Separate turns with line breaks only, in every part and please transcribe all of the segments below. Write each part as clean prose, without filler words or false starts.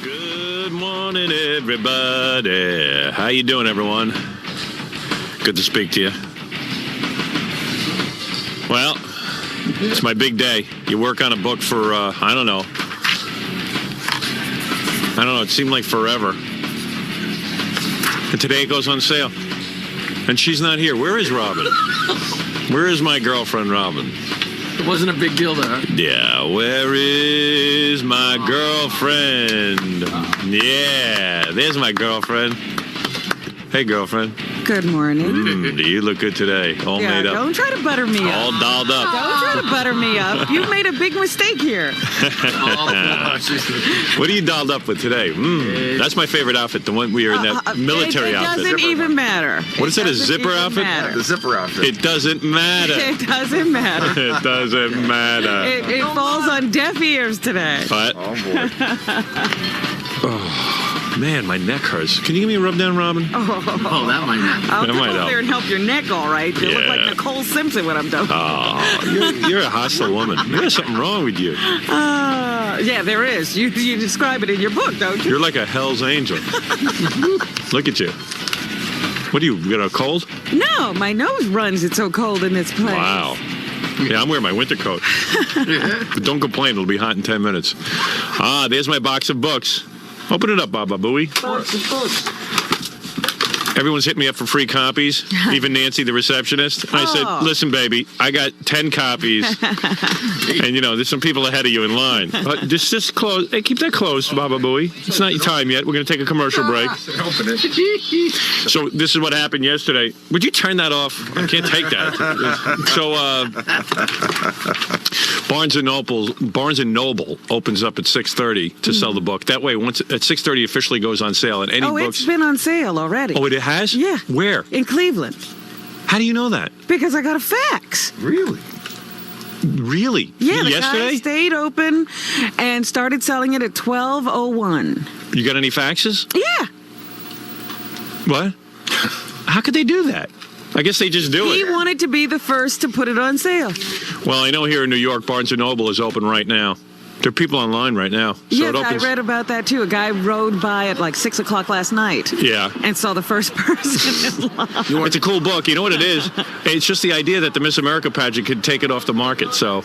Good morning, everybody. How you doing, everyone? Good to speak to you. Well, it's my big day. You work on a book for, I don't know. It seemed like forever. And today it goes on sale. And she's not here. Where is Robin? Where is my girlfriend, Robin?
It wasn't a big deal to her.
Yeah, where is my girlfriend? Yeah, there's my girlfriend. Hey, girlfriend.
Good morning.
Do you look good today? All made up.
Don't try to butter me up.
All dolled up.
Don't try to butter me up. You made a big mistake here.
What are you dolled up with today? That's my favorite outfit, the one we are in that military outfit.
It doesn't even matter.
What is that, a zipper outfit?
The zipper outfit.
It doesn't matter.
It doesn't matter.
It doesn't matter.
It falls on deaf ears today.
What?
Oh, boy.
Oh, man, my neck hurts. Can you give me a rub down, Robin?
Oh, that might not.
I'll come
might
over
help.
there and help your neck, all right. You look like
Yeah.
Nicole Simpson when I'm done.
Oh, you're a hostile woman. There's something wrong with you.
Yeah, there is. You describe it in your book, don't you?
You're like a Hell's Angel. Look at you. What are you, got a cold?
No, my nose runs. It's so cold in this place.
Wow. Yeah, I'm wearing my winter coat. But don't complain, it'll be hot in 10 minutes. There's my box of books. Open it up, BabaBooey. Everyone's hit me up for free copies, even Nancy, the receptionist. And I said, listen, baby, I got 10 copies. And, there's some people ahead of you in line. But just close. Hey, keep that closed, BabaBooey. It's not your time yet. We're going to take a commercial break.
Open it.
So this is what happened yesterday. Would you turn that off? I can't take that. So Barnes & Noble opens up at 6:30 to sell the book. That way, once at 6:30 officially goes on sale. And any books.
It's been on sale already.
Oh, it has?
Yeah.
Where?
In Cleveland.
How do you know that?
Because I got a fax.
Really?
Really?
Yeah, the
yesterday?
guy stayed open and started selling it at 12:01.
You got any faxes?
Yeah.
What? How could they do that? I guess they just do
He
it.
wanted to be the first to put it on sale.
Well, I know here in New York, Barnes & Noble is open right now. There are people online right now. So
Yes,
it opens.
I read about that too. A guy rode by at like 6 o'clock last night.
Yeah.
And saw the first person in line.
It's a cool book. You know what it is? It's just the idea that the Miss America pageant could take it off the market. So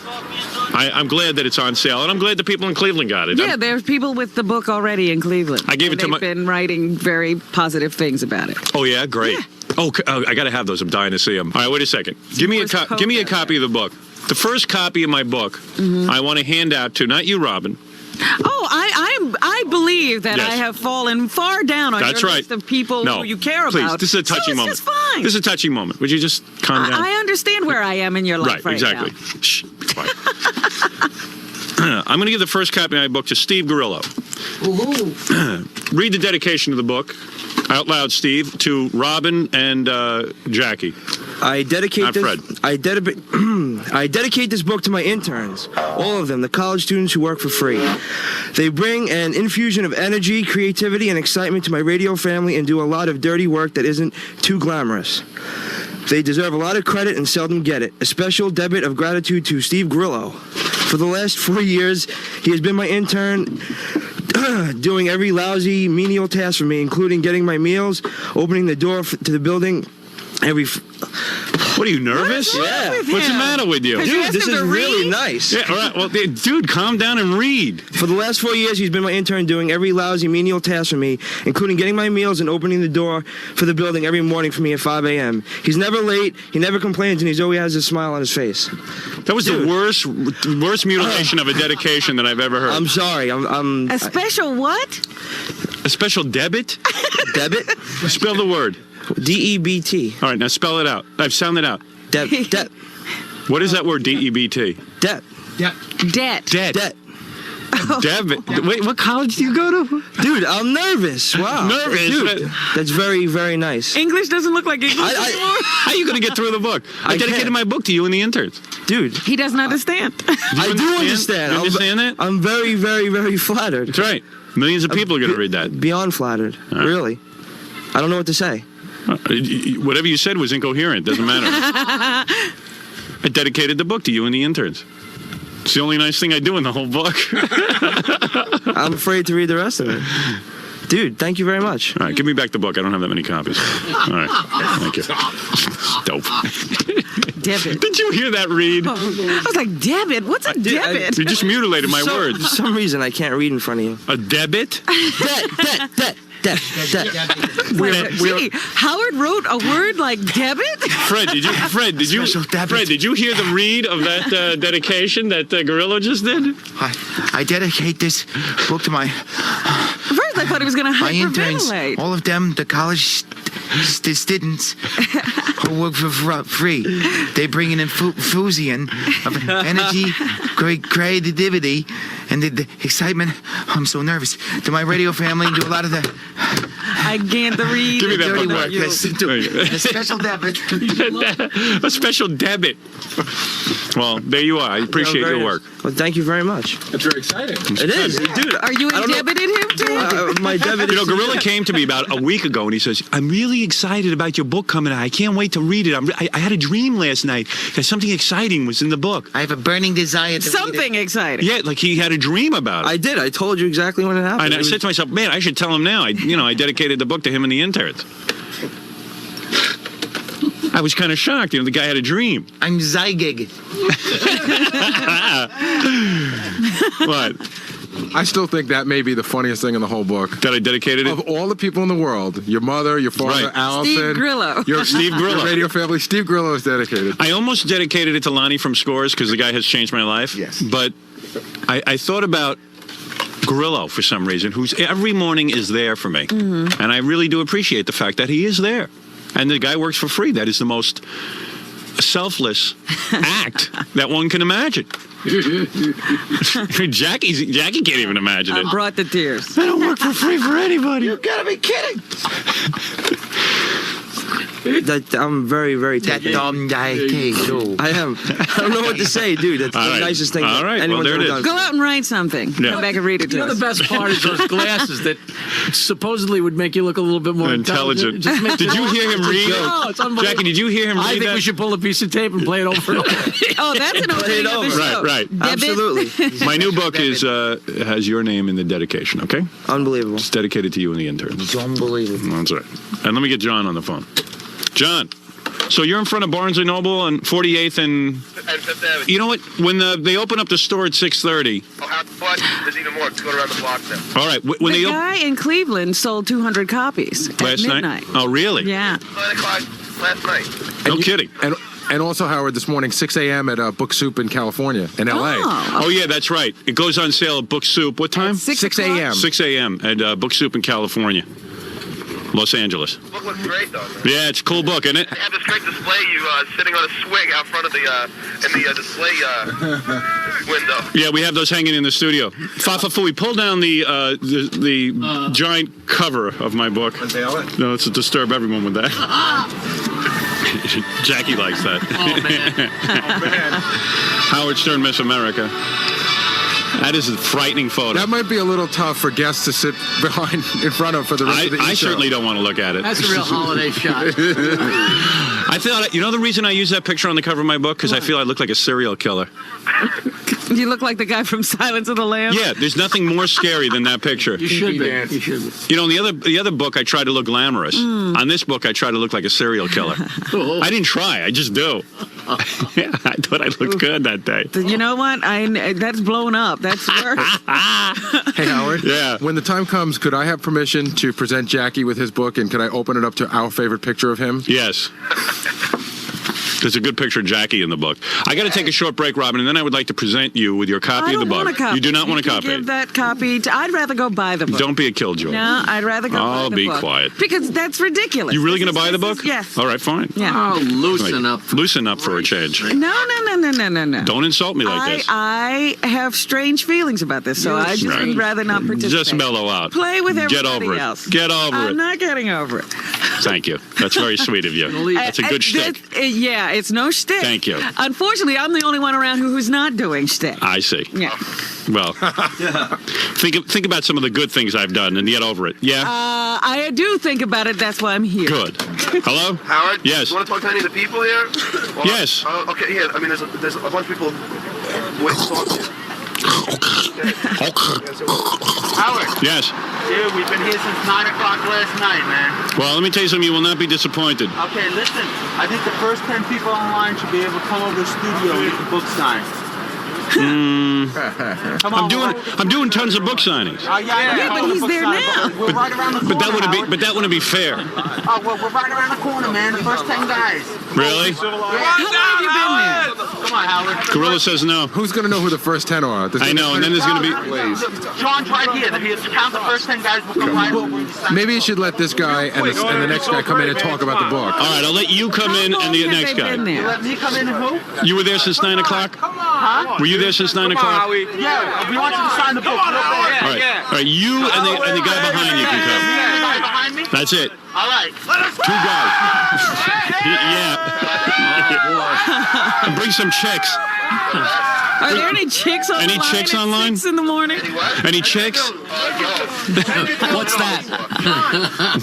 I'm glad that it's on sale. And I'm glad the people in Cleveland got it.
Yeah, there's people with the book already in Cleveland.
I gave it to
They've been writing very positive things about it.
Oh, yeah? Great.
Yeah.
Oh, I got to have those. I'm dying to see them. All right, wait a second. Give me a copy of the book. The first copy of my book, I want to hand out to, not you, Robin.
Oh, I believe that
Yes.
I have fallen far down on
That's
your
right.
list of people
No,
who you care
please,
about.
this is a touching
so
moment.
It's just fine.
This is a touching moment. Would you just calm down?
I understand where I am in your life right
exactly.
now.
Shh, be quiet. I'm going to give the first copy of my book to Steve Gorillo. Read the dedication of the book out loud, Steve, to Robin and Jackie.
I dedicate
Not
this.
Fred.
I dedicate this book to my interns, all of them, the college students who work for free. They bring an infusion of energy, creativity, and excitement to my radio family and do a lot of dirty work that isn't too glamorous. They deserve a lot of credit and seldom get it. A special debit of gratitude to Steve Grillo. For the last 4 years, he has been my intern, doing every lousy, menial task for me, including getting my meals, opening the door to the building,
What are you, nervous?
What's wrong with
What's the
him?
matter with you?
Because you
Dude,
asked
this
him
is
to
really
read?
nice.
Yeah, all right. Well, dude, calm down and read.
For the last 4 years, he's been my intern doing every lousy menial task for me, including getting my meals and opening the door for the building every morning for me at 5 a.m. He's never late, he never complains, and he's always has a smile on his face.
That was
Dude.
the worst mutilation of a dedication that I've ever heard.
I'm sorry,
A special what?
A special debit?
Debit?
Spell the word.
D-E-B-T.
All right, now spell it out. Sound it out.
Debt.
What is that word, D-E-B-t?
Debt.
Debt.
Debt.
Debt.
Debit. Wait, what college do you go to?
Dude, I'm nervous. Wow.
Nervous?
Dude, that's very, very nice.
English doesn't look like English anymore.
How are you going to get through the book? I dedicated
can't.
my book to you and the interns.
Dude,
He doesn't understand.
I do understand.
You understand that?
I'm very, very, very flattered.
That's right. Millions of people are going to read that.
Beyond flattered.
right.
Really. I don't know what to say.
Whatever you said was incoherent. Doesn't matter. I dedicated the book to you and the interns. It's the only nice thing I do in the whole book.
I'm afraid to read the rest of it. Dude, thank you very much.
All right, give me back the book. I don't have that many copies. All right, thank you. Dope.
Debit.
Did you hear that read?
I was like, debit? What's a debit?
You just mutilated my
For
words.
some reason, I can't read in front of you.
A debit?
Debt.
Gee, Howard wrote a word like debit?
Fred, did you hear the read of that dedication that Gorilla just did?
I dedicate this book to my
First, I thought he was going to
interns,
hyperventilate.
all of them, the college students who work for free. They bring an infusion of energy, creativity, and the excitement. I'm so nervous. To my radio family, do a lot of the
I can't read.
Give me that
dirty
book
work.
back.
A special debit.
A special debit. Well, there you are. I appreciate your work.
Well, thank you very much.
That's very exciting.
It is, dude.
Are you indebited him too?
My debit
You know,
is...
Gorilla came to me about a week ago and he says, I'm really excited about your book coming out. I can't wait to read it. I had a dream last night that something exciting was in the book.
I have a burning desire to read
Something exciting.
Yeah, like he had a dream about it.
I did. I told you exactly when it happened.
And I
It was-
said to myself, man, I should tell him now. I dedicated the book to him and the interns. I was kind of shocked. The guy had a dream.
I'm zygig.
What?
I still think that may be the funniest thing in the whole book.
That I dedicated it?
Of all the people in the world, your mother, your father,
Right.
Allison,
Steve Grillo.
your
Steve Grillo.
your radio family, Steve Grillo is dedicated.
I almost dedicated it to Lonnie from Scores because the guy has changed my life.
Yes.
But I thought about Grillo for some reason, who's every morning is there for me.
Mm-hmm.
And I really do appreciate the fact that he is there. And the guy works for free. That is the most selfless act that one can imagine. Jackie can't even imagine it.
I brought the tears.
I don't work for free for anybody.
You gotta be kidding.
I'm very, very
That
taken.
dumb guy too.
I am. I don't know what to say, dude. That's
All
the
right.
nicest thing
All right. Well,
anyone's
there
ever
it
done.
is.
Go out and write something.
Yeah.
Come back and read it to
You know,
us.
the best part is those glasses that supposedly would make you look a little bit more
Intelligent.
Just make
Did you hear him read?
Oh, it's unbelievable.
Jackie, did you hear him read
I think
that?
we should pull a piece of tape and play it over and over.
Oh, that's an opening of the
over.
show.
Right.
Debit.
Absolutely.
My new book is has your name in the dedication, okay?
Unbelievable.
It's dedicated to you and the interns.
It's unbelievable.
That's right. And let me get John on the phone. John, so you're in front of Barnes & Noble on 48th and... You know what? When they open up the store at 6:30...
There's even more. It's going around the block now.
All right, when
The
they
guy in Cleveland sold 200 copies at
last
midnight.
night? Oh, really?
Yeah.
9 o'clock last night.
No kidding.
And also, Howard, this morning, 6 a.m. at Book Soup in California, in L.A.
Oh,
Oh, yeah, that's right. It goes on sale at Book Soup. What time?
6
6
o'clock?
a.m.
6 a.m. at Book Soup in California. Los Angeles.
The book looks great, though.
Yeah, it's a cool book, isn't it?
They have this great display. You sitting on a swing out front of the in the display window.
Yeah, we have those hanging in the studio. Fafafui, pull down the giant cover of my book.
Unveil it.
No, it's to disturb everyone with that. Jackie likes that.
Oh, man.
Howard Stern, Miss America. That is a frightening photo.
That might be a little tough for guests to sit in front of for the rest of the
I
show.
certainly don't want to look at it.
That's a real holiday shot.
I thought, you know the reason I use that picture on the cover of my book? Because I feel I look like a serial killer.
You look like the guy from Silence of the Lambs.
Yeah, there's nothing more scary than that picture.
You should be. You should be.
You know, in the other book, I try to look glamorous. On this book, I try to look like a serial killer. I didn't try. I just do. Yeah, I thought I looked good that day.
You know what? That's blown up. That's worse.
Hey, Howard.
Yeah.
When the time comes, could I have permission to present Jackie with his book, and could I open it up to our favorite picture of him?
Yes. There's a good picture of Jackie in the book. I got to take a short break, Robin, and then I would like to present you with your copy
I
of the
don't
book.
want a copy.
You do not want a
You can
copy.
Give that copy. I'd rather go buy the book.
Don't be a killjoy.
No, I'd rather go buy
Oh,
the
be
book.
quiet.
Because that's ridiculous.
You really going to
This
buy the
is-
book?
Yes.
All right, fine.
Yeah.
Oh, loosen up.
Loosen up for a change.
No.
Don't insult me like this.
I have strange feelings about this, so I just
Right.
would rather not participate.
Just mellow out.
Play with
Get
everybody
over it.
else.
Get over
I'm
it.
not getting over it.
Thank you. That's very sweet of you. That's a good shtick.
Yeah, it's no shtick.
Thank you.
Unfortunately, I'm the only one around who's not doing shtick.
I see.
Yeah.
Well, think about some of the good things I've done and get over it. Yeah?
I do think about it. That's why I'm here.
Good. Hello?
Howard?
Yes.
You want to talk to any of the people here? Or-
Yes.
Okay, yeah. I mean, there's a bunch of people wait and talk to you.
Howard,
Yes.
dude, we've been here since 9 o'clock last night, man.
Well, let me tell you something. You will not be disappointed.
Okay, listen. I think the first 10 people online should be able to come over to the studio and get the book signed. Come on,
I'm doing tons of book signings.
Yeah, but he's there now.
We're right around the corner.
But that wouldn't be fair.
Oh, well, we're right around the corner, man. The first 10 guys.
Really?
How long have you been there?
Come on, Howard.
Gorilla says no.
Who's going to know who the first 10 are?
I know, and then there's going to be.
John's right here. If you count the first 10 guys, we'll come right over.
Maybe you should let this guy and the next guy come in and talk about the book.
All right, I'll let you come in and the next guy.
You let me come in and who?
You were there since 9 o'clock?
Huh?
Were you there since 9 o'clock?
Yeah, we want you to sign the book.
All right, you and the guy behind you can come.
The guy behind me?
That's it.
All right.
2 guys. Yeah. And bring some chicks.
Are there any chicks online?
Any chicks online?
6 in the morning?
Any chicks?
What's that?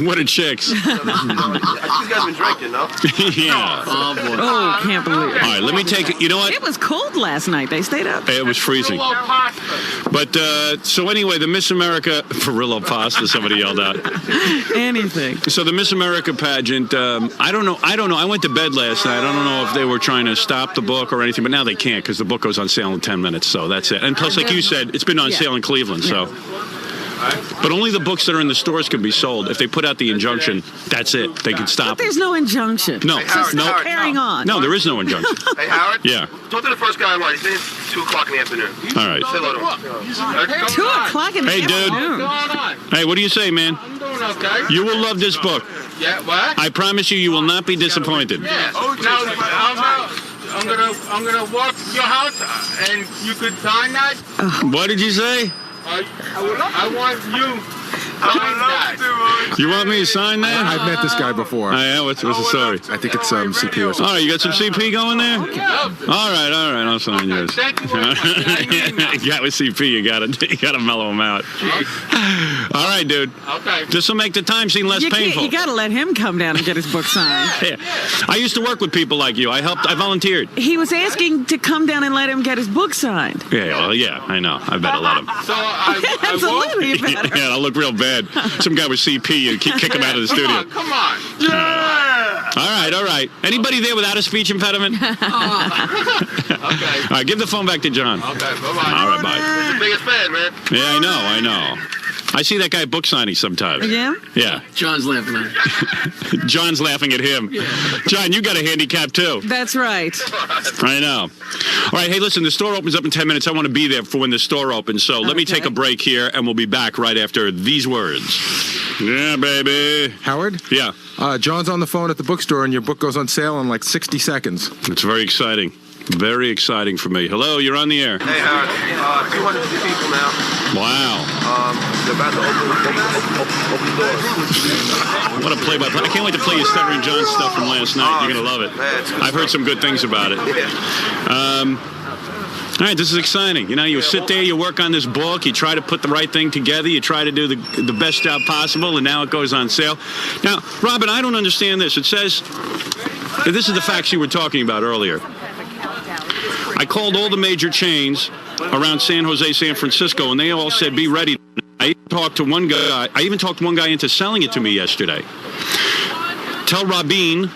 What are chicks?
You guys been drinking, no?
Yeah.
Oh, boy.
Oh, can't believe it.
All right, let me take it. You know what?
It was cold last night. They stayed up.
It was freezing. But so anyway, the Miss America Perillo pasta. Somebody yelled out.
Anything.
So the Miss America pageant. I don't know. I went to bed last night. I don't know if they were trying to stop the book or anything, but now they can't because the book goes on sale in 10 minutes. So that's it. And plus, like you said, it's been on sale in Cleveland. So. But only the books that are in the stores can be sold. If they put out the injunction, that's it. They can
But
stop.
there's no injunction.
No,
Just
no.
carrying on.
No, there is no injunction.
Hey, Howard?
Yeah.
Talk to the first guy online. He's in 2 o'clock in the afternoon.
All right.
Say hello to him.
2 o'clock in the
Hey, dude.
afternoon.
Hey, what do you say, man?
I'm doing okay.
You will love this book.
Yeah, what?
I promise you will not be disappointed.
Yeah. I'm gonna walk to your house and you could sign that.
What did you say?
I want you. Sign that.
You want me to sign that?
I've met this guy before.
Yeah, what's the story?
I think it's CP or
All
something.
right, you got some CP going there? All right, I'll sign yours.
Thank you very much.
You got with CP, you gotta mellow him out. All right, dude.
Okay.
This will make the time seem less painful.
You got to let him come down and get his book signed.
Yeah. I used to work with people like you. I volunteered.
He was asking to come down and let him get his book signed.
Yeah, well, yeah, I know. I better let him.
So I
Absolutely, you better.
Yeah, I'll look real bad. Some guy with CP and kick him out of the studio.
Come on.
All right. Anybody there without a speech impediment?
Okay.
All right, give the phone back to John.
Okay, bye-bye.
All right, bye.
Biggest fan, man.
Yeah, I know. I see that guy book signing sometimes.
Yeah?
Yeah.
John's laughing at it.
John's laughing at him. John, you got a handicap too.
That's right.
I know. All right, hey, listen, the store opens up in 10 minutes. I want to be there for when the store opens. So let me take a break here, and we'll be back right after these words. Yeah, baby.
Howard?
Yeah.
John's on the phone at the bookstore, and your book goes on sale in like 60 seconds.
It's very exciting. Very exciting for me. Hello, you're on the air.
Hey, Howard. 250 people now.
Wow.
They're about to open doors.
What a play-by-play. I can't wait to play you Stuttering John stuff from last night. You're going to love it. I've heard some good things about it. All right, this is exciting. You know, you sit there, you work on this book, you try to put the right thing together, you try to do the best job possible, and now it goes on sale. Now, Robin, I don't understand this. It says, this is the facts you were talking about earlier. I called all the major chains around San Jose, San Francisco, and they all said, be ready. I even talked one guy into selling it to me yesterday. Tell Rabin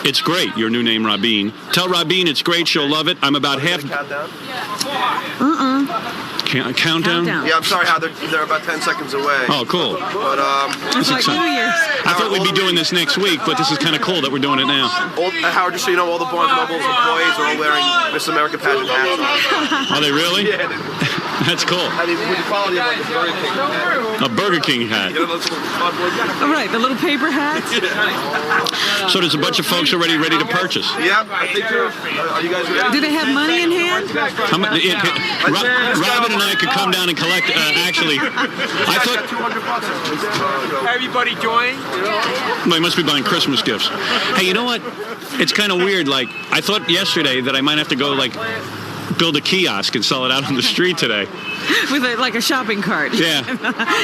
it's great. Your new name, Rabin. Tell Rabin it's great. She'll love it. I'm about half. Countdown?
Yeah, I'm sorry, Howard. They're about 10 seconds away.
Oh, cool.
But
It's like New Year's.
I thought we'd be doing this next week, but this is kind of cool that we're doing it now.
Howard, just so you know, all the Barnes Noble's employees are all wearing Miss America pageant hats.
Are they really?
Yeah.
That's cool.
I mean, with the quality of like a Burger King hat.
A Burger King hat.
You know those little cardboard hats?
All right, the little paper hats.
So there's a bunch of folks already ready to purchase.
Yeah, I think you're. Are you guys ready?
Do they have money in hand?
Robin and I could come down and collect. Actually, I thought.
Everybody join.
Well, they must be buying Christmas gifts. Hey, you know what? It's kind of weird. Like, I thought yesterday that I might have to go, like, build a kiosk and sell it out on the street today.
With like a shopping cart.
Yeah.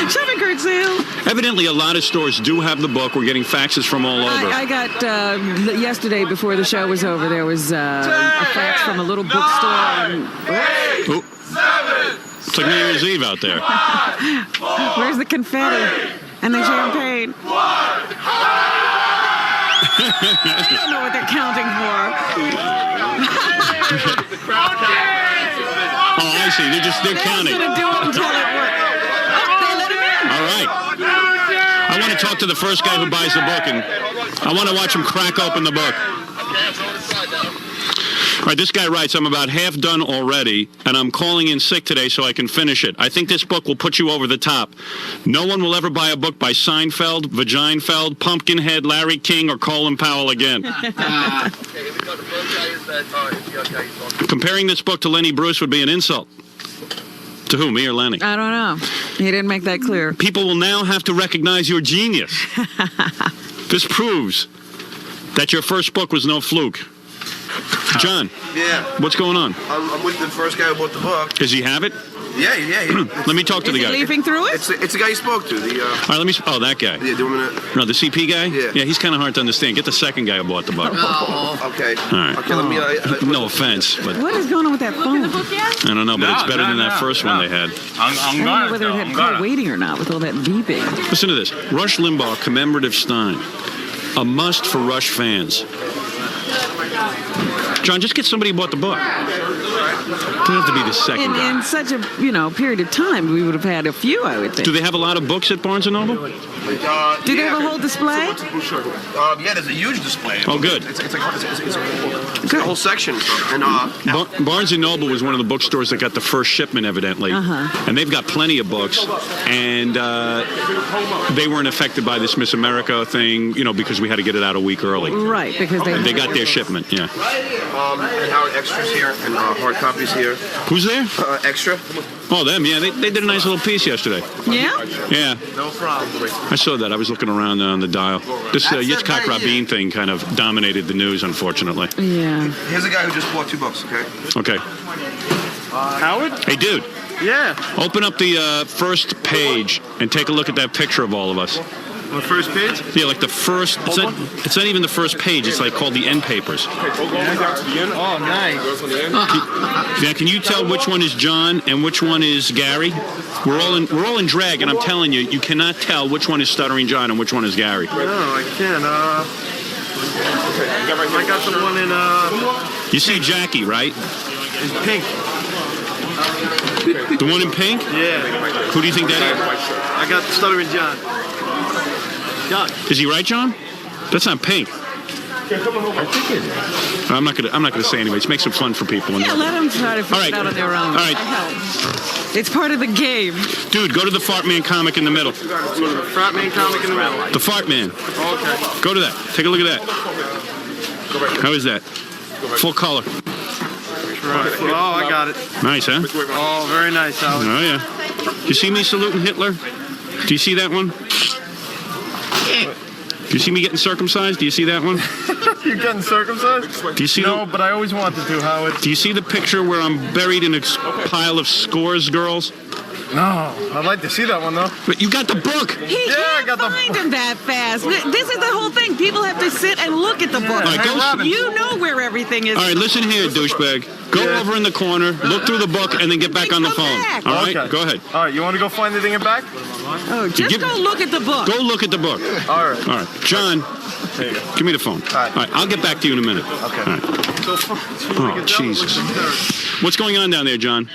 Shopping cart sale.
Evidently, a lot of stores do have the book. We're getting faxes from all over.
I got yesterday bore the show was over. There was a fax from a little bookstore.
Oh. It's like New Year's Eve out there.
Where's the confetti and the champagne? I don't know what they're counting for.
Oh, I see. They're counting.
They're gonna do it until it works. They let him in.
All right. I want to talk to the first guy who buys the book, and I want to watch him crack open the book. All right, this guy writes, I'm about half done already, and I'm calling in sick today so I can finish it. I think this book will put you over the top. No one will ever buy a book by Seinfeld, Vaginefeld, Pumpkinhead, Larry King, or Colin Powell again. Comparing this book to Lenny Bruce would be an insult. To who, me or Lenny?
I don't know. He didn't make that clear.
People will now have to recognize your genius. This proves that your first book was no fluke. John.
Yeah.
What's going on?
I'm with the first guy who bought the book.
Does he have it?
Yeah.
Let me talk to the
Is
guy.
he leafing through it?
It's the guy you spoke to.
All right, let me. Oh, that guy.
Yeah, do you want me to?
No, the CP guy?
Yeah.
Yeah, he's kind of hard to understand. Get the second guy who bought the book.
Okay.
All right.
Okay, let me.
No offense, but
What is going on with that phone?
I don't know, but it's better than that first one they had.
I don't know whether it had call waiting or not with all that beeping.
Listen to this. Rush Limbaugh commemorative Stein. A must for Rush fans. John, just get somebody who bought the book. Doesn't have to be the second guy.
In such a period of time, we would have had a few, I would think.
Do they have a lot of books at Barnes & Noble?
Do they have a whole display?
Yeah, there's a huge display.
Oh, good.
It's a whole section. And
Barnes & Noble was one of the bookstores that got the first shipment, evidently. And they've got plenty of books. And they weren't affected by this Miss America thing, because we had to get it out a week early.
Right, because
They got their shipment, yeah.
and our extras here and hard copies here.
Who's there?
Extra.
Oh, them, yeah. They did a nice little piece yesterday.
Yeah?
Yeah.
No problem.
I saw that. I was looking around on the dial. This Yitzhak Rabin thing kind of dominated the news, unfortunately.
Yeah.
Here's a guy who just bought 2 books, okay?
Okay.
Howard?
Hey, dude.
Yeah.
Open up the first page and take a look at that picture of all of us.
The first page?
Yeah, like the first. It's not even the first page. It's like called the end papers.
Oh, nice.
Now, can you tell which one is John and which one is Gary? We're all in drag, and I'm telling you, you cannot tell which one is Stuttering John and which one is Gary.
No, I can't. I got the one in
You see Jackie, right?
in pink.
The one in pink?
Yeah.
Who do you think that
I got Stuttering John. John.
is? Is he right, John? That's not pink. I'm not gonna say anyways. It makes it fun for people.
Yeah, let them try to figure it out on their own.
All right.
It's part of the game.
Dude, go to the Fart Man comic in the middle.
So the Frat Man comic in the middle.
The Fart Man.
Okay.
Go to that. Take a look at that. How is that? Full color.
Right. Oh, I got it.
Nice, huh?
Oh, very nice, Howard.
Oh, yeah. You see me saluting Hitler? Do you see that one? Do you see me getting circumcised? Do you see that one?
You're getting circumcised?
Do you see
No, but I always wanted to, Howard.
Do you see the picture where I'm buried in a pile of scores girls?
No, I'd like to see that one, though.
But you got the book.
He
I
can't
got the-
find him that fast. This is the whole thing. People have to sit and look at the book.
All right, go-
You know where everything is.
All right, listen here, douchebag. Go over in the corner, look through the book, and then get back on the
Come
phone.
back.
All right,
Okay.
go ahead.
All right, you want to go find the thing in back?
Oh, just
Give-
go look at the book.
Go look at the book.
All right.
All right, John, give me the phone.
right.
All right, I'll get back to you in a minute.
Okay.
All right. Oh, Jesus. What's going on down there, John?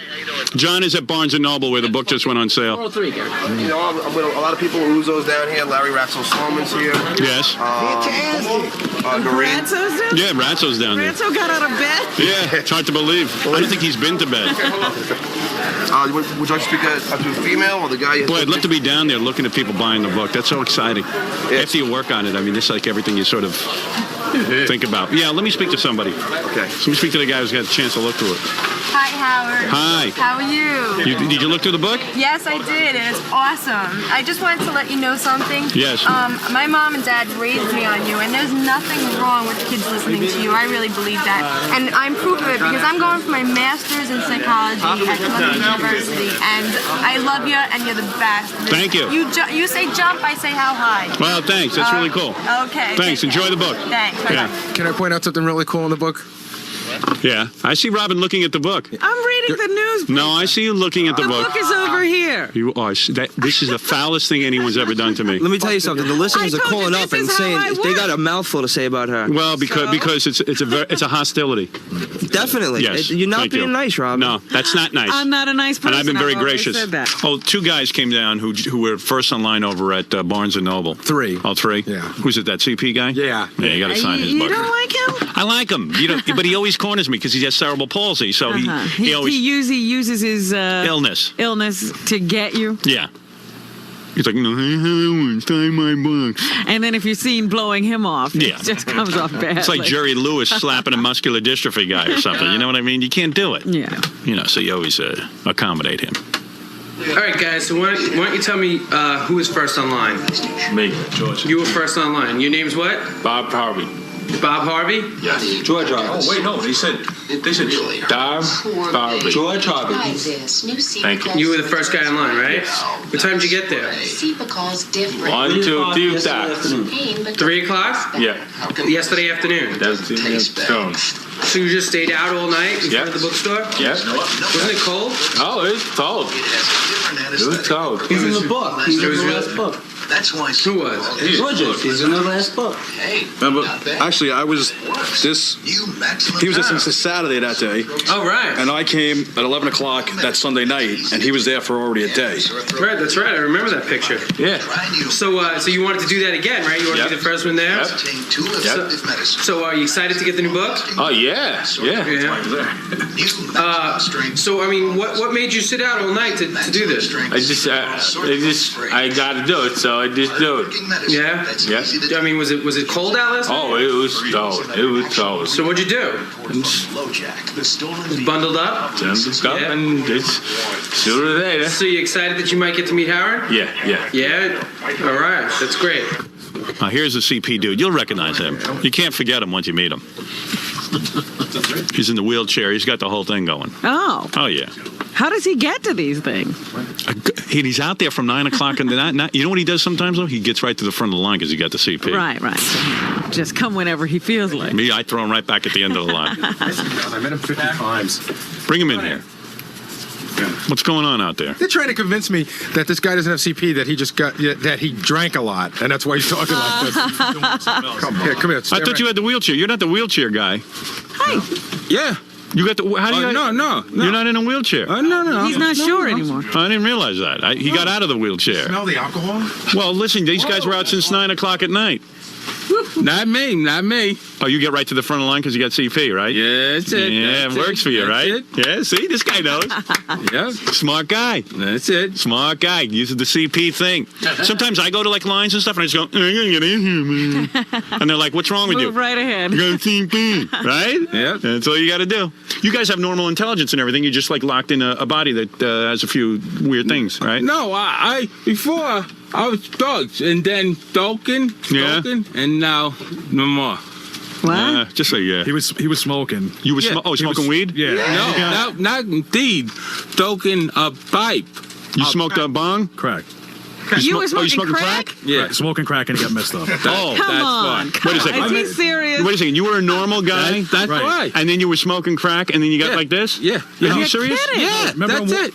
John is at Barnes & Noble where the book just went on sale.
I'm with a lot of people. Uzzo's down here. Larry Ratzel Sloman's here.
Yes.
Noreen.
Ratso's down?
Yeah, Ratso's down there.
Ratso got out of bed?
Yeah, it's hard to believe. I don't think he's been to bed.
Would you like to speak to a female or the guy?
Boy, I'd love to be down there looking at people buying the book. That's so exciting. After you work on it, I mean, it's like everything you sort of think about. Yeah, let me speak to somebody.
Okay.
Let me speak to the guy who's got a chance to look through it.
Hi, Howard.
Hi.
How are you?
Did you look through the book?
Yes, I did, and it's awesome. I just wanted to let you know something.
Yes.
My mom and dad raised me on you, and there's nothing wrong with kids listening to you. I really believe that. And I'm proof of it because I'm going for my master's in psychology at Columbia University, and I love you, and you're the best.
Thank you.
You say jump, I say how high.
Well, thanks. That's really cool.
Okay.
Thanks.
take care.
Enjoy the book.
Thanks.
Yeah.
Can I point out something really cool in the book?
Yeah. I see Robin looking at the book.
I'm reading the news
No, I see you looking at the
The
book.
book is over here.
You are. This is the foulest thing anyone's ever done to me.
Let me tell you something. The listeners
I
are
told you
calling
this
up and
is how
saying
I
they got
work.
a mouthful to say about her.
Well, because it's a hostility.
Definitely.
Yes.
You're not
Thank
being
you.
nice, Rob.
No, that's not nice.
I'm not a nice person.
And I've been very
already
gracious.
Said that.
Oh, 2 guys came down who were first online over at Barnes & Noble.
3.
Oh, 3?
Yeah.
Who's it, that CP guy?
Yeah.
Yeah, you got to sign his
You
book.
don't like him?
I like him, but he always corners me because he has cerebral palsy. So he always
he uses his
illness.
illness to get you.
Yeah. He's like, no, sign my book.
And then if you're seen blowing him off,
Yeah.
it just comes off bad.
It's like Jerry Lewis slapping a muscular dystrophy guy or something. You know what I mean? You can't do it.
Yeah.
You know, so you always accommodate him.
All right, guys. So why don't you tell me who was first online?
Me, George.
You were first online. Your name's what?
Bob Harvey.
Bob Harvey?
Yes. George Harvey. Oh, wait, no. They said Bob Harvey. George Harvey. Thank you.
You were the first guy online, right? What time did you get there?
1, 2, 3 o'clock.
3 o'clock?
Yeah.
Yesterday afternoon.
That's the stone.
So you just stayed out all night in
Yeah.
front of the bookstore?
Yeah.
Wasn't it cold?
Oh, it was cold. It was cold.
He's in the book. He's
It
in
was
the
real-
last book.
That's why.
Who was?
George, he's in the last book.
Remember, actually, I was this. He was there since the Saturday that day,
Oh, right.
and I came at 11 o'clock that Sunday night, and he was there for already a day.
Right, that's right. I remember that picture.
Yeah.
So you wanted to do that again, right? You wanted to be the first one there?
Yep.
So are you excited to get the new book?
Oh, yeah. Yeah.
So, I mean, what made you sit out all night to do this?
I got to do it, so I just do it.
Yeah?
Yeah.
I mean, was it cold out last night?
Oh, it was cold. It was cold.
So what'd you do? Bundled up?
Stuff and it's sooner or later.
So you excited that you might get to meet Howard?
Yeah, yeah.
Yeah? All right. That's great.
Now, here's the CP dude. You'll recognize him. You can't forget him once you meet him. He's in the wheelchair. He's got the whole thing going.
Oh.
Oh, yeah.
How does he get to these things?
He's out there from 9 o'clock in the night. You know what he does sometimes, though? He gets right to the front of the line because he got the CP.
Right. Just come whenever he feels like.
Me, I throw him right back at the end of the line.
I met him 50 times.
Bring him in here. What's going on out there?
They're trying to convince me that this guy doesn't have CP, that he just got, that he drank a lot, and that's why he's talking like this. Come here.
I thought you had the wheelchair. You're not the wheelchair guy.
Hey.
Yeah.
You got the. How do you?
No.
You're not in a wheelchair.
No.
He's not sure anymore.
I didn't realize that. He got out of the wheelchair.
Smell the alcohol?
Well, listen, these guys were out since 9 o'clock at night.
Not me.
Oh, you get right to the front of the line because you got CP, right?
Yeah, that's it.
Yeah, it works for you, right?
It.
Yeah, see, this guy knows.
Yeah,
Smart guy.
that's it.
Smart guy. Uses the CP thing. Sometimes I go to like lines and stuff, and I just go, I gotta get in here, man. And they're like, what's wrong with you?
Move right ahead.
You got CP, right?
Yeah.
That's all you got to do. You guys have normal intelligence and everything. You're just like locked in a body that has a few weird things, right?
No, I before I was drugs, and then smoking, and now no more.
What?
Just say yeah.
He was smoking.
You were smoking weed?
Yeah.
No, not indeed. Smoking a pipe.
You smoked a bong?
Crack.
You were smoking
crack?
Yeah.
Smoking crack and he got messed up.
Oh,
Come on.
Wait a second.
Is he serious?
Wait a second. You were a normal guy?
That's right.
And then you were smoking crack, and then you got like this?
Yeah.
Are you serious?
kidding.
Yeah,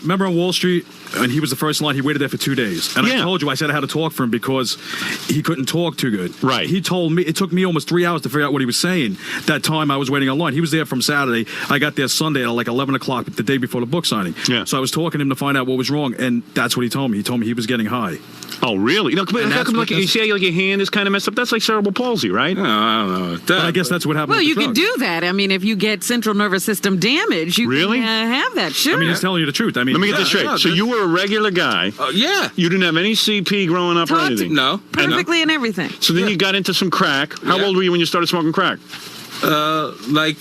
Remember on Wall Street, and he was the first in line, he waited there for 2 days. And
Yeah.
I told you, I said I had to talk for him because he couldn't talk too good.
Right.
He told me, it took me almost 3 hours to figure out what he was saying. That time I was waiting online. He was there from Saturday. I got there Sunday at like 11 o'clock, the day before the book signing.
Yeah.
So I was talking to him to find out what was wrong, and that's what he told me. He told me he was getting high.
Oh, really? How come, like, you
that's-
see how like, your hand is kind of messed up? That's like cerebral palsy, right?
No, I don't know.
But I guess that's what happened
Well,
with
you
the
can
drugs.
do that. I mean, if you get central nervous system damage, you
Really?
can have that. Sure.
I mean, he's telling you the truth. I mean,
Let me get this straight. So you were a regular guy.
Yeah.
You didn't have any CP growing up or
Talk to
anything?
me.
No.
Perfectly and everything.
So then you got into some crack. How
Yeah.
old were you when you started smoking crack?
Like.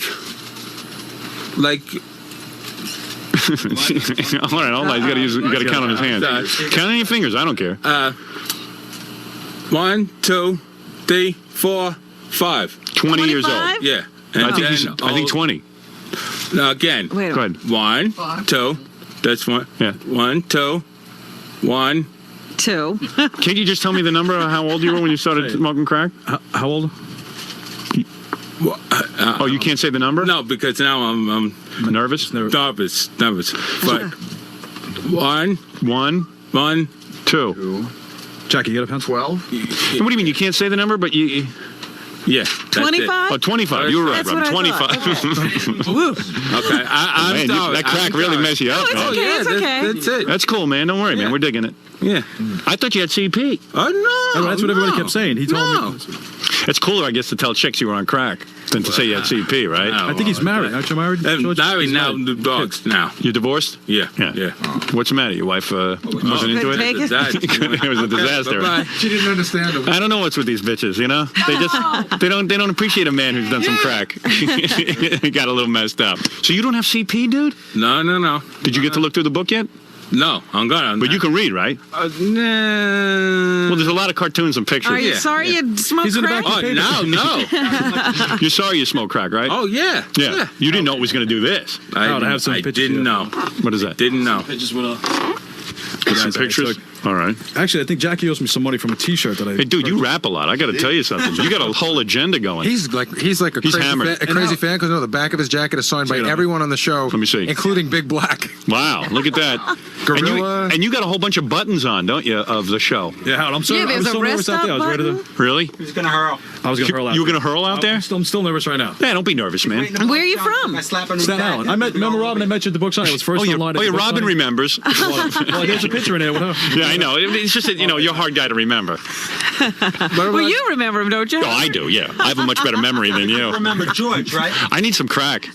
All right, hold on. You got to count on his hands. Count on your fingers. I don't care.
1, 2, 3, 4, 5.
20 years old.
25?
Yeah.
I think 20.
Now again.
Wait a
Go
minute.
ahead.
1, 2. That's one.
Yeah.
1, 2, 1.
2.
Can't you just tell me the number of how old you were when you started smoking crack?
How old?
Oh, you can't say the number?
No, because now I'm
nervous.
Nervous. But 1,
2.
Jackie, you got a pencil?
12.
What do you mean? You can't say the number, but you.
Yeah.
25?
Oh, 25. You were right,
That's
Rob.
what I
25.
thought. Woo.
Okay. I'm
Man,
sorry.
that crack really messed you up,
it's
man.
okay. It's okay.
That's it.
That's cool, man. Don't worry, man. We're digging it.
Yeah.
I thought you had CP.
Oh, no.
That's what everybody kept saying. He told me.
It's cooler, I guess, to tell chicks you were on crack than to say you had CP, right?
I think he's married. Aren't you married?
Married now, the dogs now.
You divorced?
Yeah.
What's the matter? Your wife wasn't into it?
Take it?
It was a disaster.
Bye-bye.
She didn't understand him.
I don't know what's with these bitches, you know? They don't appreciate a man who's done some crack. He got a little messed up. So you don't have CP, dude?
No.
Did you get to look through the book yet?
No, I'm gonna.
But you can read, right?
Nah.
Well, there's a lot of cartoons and pictures.
Are you sorry you smoked crack?
Oh, no.
You're sorry you smoke crack, right?
Oh, yeah.
Yeah. You didn't know it was going to do this.
I didn't know.
What is that?
Didn't know.
Pictures with
Some pictures? All right.
Actually, I think Jackie owes me some money from a T-shirt that I.
Hey, dude, you rap a lot. I got to tell you something. You got a whole agenda going.
He's like a crazy
hammered.
fan because the back of his jacket is signed by everyone on the show.
Let me see.
Including Big Black.
Wow, look at that.
Gorilla.
And you got a whole bunch of buttons on, don't you, of the show?
Yeah, Howard, I'm so
there's a
nervous out there. I was ready to.
Really?
He's gonna hurl.
I was gonna hurl out.
You were going to hurl out there?
I'm still nervous right now.
Yeah, don't be nervous, man.
Where are you from?
Staten Island. Remember Robin? I met you at the book signing. It was first online.
Robin remembers.
Well, there's a picture in there.
Yeah, I know. It's just that, you're a hard guy to remember.
Well, you remember him, don't you?
Oh, I do, yeah. I have a much better memory than you.
Remember George, right?
I need some crack.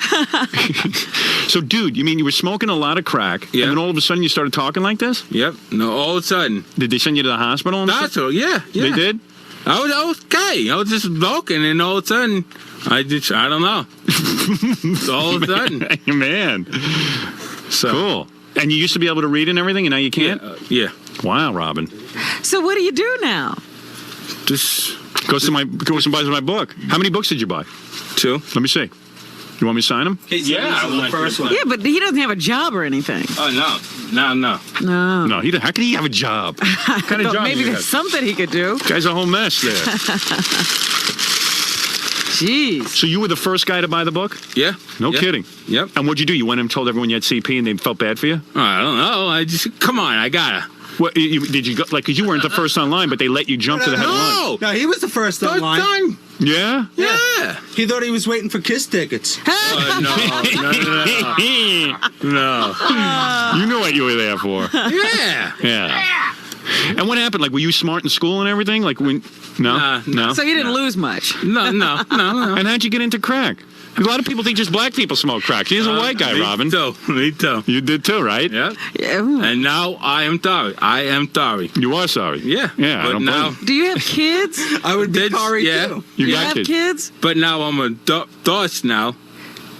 So, dude, you mean you were smoking a lot of crack,
Yeah.
and then all of a sudden you started talking like this?
Yep. No, all of a sudden.
Did they send you to the hospital? And stuff?
Hospital, yeah.
They did?
I was okay. I was just walking, and all of a sudden, I don't know. All of a sudden.
Man.
So,
Cool. And you used to be able to read and everything, and now you can't?
Yeah.
Wow, Robin.
So what do you do now?
Just
Go and buy my book. How many books did you buy?
2.
Let me see. You want me to sign them?
Yeah, the first one.
Yeah, but he doesn't have a job or anything.
Oh, no.
No.
No, how can he have a job? What kind of job
Maybe
do you
there's
have?
something he could do.
Guy's a whole mess there.
Jeez.
So you were the first guy to buy the book?
Yeah.
No
Yep.
kidding.
Yep.
And what'd you do? You went and told everyone you had CP and they felt bad for you?
I don't know. Come on, I gotta.
What, did you go, because you weren't the first online, but they let you jump to the headline?
No, he was the first online.
Done.
Yeah?
Yeah.
He thought he was waiting for Kiss tickets.
No.
You knew what you were there for.
Yeah.
Yeah. And what happened? Like, were you smart in school and everything? Like, when? No? No?
So you didn't lose much.
No.
And how'd you get into crack? A lot of people think just black people smoke crack. He's a white guy, Robin.
Me too.
You did too, right?
Yeah.
Yeah.
And now I am sorry.
You are sorry.
Yeah.
Yeah, I
But
don't
now,
blame you.
Do you have kids?
I would be sorry
yeah.
too.
You
got
have kids?
But now I'm a divorced now.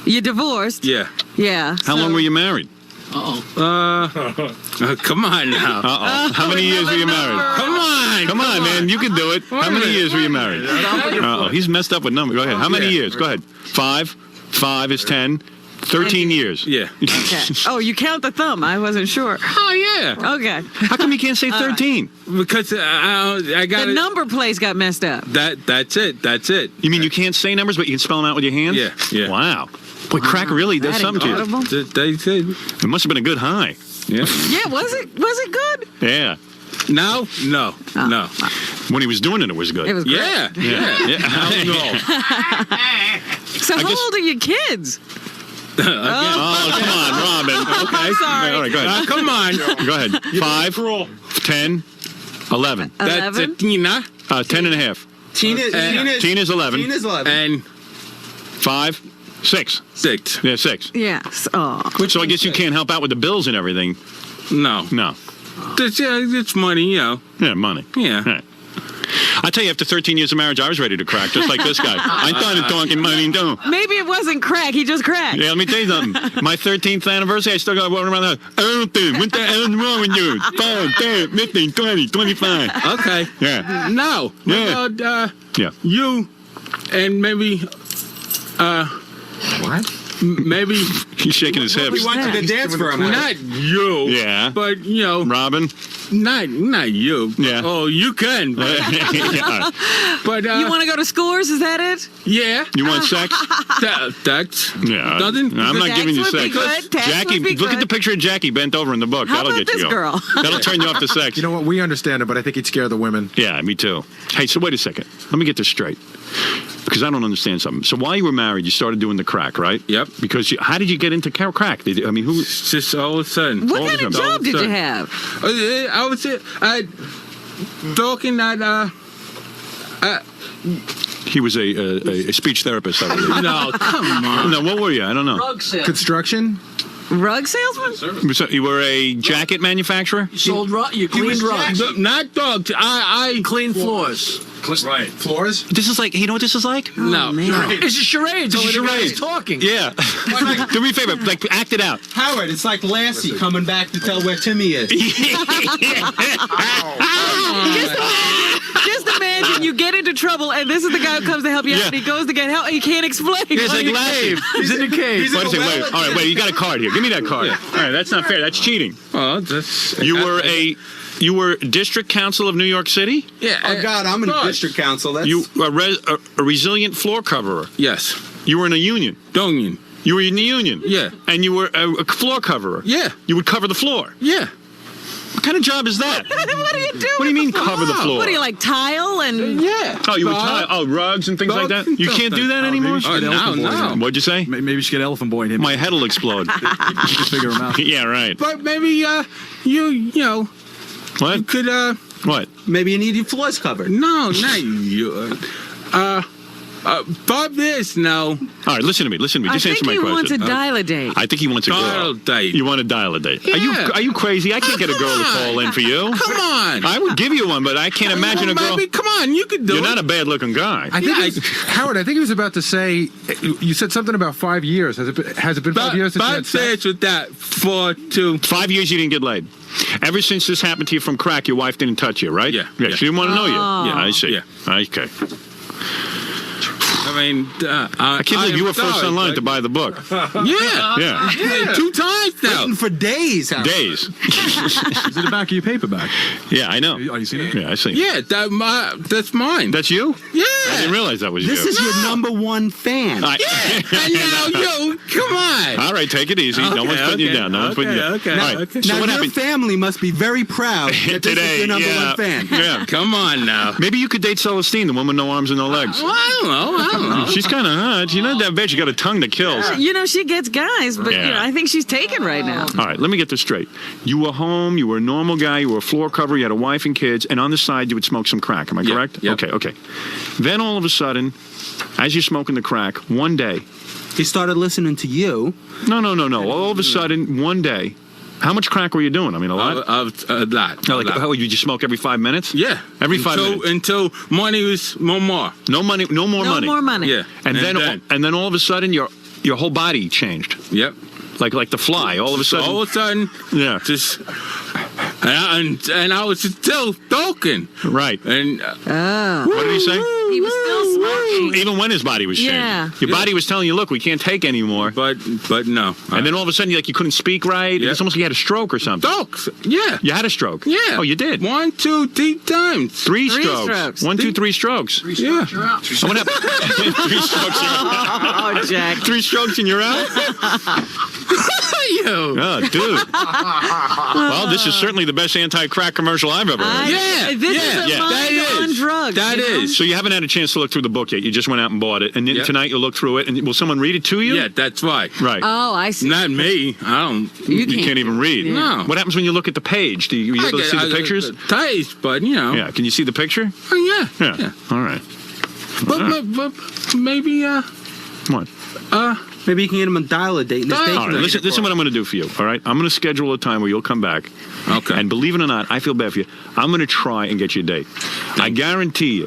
You divorced?
Yeah.
Yeah.
How long were you married?
Come on now.
Uh-oh. How many years were you married? Come on, man. You can do it. How many years were you married? Uh-oh. He's messed up with numbers. Go ahead. How many years? Go ahead. 5. 5 is 10. 13 years.
Yeah.
Okay. Oh, you count the thumb. I wasn't sure.
Oh, yeah.
Okay.
How come you can't say 13?
Because I got
The number place got messed up.
That's it.
You mean you can't say numbers, but you can spell them out with your hands?
Yeah.
Wow. Boy, crack really does
That
something to you.
incredible.
They said.
It must have been a good high.
Yeah.
Yeah, was it good?
Yeah.
Now? No. No.
When he was doing it, it was good.
It was great.
Yeah.
Yeah.
Now, no.
So how old are your kids?
Oh, come on, Robin. Okay.
Sorry.
All right, go ahead.
Come on.
Go ahead. 5, 10, 11.
That's
11?
Tina.
10 and a half.
Tina's 11.
Tina's 11.
And
5, 6.
6.
Yeah, 6.
Yes. Oh.
So I guess you can't help out with the bills and everything.
No.
No.
It's money,
Yeah, money.
Yeah.
I tell you, after 13 years of marriage, I was ready to crack, just like this guy. I started talking money, too.
Maybe it wasn't crack. He just cracked.
Yeah, let me tell you something. My 13th anniversary, I still got walking around the house. Oh, what the hell is wrong with you? 5, 10, 15, 20, 25.
Okay.
Yeah.
Now,
Yeah.
about
Yeah.
you and maybe
What?
maybe
He's shaking his hips.
We want you to dance for him.
not you.
Yeah.
But
Robin.
not you.
Yeah.
Oh, you can. But,
Yeah.
but
You want to go to Scores? Is that it?
yeah.
You want sex?
That's
Yeah.
nothing.
I'm not
Tax
giving you
would be
sex.
good. Tax
Jackie,
would be
look at
good.
the picture of Jackie bent over in the book.
How
That'll
about
get you
this
going.
girl?
That'll turn you off to sex.
You know what? We understand it, but I think he'd scare the women.
Yeah, me too. Hey, so wait a second. Let me get this straight. Because I don't understand something. So while you were married, you started doing the crack, right?
Yep.
Because how did you get into crack? I mean, who?
Just all of a sudden.
What
All
kind
the
of
time.
job did you have?
I was talking at
He was a speech therapist, I believe.
no, come on.
No, what were you? I don't know.
Rug sale.
Construction?
Rug salesman?
So you were a jacket manufacturer?
You sold you cleaned rugs.
Not dogs. I
Clean floors.
Right. Floors?
This is like, you know what this is like?
no.
It's a charade.
It's a
The guy's
charade.
talking.
Yeah. Do me a favor, like act it out.
Howard, it's like Lassie coming back to tell where Timmy is.
Just imagine you get into trouble and this is the guy who comes to help you out
Yeah.
and he goes to get help and he can't explain.
It's like Lassie.
He's in the cave.
Wait a second, wait. All right, wait, you got a card here. Give me that card. All right, that's not fair. That's cheating.
Oh, that's.
You were district council of New York City?
Yeah.
Oh, God, I'm in
God.
district council. That's...
You a resilient floor coverer.
Yes.
You were in a union.
Dongin.
You were in the union.
Yeah.
And you were a floor coverer.
Yeah.
You would cover the floor.
Yeah.
What kind of job is that?
What do you do?
What do you mean cover the floor?
What do you like tile and
Yeah.
Oh, you would tie rugs and things like that? You can't do that anymore?
maybe you should get Elephant Boy in him.
What'd you say?
Maybe you should get Elephant Boy in him.
My head will explode.
You can figure him out.
Yeah, right.
But maybe you know
What?
you could
What?
Maybe you need your floors covered.
no, not you. Bob this now.
All right, listen to me. Just
I
answer
think
my
he
question.
wants a dial a date.
I think he wants a girl.
Dial date.
You want to dial a date?
Yeah.
Are you crazy? I can't get a girl to
Come
call
on.
in for you.
Come on.
I would give you one, but I can't imagine a girl.
Baby, come on, you could do
You're
it.
not a bad-looking guy.
I think Howard, I think he was about to say, you said something about 5 years. Has it been 5 years since you
Bob
had sex?
says with that 4 2.
5 years you didn't get laid. Ever since this happened to you from crack, your wife didn't touch you, right?
Yeah.
Yeah, she didn't want to know you.
Oh.
Yeah, I see.
Yeah.
Okay.
I mean,
I can't believe you were first online to buy the book.
Yeah.
Yeah.
2 times now.
Waiting for days. Howard.
Days.
Is it the back of your paperback?
Yeah, I know.
Oh, you seen it?
Yeah, I see.
Yeah, that's mine.
That's you?
Yeah.
I didn't realize that was
This
you.
is your #1 fan.
I-
And now, yo, come on.
All right, take it easy. No one's putting you down. No one's putting you down.
Okay,
All right.
okay.
So
Now,
what
your
happened
family must be very proud that this
today?
is your
Yeah.
#1 fan.
Yeah.
Come on now.
Maybe you could date Celestine, the woman with no arms and no legs.
Well, I don't know.
She's kind of hot. She's not that bad. She got a tongue that kills.
You know, she gets guys, but
Yeah.
I think she's taken right now.
All right, let me get this straight. You were home, you were a normal guy, you were a floor cover, you had a wife and kids, and on the side you would smoke some crack. Am I
Yeah,
correct?
yeah.
Okay. Then all of a sudden, as you're smoking the crack, one day.
He started listening to you.
No. All of a sudden, one day. How much crack were you doing? I mean, a lot?
A lot.
Oh, like, how, you just smoke every 5 minutes?
Yeah.
Every 5 minutes.
Until money was more.
No money, no more money.
No more money.
Yeah.
And then all of a sudden, your whole body changed.
Yep.
Like the fly. All of a sudden.
All of a sudden,
Yeah.
just and I was still talking.
Right.
And
What did he say?
He was still smoking.
Even when his body was changing.
Yeah.
Your body was telling you, look, we can't take anymore.
but no.
And then all of a sudden, you couldn't speak right.
Yeah.
It's almost like you had a stroke or something.
Dogs. Yeah.
You had a stroke.
Yeah.
Oh, you did.
1, 2, 3 times.
Three
Three
strokes.
strokes.
1, 2, 3 strokes.
Yeah.
So what happened? 3 strokes.
Oh, Jack.
3 strokes and you're out.
Yo.
Oh, dude. Well, this is certainly the best anti-crack commercial I've ever heard.
Yeah,
This
yeah,
is a
yeah.
mind
That
on
is.
drugs.
That
you know?
is.
So you haven't had a chance to look through the book yet. You just went out and bought it, and then
Yep.
tonight you'll look through it. And will someone read it to you?
Yeah, that's right.
Right.
Oh, I see.
Not me. I don't.
You can't even read.
No.
What happens when you look at the page? Do you able to see the pictures?
Taste, but you know.
Yeah. Can you see the picture?
Oh, yeah.
Yeah. All right.
But maybe
What?
Maybe you can get him a dial a date. And
All right, listen what I'm going to do for you, all right? I'm going to schedule a time where you'll come back.
Okay.
And believe it or not, I feel bad for you. I'm going to try and get you a date. I guarantee you,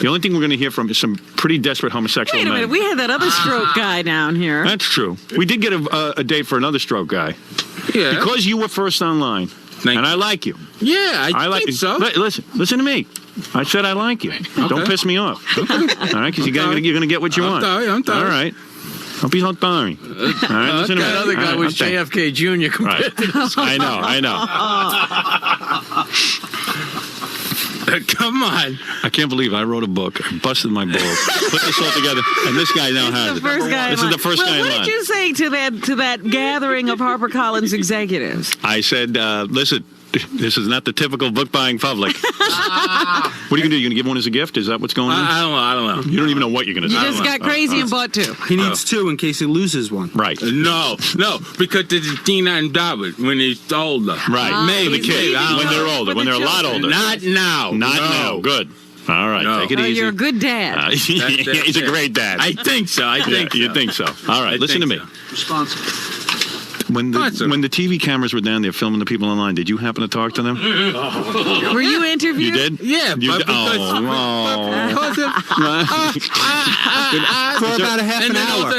the only thing we're going to hear from is some pretty desperate homosexual
Wait a
men.
minute. We had that other stroke guy down here.
That's true. We did get a date for another stroke guy.
Yeah.
Because you were first online. And I like you.
Yeah, I
like
think so.
Listen to me. I said I like you. Don't piss me off. All right, because you're going to get what you want.
I'm sorry.
All right. Don't be so boring. All right, listen to me.
Another guy
All right,
was JFK Jr. compared to this.
I know.
Come on.
I can't believe I wrote a book, busted my balls, put this all together, and this guy now has it. This is the first guy in line.
What did you say to that gathering of HarperCollins executives?
I said, listen, this is not the typical book buying public. What are you going to do? You going to give one as a gift? Is that what's going on?
I don't know.
You don't even know what you're going to do.
You just got crazy and bought two.
He needs two in case he loses one.
Right.
No, because this is Tina and David when he's older.
Right.
Maybe.
For the kids. When they're older. When they're a lot older.
Not now.
Not now. Good. All right. Take it easy.
You're a good dad.
He's a great dad.
I think so.
You think so. All right. Listen to me.
Responsible.
When the TV cameras were down there filming the people online, did you happen to talk to them?
Were you interviewed?
You did?
Yeah,
You
but
did?
For about a half an hour.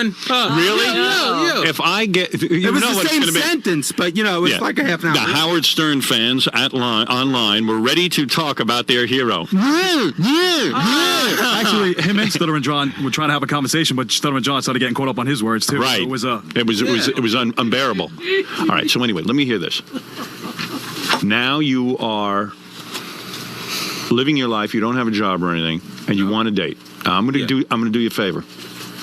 Really?
Yeah.
If I get,
It was the same sentence, but it was like a half an hour.
The Howard Stern fans online were ready to talk about their hero.
Actually, him and Stuttering John were trying to have a conversation, but Stuttering John started getting caught up on his words too.
Right.
So it
was unbearable. All right. So anyway, let me hear this. Now you are living your life. You don't have a job or anything, and you want a date. I'm going to do you a favor.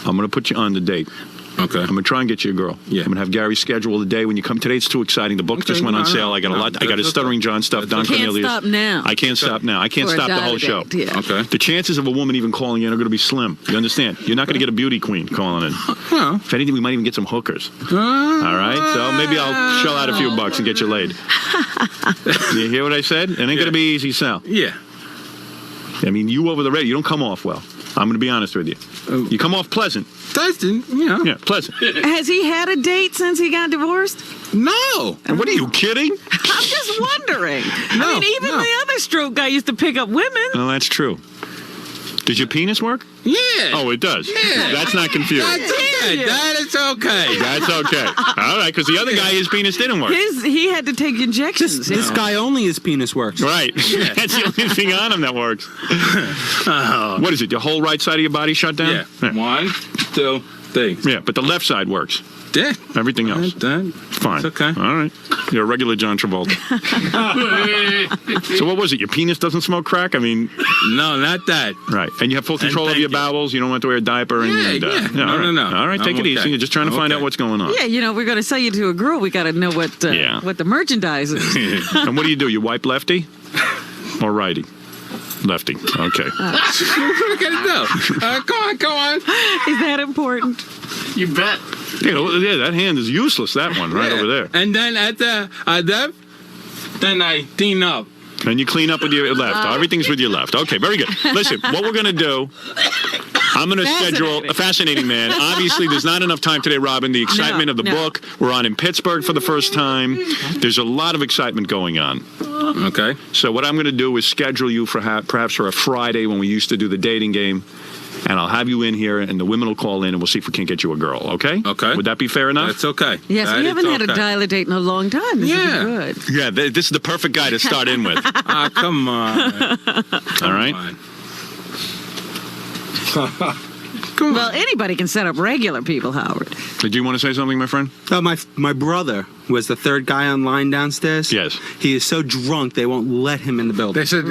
I'm going to put you on the date.
Okay.
I'm going to try and get you a girl.
Yeah.
I'm going to have Gary schedule the day when you come. Today it's too exciting. The book just went on sale. I got a lot. I got his Stuttering John stuff. Don
Can't
Cornelius.
stop now.
I can't stop now. I can't
For a
stop the whole show.
date, yeah.
Okay.
The chances of a woman even calling in are going to be slim. You understand? You're not going to get a beauty queen calling in.
Well.
If anything, we might even get some hookers. All right? So maybe I'll shell out a few bucks and get you laid. You hear what I said? It ain't going to be easy sell.
Yeah.
I mean, you over the radio, you don't come off well. I'm going to be honest with you. You come off pleasant.
Dustin,
Yeah, pleasant.
Has he had a date since he got divorced?
No.
And what are you kidding?
I'm just wondering.
No,
I mean, even the other stroke guy used to pick up women.
No, that's true. Does your penis work?
Yeah.
Oh, it does.
Yeah.
That's not confusing.
That's okay. That is okay.
That's okay. All right, because the other guy, his penis didn't work.
He had to take injections.
This guy only his penis works.
Right. That's the only thing on him that works. What is it? Your whole right side of your body shut down?
Yeah. 1, 2, 3.
Yeah, but the left side works.
Yeah.
Everything else. Fine.
It's okay.
All right. You're a regular John Travolta. So what was it? Your penis doesn't smoke crack? I mean...
No, not that.
Right. And you have full control of your bowels? You don't have to wear a diaper? And
Yeah.
No. All right, take it easy. You're just trying to find out what's going on.
Yeah, we're going to sell you to a girl. We got to know what the merchandise is.
And what do? You wipe lefty or righty? Lefty. Okay.
What are we going to do? Go on.
Is that important?
You bet.
Yeah, that hand is useless, that one, right over there.
And then at the then I clean up.
And you clean up with your left. Everything's with your left. Okay, very good. Listen, what we're going to do, I'm going to schedule a fascinating man. Obviously, there's not enough time today, Robin. The excitement of the book. We're on in Pittsburgh for the first time. There's a lot of excitement going on.
Okay.
So what I'm going to do is schedule you for perhaps for a Friday when we used to do the dating game. And I'll have you in here, and the women will call in, and we'll see if we can't get you a girl, okay?
Okay.
Would that be fair enough?
That's okay.
Yes, we haven't had a dial-a date in a long time. This would be good.
Yeah, this is the perfect guy to start in with.
Come on.
All right?
Well, anybody can set up regular people, Howard.
Did you want to say something, my friend?
My brother was the third guy online downstairs.
Yes.
He is so drunk they won't let him in the building.
They said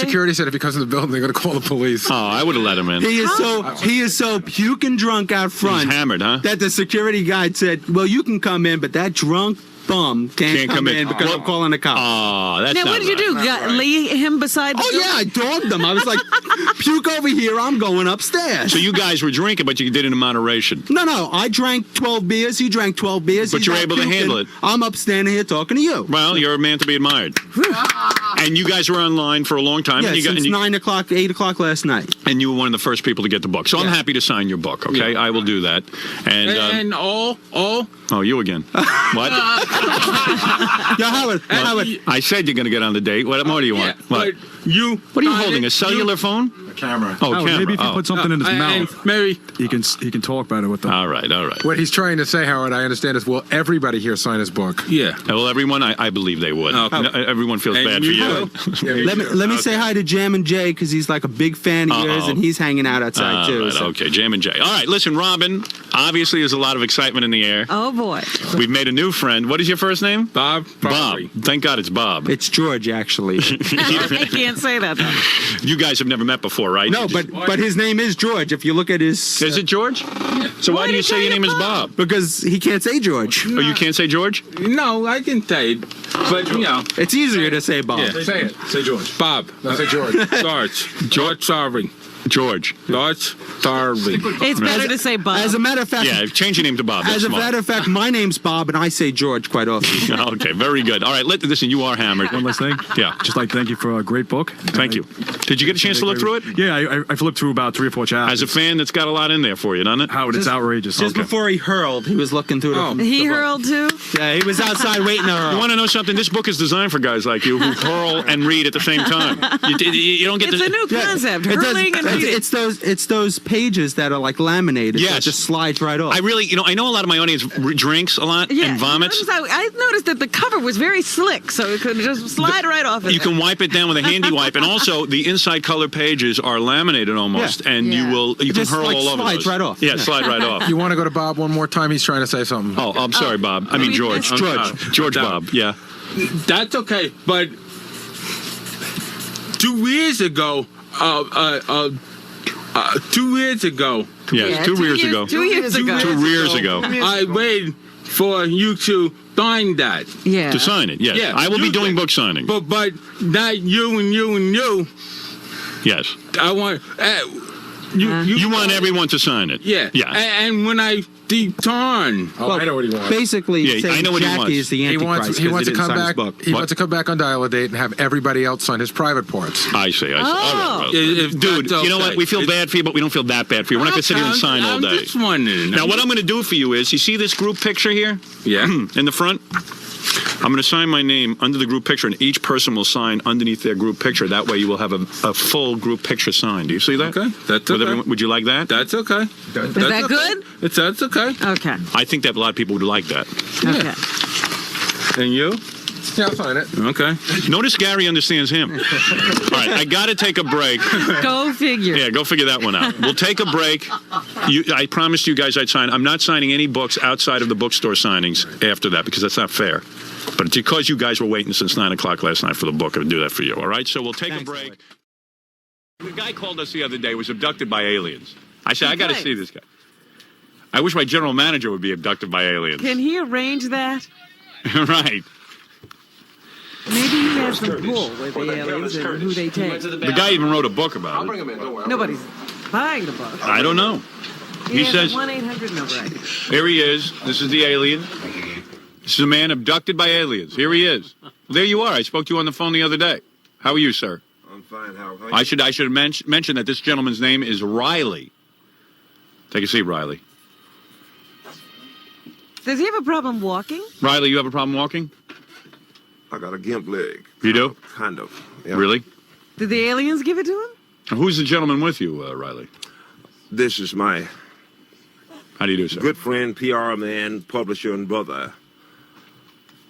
security said if he comes in the building, they're going to call the police.
Oh, I would have let him in.
He is so puking drunk out front.
He's hammered, huh?
That the security guy said, "Well, you can come in, but that drunk bum can't come in because I'm calling the cops."
Oh, that's
now,
not
what did you do? Lay him beside the
yeah, I dogged him. I was like, puke over here, I'm going upstairs.
So you guys were drinking, but you did it in moderation.
No, I drank 12 beers, he drank 12 beers.
But
He's
you were
not
able to
puking.
handle it.
I'm up standing here talking to you.
Well, you're a man to be admired. And you guys were online for a long time.
Yeah,
and
since 9 o'clock, 8 o'clock last night.
And you were one of the first people to get the book. So I'm happy to sign your book, okay? I will do that. And Oh, you again. What?
Yeah, Howard.
I said you're going to get on the date. What more do you want? What?
you.
What are you holding? A cellular phone?
A camera.
Oh, camera.
Maybe if you put something in his mouth,
Mary,
he can talk better with them.
All right, all right.
What he's trying to say, Howard, I understand, is will everybody here sign his book?
Yeah.
Well, everyone, I believe they would.
Okay.
No, everyone feels
And
bad for you.
Let me say hi to Jam and Jay because he's like a big fan of yours, and he's hanging out outside too.
Right,
so.
okay, Jam and Jay. All right, listen, Robin, obviously there's a lot of excitement in the air.
Oh, boy.
We've made a new friend. What is your first name?
Bob.
Bob. Thank God it's Bob.
It's George, actually.
I can't say that, though.
You guys have never met before, right?
No, but his name is George. If you look at his...
Is it George? So why do you say your name is Bob?
Because he can't say George.
Oh, you can't say George?
No, I can say it, but you know.
It's easier to say Bob.
Yeah.
Say it. Say George.
Bob.
No, say George.
George Sarving.
George.
It's better to say Bob.
As a matter of fact...
Yeah, change your name to Bob. That's
As a
smart.
matter of fact, my name's Bob, and I say George quite often.
Okay, very good. All right, listen, you are hammered.
One last thing.
Yeah.
Just like thank you for a great book.
Thank you. Did you get a chance to look through it?
Yeah, I flipped through about 3 or 4 chapters.
As a fan, that's got a lot in there for you, doesn't it?
Howard, it's outrageous.
Just before he hurled, he was looking through the...
He hurled, too?
Yeah, he was outside waiting to hurl.
You want to know something? This book is designed for guys like you who hurl and read at the same time. You don't get
It's a new concept, hurling and reading.
It's those pages that are like laminated.
Yes.
So it just slides right off.
I really, I know a lot of my audience drinks a lot and vomits.
I noticed that the cover was very slick, so it could just slide right off.
You can wipe it down with a handy wipe, and also the inside color pages are laminated almost, and you can
just
hurl all over
slides
those.
right off.
Yeah, slide right off.
You want to go to Bob one more time? He's trying to say something.
Oh, I'm sorry, Bob. I mean George. George Bob. Yeah.
That's okay, but 2 years ago, 2 years ago.
Yeah, 2 years ago.
2 years ago.
2 years ago.
I waited for you to sign that.
Yeah.
To sign it, yes.
Yeah,
I will be
you
doing
did.
book signing.
But not you and you and you.
Yes.
I want
You want everyone to sign it.
Yeah.
Yeah.
And when I return.
Oh, I know what he wants.
Basically,
Yeah, I know what he
Jackie
wants.
is the
He
Antichrist.
wants. He wants to
didn't
come
sign his
back.
book.
He wants to come back on Dial a Date and have everybody else sign his private parts.
I see. All right. Well,
If
dude,
that's
you know what?
okay.
We feel bad for you, but we don't feel that bad for you. We're not going to sit here and sign all
I'm
day.
just wondering.
Now, what I'm going to do for you is, you see this group picture here?
Yeah.
In the front? I'm going to sign my name under the group picture, and each person will sign underneath their group picture. That way you will have a full group picture signed. Do you see that?
Okay. That's okay.
Would you like that?
That's okay.
Is that good?
That's okay.
Okay.
I think that a lot of people would like that.
Okay.
And you?
Yeah, I'll sign it.
Okay.
Notice Gary understands him. All right, I got to take a break.
Go figure.
Yeah, go figure that one out. We'll take a break. I promised you guys I'd sign. I'm not signing any books outside of the bookstore signings after that because that's not fair. But it's because you guys were waiting since 9 o'clock last night for the book. I'll do that for you, all right? So we'll take a break. The guy called us the other day, was abducted by aliens. I said, I got to see this guy. I wish my general manager would be abducted by aliens.
Can he arrange that?
Right.
Maybe he has some pull with the aliens and who they take.
The guy even wrote a book about it.
Nobody's buying the book.
I don't know. He says,
a 1-800 number. Right?
Here he is. This is the alien. This is a man abducted by aliens. Here he is. There you are. I spoke to you on the phone the other day. How are you, sir?
I'm fine. How are you?
I should mention that this gentleman's name is Riley. Take a seat, Riley.
Does he have a problem walking?
Riley, you have a problem walking?
I got a gimp leg.
You do?
Kind of. Yeah.
Really?
Did the aliens give it to him?
Who's the gentleman with you, Riley?
This is my
How do you do, sir?
good friend, PR man, publisher, and brother,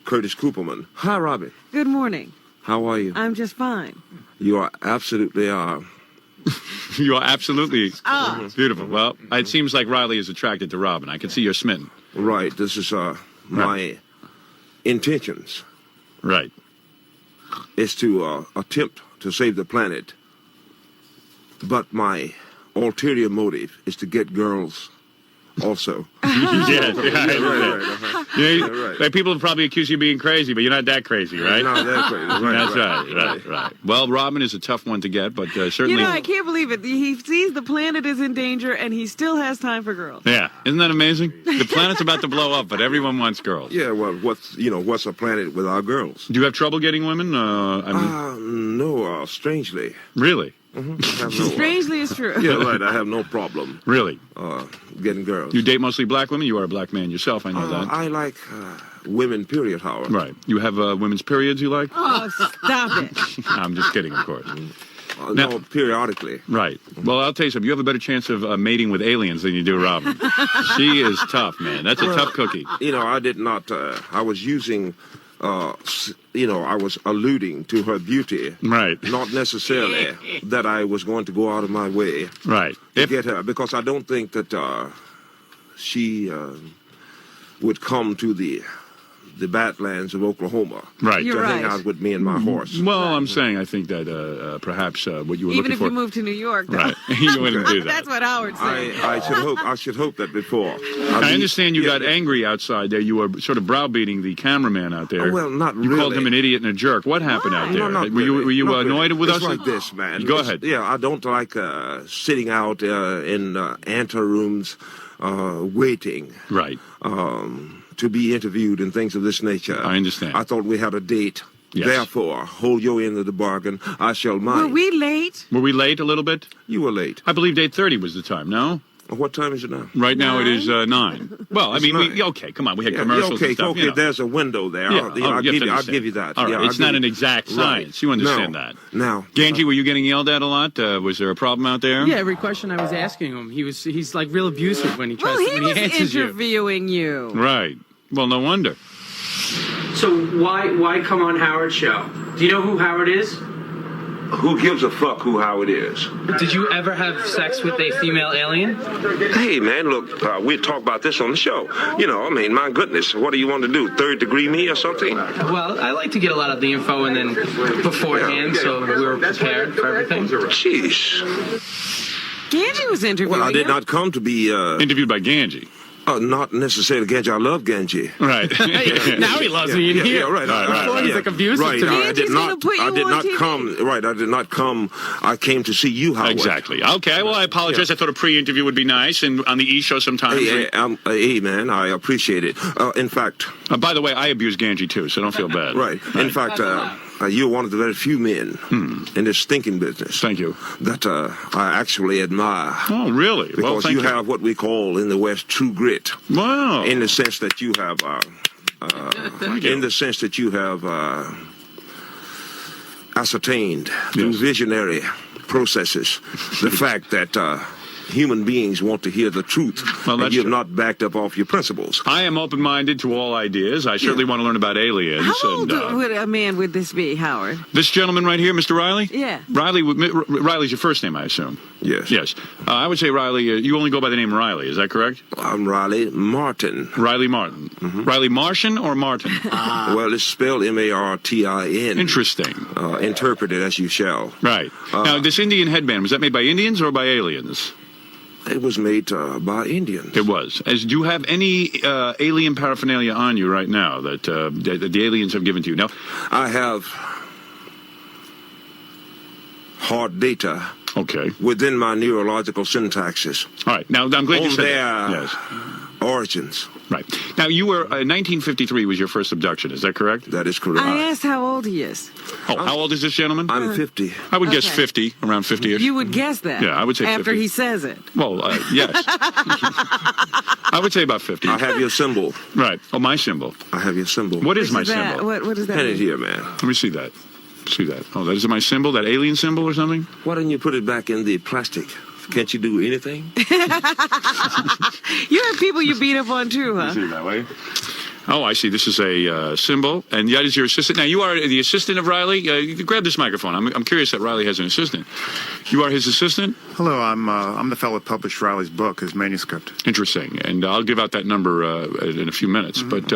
Curtis Cooperman. Hi, Robbie.
Good morning.
How are you?
I'm just fine.
You are absolutely
You are absolutely beautiful. Well, it seems like Riley is attracted to Robin. I can see you're smitten.
right. This is my intentions.
Right.
Is to attempt to save the planet. But my ulterior motive is to get girls also.
Like people have probably accused you of being crazy, but you're not that crazy, right?
Not that crazy.
That's right. Well, Robin is a tough one to get, but certainly...
You know, I can't believe it. He sees the planet is in danger, and he still has time for girls.
Yeah. Isn't that amazing? The planet's about to blow up, but everyone wants girls.
Yeah, well, what's a planet without girls?
Do you have trouble getting women?
No, strangely.
Really?
Strangely, it's true.
Yeah, right. I have no problem.
Really?
Getting girls.
You date mostly black women? You are a black man yourself, I know that.
I like women period, Howard.
Right. You have women's periods you like?
Oh, stop it.
I'm just kidding, of course.
No, periodically.
Right. Well, I'll tell you something. You have a better chance of mating with aliens than you do Robin. She is tough, man. That's a tough cookie.
You know, I did not. I was using. I was alluding to her beauty.
Right.
Not necessarily that I was going to go out of my way.
Right.
To get her, because I don't think that she would come to the Badlands of Oklahoma.
Right.
To hang out with me and my horse.
Well, I'm saying I think that perhaps what you were
Even
looking
if
for.
you moved to New York, though.
Right. You wouldn't do that.
That's what Howard said.
I should hope that before.
I understand you got angry outside there. You were sort of browbeating the cameraman out there.
Well, not
You
really.
called him an idiot and a jerk. What happened out there?
No, not
were you
really.
annoyed with us?
It's like this, man.
Go ahead.
Yeah, I don't like sitting out in anterooms waiting.
Right.
To be interviewed and things of this nature.
I understand.
I thought we had a date.
Yes.
Therefore, hold your end of the bargain. I shall mind.
Were we late?
Were we late a little bit?
You were late.
I believe 8:30 was the time, no?
What time is it now?
Right now it is 9. Well, I mean,
It's 9.
Come on, we had
Yeah,
commercials
okay,
and stuff.
okay,
you know.
there's a window there.
Yeah,
I'll give you that.
All right,
Yeah,
it's not an exact science. You understand that.
Now,
Ganji, were you getting yelled at a lot? Was there a problem out there?
Yeah, every question I was asking him, he's like real abusive when he tries
Well, he
when he
was
answers you.
interviewing you.
Right. Well, no wonder.
So why come on Howard's show? Do you know who Howard is?
who gives a fuck who Howard is?
Did you ever have sex with a female alien?
Hey, man, look, we'll talk about this on the show. You know, I mean, my goodness, what do you want to do, third degree me or something?
Well, I like to get a lot of the info and then beforehand, so we were prepared for everything.
Jeez.
Ganji was interviewing
Well, I did
him.
not come to be
interviewed by Ganji.
Not necessarily Ganji. I love Ganji.
Right.
Now he loves me in here.
Yeah, right.
Before he's like abusive to me.
I did not.
put you
I did
on
not
TV.
come. Right. I did not come. I came to see you, Howard.
Exactly. Okay. Well, I apologize. I thought a pre-interview would be nice, and on the E show sometimes.
Hey, man, I appreciate it. In fact.
By the way, I abuse Ganji too, so don't feel bad.
Right. In fact, you're one of the very few men in this stinking business.
Thank you.
That I actually admire.
Oh, really?
Because
well, thank
you have what we call in the West true grit.
Wow.
In the sense that you have, in the sense that you have ascertained through visionary processes the fact that human beings want to hear the truth, and you have not backed up off your principles.
I am open-minded to all ideas. I certainly want to learn about aliens.
How old would a man would this be, Howard?
This gentleman right here, Mr. Riley?
Yeah.
Riley's your first name, I assume?
Yes.
Yes. I would say, Riley, you only go by the name Riley. Is that correct?
I'm Riley Martin.
Riley Martin. Riley Martian or Martin?
Well, it's spelled M-A-R-T-I-N.
Interesting.
Interpret it as you shall.
Right. Now, this Indian headband, was that made by Indians or by aliens?
It was made by Indians.
It was. Do you have any alien paraphernalia on you right now that the aliens have given to you? Now,
I have hard data.
Okay.
Within my neurological syntaxes.
All right. Now, I'm glad you said that.
Their origins.
Right. Now, you were 1953 was your first abduction. Is that correct?
That is correct.
I asked how old he is.
Oh, how old is this gentleman?
I'm 50.
I would guess
Okay.
50, around 50-ish.
You would guess that.
Yeah, I would say
after
50.
he says it.
Well, yes. I would say about 50.
I have your symbol.
Right. Oh, my symbol.
I have your symbol.
What is
Which
my
is that?
symbol?
What does that
Pen
mean?
it here, man.
Let me see that. See that. Oh, that is my symbol? That alien symbol or something?
Why don't you put it back in the plastic? Can't you do anything?
You have people you beat up on too, huh?
See it that way? Oh, I see. This is a symbol, and that is your assistant. Now, you are the assistant of Riley. You can grab this microphone. I'm curious that Riley has an assistant. You are his assistant?
Hello, I'm the fellow that published Riley's book, his manuscript.
Interesting. And I'll give out that number in a few minutes. But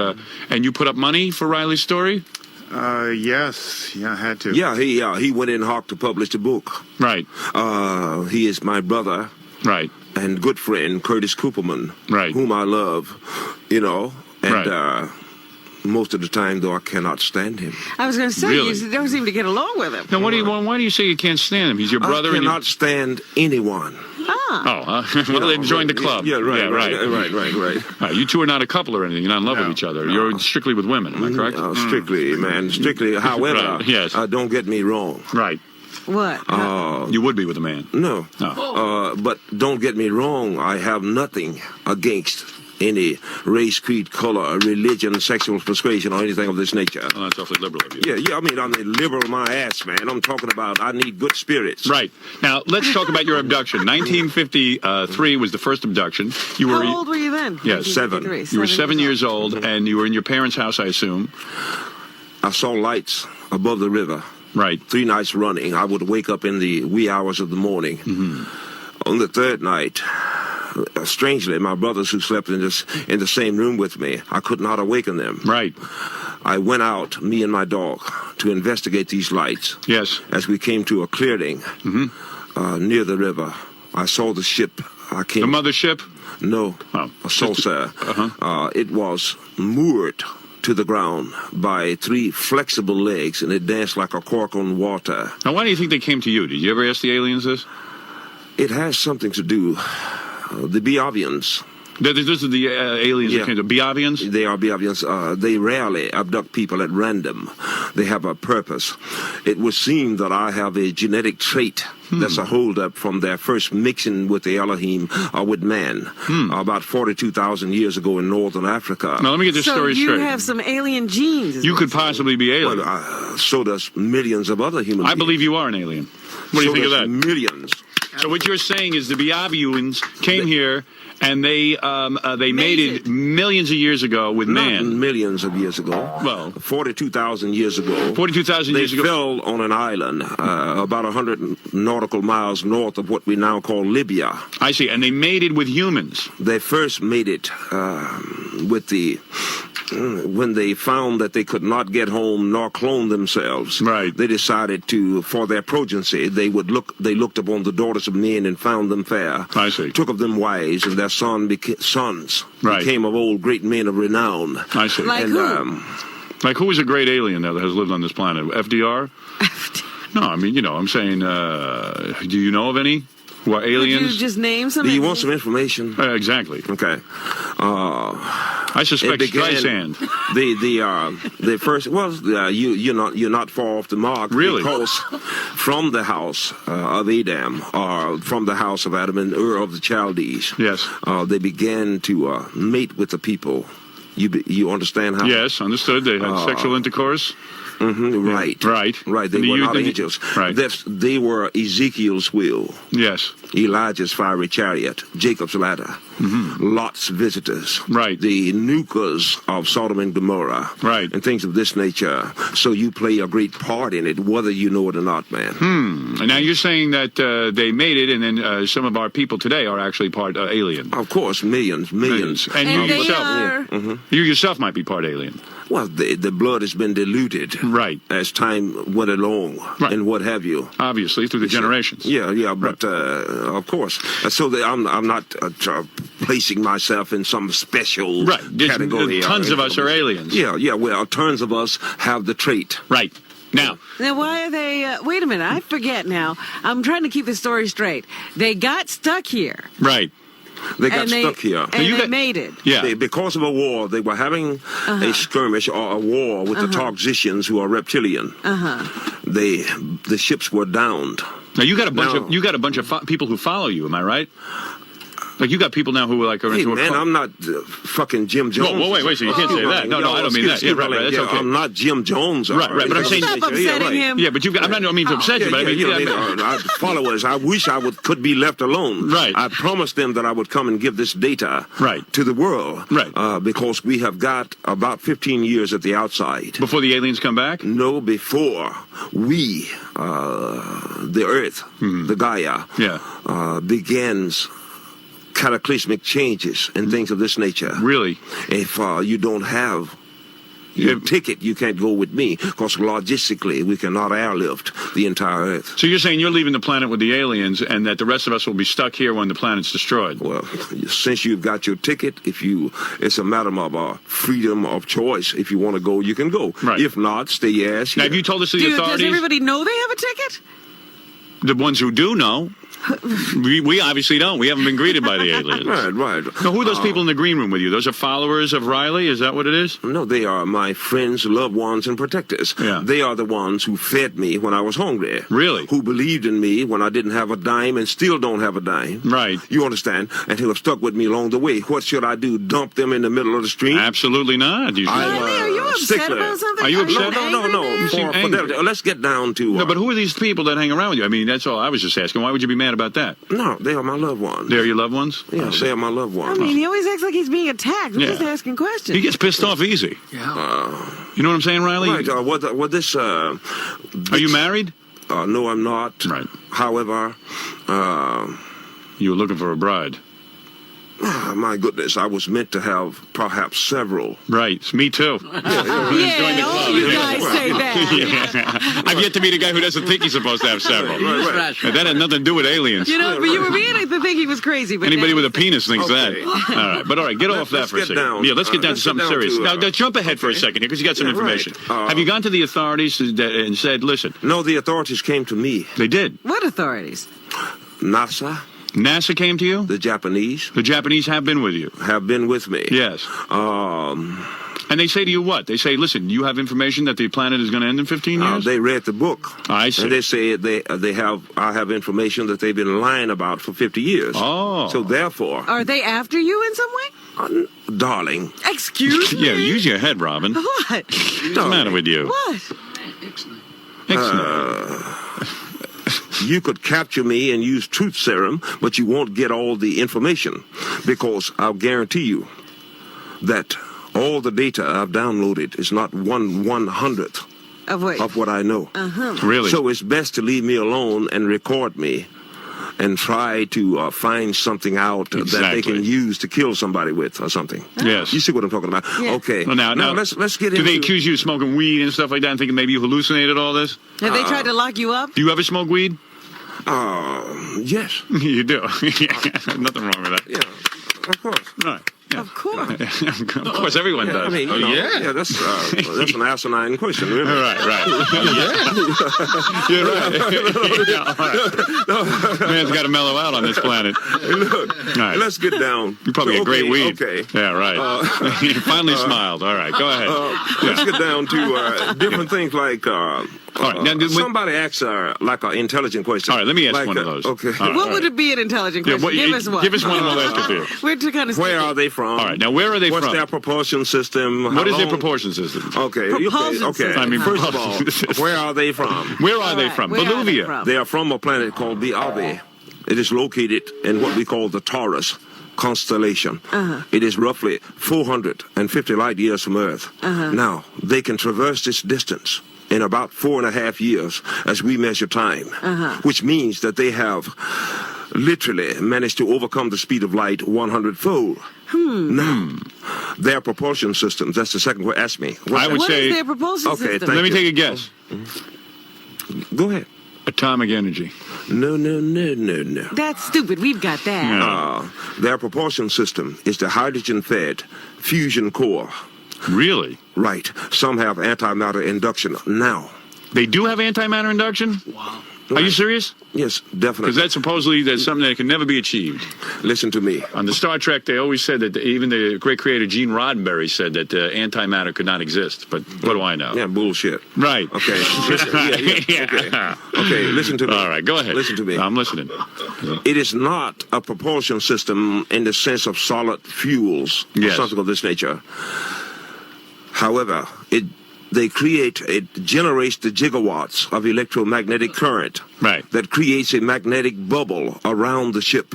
and you put up money for Riley's story?
Yes. Yeah, I had to.
Yeah, he went in hard to publish the book.
Right.
He is my brother.
Right.
And good friend, Curtis Cooperman.
Right.
Whom I love, you know. And
Right.
Most of the time, though, I cannot stand him.
I was going to say,
Really?
you don't seem to get along with him.
Now, why do you say you can't stand him? He's your brother.
I cannot stand anyone.
Ah.
Oh, well, then join the club.
Yeah, right,
right.
right.
You two are not a couple or anything. You're not in love with each other. You're strictly with women. Am I correct?
Strictly, man. Strictly. However,
Right, yes.
Don't get me wrong.
Right.
What?
You would be with a man.
No.
No.
But don't get me wrong. I have nothing against any race, creed, color, religion, sexual persuasion, or anything of this nature.
Oh, that's awfully liberal of you.
Yeah, I mean, liberal my ass, man. I'm talking about I need good spirits.
Right. Now, let's talk about your abduction. 1953 was the first abduction.
How old were you then?
Yes,
7.
You were 7 years old, and you were in your parents' house, I assume.
I saw lights above the river.
Right.
3 nights running. I would wake up in the wee hours of the morning. On the 3rd night, strangely, my brothers who slept in the same room with me, I could not awaken them.
Right.
I went out, me and my dog, to investigate these lights.
Yes.
As we came to a clearing near the river, I saw the ship. The
mothership?
No, a saucer. It was moored to the ground by 3 flexible legs, and it danced like a cork on water.
Now, why do you think they came to you? Did you ever ask the aliens this?
It has something to do. The Biavians.
Those are the aliens that came to Biavians?
They are Biavians. They rarely abduct people at random. They have a purpose. It would seem that I have a genetic trait that's a holdup from their first mixing with the Elohim or with man about 42,000 years ago in northern Africa.
Now, let me get this story straight.
So you have some alien genes.
You could possibly be alien.
Well, so does millions of other human beings.
I believe you are an alien. What do you think of that?
Millions.
So what you're saying is the Biavians came here and they mated millions of years ago with man.
Not millions of years ago.
Well,
42,000 years ago.
42,000 years ago.
They fell on an island about 100 nautical miles north of what we now call Libya.
I see. And they mated with humans.
They first mated with the... when they found that they could not get home nor clone themselves, they decided to, for their progeny, they looked upon the daughters of men and found them fair.
I see.
Took of them wives, and their sons became of old great men of renown.
I see.
Like
and,
who?
Like who is a great alien that has lived on this planet? FDR? No, I mean, I'm saying, do you know of any? Who are aliens?
Could you just name some?
Do you want some information?
Exactly.
Okay.
I suspect Streisand.
The first you're not far off the mark.
Really?
Because from the house of Adam, or from the house of Adam and Ur of the Chaldees,
yes,
they began to mate with the people. You understand how?
Yes, understood. They had sexual intercourse.
Right. They were not angels.
Right.
They were Ezekiel's wheel.
Yes.
Elijah's fiery chariot, Jacob's ladder, Lot's visitors,
right?
The nukers of Sodom and Gomorrah,
right?
And things of this nature. So you play a great part in it, whether you know it or not, man.
And now you're saying that they made it, and then some of our people today are actually part alien.
Of course, millions.
And you yourself, you yourself might be part alien.
Well, the blood has been diluted,
right,
as time went along, and what have you.
Obviously, through the generations.
Yeah, but of course. So I'm not placing myself in some special category.
Tons of us are aliens.
Yeah. Well, tons of us have the trait.
Right. Now,
why are they... wait a minute, I forget now. I'm trying to keep the story straight. They got stuck here.
Right.
They got stuck here.
And they made it.
Yeah.
Because of a war, they were having a skirmish or a war with the Toxicians, who are reptilian. The ships were downed.
Now you got a bunch of people who follow you. Am I right? Like you got people now who are
hey,
into
man, I'm not fucking Jim Jones.
No, wait, so you can't say that. No, I don't mean that. Yeah, right, that's okay.
I'm not Jim Jones.
Right, but I'm saying...
Stop upsetting him.
Yeah, but I don't mean to upset you, but I mean...
followers, I wish I could be left alone.
Right.
I promised them that I would come and give this data to the world.
Right.
Because we have got about 15 years at the outside.
Before the aliens come back?
No, before we, the Earth, the Gaia, begins cataclysmic changes and things of this nature.
Really?
If you don't have your ticket, you can't go with me, because logistically we cannot airlift the entire Earth.
So you're saying you're leaving the planet with the aliens, and that the rest of us will be stuck here when the planet's destroyed?
Well, since you've got your ticket, it's a matter of freedom of choice. If you want to go, you can go.
Right.
If not, stay your ass here.
Now, have you told us to the authorities?
Does everybody know they have a ticket?
The ones who do know.
We obviously don't. We haven't been greeted by the aliens.
Right.
Now, who are those people in the green room with you? Those are followers of Riley? Is that what it is?
No, they are my friends, loved ones, and protectors.
Yeah.
They are the ones who fed me when I was hungry.
Really?
Who believed in me when I didn't have a dime and still don't have a dime.
Right.
You understand? And who have stuck with me along the way. What should I do? Dump them in the middle of the street?
Absolutely not.
Are you upset about something?
Are you upset?
No.
You seem
For
angry.
fidelity. Let's get down to...
No, but who are these people that hang around with you? I mean, that's all I was just asking. Why would you be mad about that?
No, they are my loved ones.
They're your loved ones?
Yes, they are my loved ones.
I mean, he always acts like he's being attacked. We're just asking questions.
He gets pissed off easy.
Yeah.
You know what I'm saying, Riley?
Right. What this...
Are you married?
No, I'm not.
Right.
However...
you were looking for a bride.
My goodness, I was meant to have perhaps several.
Right, me too.
All you guys say that.
I've yet to meet a guy who doesn't think he's supposed to have several.
Right.
That had nothing to do with aliens.
You know, but you were beginning to think he was crazy. But
Anybody
now
with a penis thinks
Okay.
that. All right, get off that for a second. Let's get down to something serious. Now, jump ahead for a second here because you got some information. Have you gone to the authorities and said, listen?
No, the authorities came to me.
They did?
What authorities?
NASA.
NASA came to you?
The Japanese.
The Japanese have been with you?
Have been with me.
Yes. And they say to you what? They say, listen, you have information that the planet is going to end in 15 years?
They read the book.
I see.
And they say I have information that they've been lying about for 50 years.
Oh.
So therefore...
Are they after you in some way?
Darling.
Excuse me?
Yeah, use your head, Robin.
What?
What's the matter with you?
What?
You could capture me and use truth serum, but you won't get all the information because I'll guarantee you that all the data I've downloaded is not 1/100th of what I know.
Really?
So it's best to leave me alone and record me and try to find something out that they can use to kill somebody with or something.
Yes.
You see what I'm talking about?
Yeah.
Okay.
Well, now
let's get
do
into...
they accuse you of smoking weed and stuff like that and thinking maybe you hallucinated all this?
Have they tried to lock you up?
Do you ever smoke weed?
Yes.
You do? Nothing wrong with that.
Yeah, of course.
Right. Yeah.
Of course.
Of course, everyone does.
I mean, yeah, that's an asinine question, really.
Right. You're right. Man's got to mellow out on this planet.
Look, let's get down.
You probably get great weed.
Okay.
Yeah, right. You finally smiled. All right, go ahead.
Let's get down to different things like...
All right, now,
somebody asks like an intelligent question.
All right, let me ask
like,
one of those.
Okay.
What would it be an intelligent question? Give us one.
Give us one and we'll ask it to you.
We're too kind of
Where are they from?
All right, now where are they
What's
from?
their propulsion system?
What is their propulsion system?
Okay.
I mean,
first of all, where are they from?
Where are they from? Bolivia.
They are from a planet called BabaBooey. It is located in what we call the Taurus constellation. It is roughly 450 light years from Earth. Now, they can traverse this distance in about 4.5 years as we measure time, which means that they have literally managed to overcome the speed of light 100-fold. Now, their propulsion systems, that's the second one. Ask me.
I would say...
What is their propulsion system?
Let me take a guess.
Go ahead.
Atomic energy.
No.
That's stupid. We've got that.
Their propulsion system is the hydrogen-fed fusion core.
Really?
Right. Some have antimatter induction now.
They do have antimatter induction? Wow. Are you serious?
Yes, definitely.
Because that's supposedly something that can never be achieved.
Listen to me.
On the Star Trek, they always said that even the great creator Gene Roddenberry said that antimatter could not exist. But what do I know?
Yeah, bullshit.
Right.
Okay. Okay, listen to me.
All right, go ahead.
Listen to me.
I'm listening.
It is not a propulsion system in the sense of solid fuels or something of this nature. However, it generates the gigawatts of electromagnetic current that creates a magnetic bubble around the ship,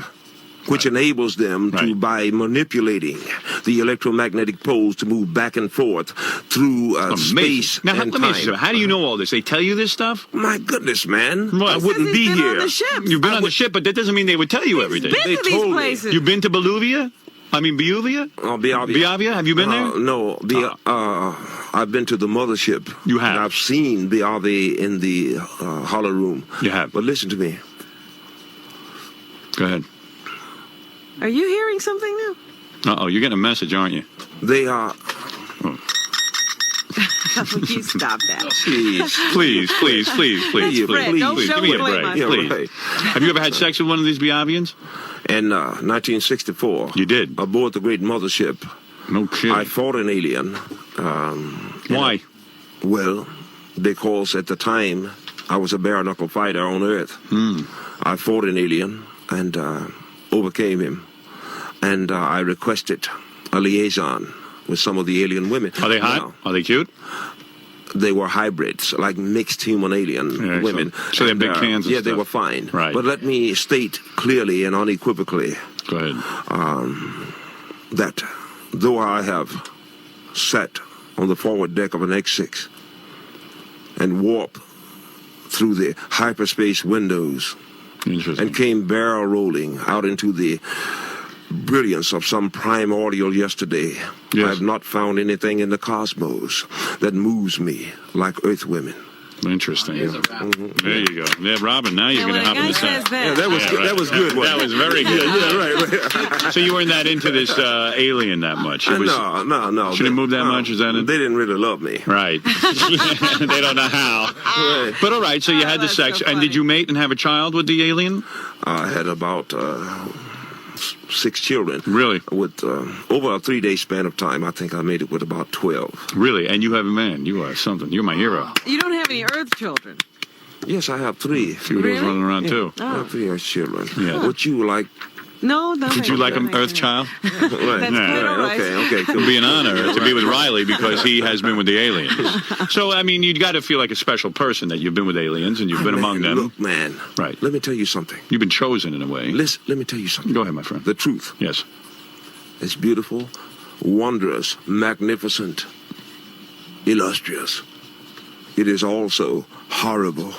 which enables them to, by manipulating the electromagnetic poles, to move back and forth through space
now,
and
let me ask you, how do you know all this? They tell you this stuff?
My goodness, man.
What?
I wouldn't be here.
On the ship.
You've been on the ship, but that doesn't mean they would tell you everything.
Been to these places.
You've been to Bolivia? I mean, Biuvia?
Biavia.
Have you been there?
No. I've been to the mothership.
You have?
And I've seen Biavia in the hollow room.
You have?
But listen to me.
Go ahead.
Are you hearing something now?
Uh-oh, you're getting a message, aren't you?
They are...
You stop that.
Please.
Fred, don't show
Give me a
play,
break,
my
please.
Right.
Have you ever had sex with one of these Biavians?
In 1964.
You did?
Aboard the great mothership.
No kidding.
I fought an alien.
Why?
Well, because at the time, I was a bare-knuckle fighter on Earth. I fought an alien and overcame him. And I requested a liaison with some of the alien women.
Are they hot?
Now,
Are they cute?
they were hybrids, like mixed human alien women.
So they had big cans and
yeah, they
stuff.
were fine.
Right.
But let me state clearly and unequivocally
Go ahead.
that though I have sat on the forward deck of an X6 and warped through the hyperspace windows and came barrel rolling out into the brilliance of some primordial yesterday, I have not found anything in the cosmos that moves me like Earth women.
Interesting. There you go. Yeah, Robin, now you're going to hop in the sun.
Yeah, that was good. That was good.
That was very good.
Yeah, right.
So you weren't that into this alien that much? It was,
no.
Should it move that much? Is that it?
They didn't really love me.
Right. They don't know how.
Right.
But all right, so you had the sex. And did you mate and have a child with the alien?
I had about 6 children.
Really?
With over a 3-day span of time, I think I made it with about 12.
Really? And you have a man. You are something. You're my hero.
You don't have any Earth children.
Yes, I have 3.
A few of those running around, too.
I have 3 Earth children.
Yeah.
Would you like...
No.
Would you like an Earth child?
Right.
That's quite all right.
Okay.
It would be an honor to be with Riley because he has been with the aliens. So, I mean, you've got to feel like a special person that you've been with aliens and you've been among them.
Look, man.
Right.
Let me tell you something.
You've been chosen in a way.
Listen, let me tell you something.
Go ahead, my friend.
The truth.
Yes.
It's beautiful, wondrous, magnificent, illustrious. It is also horrible.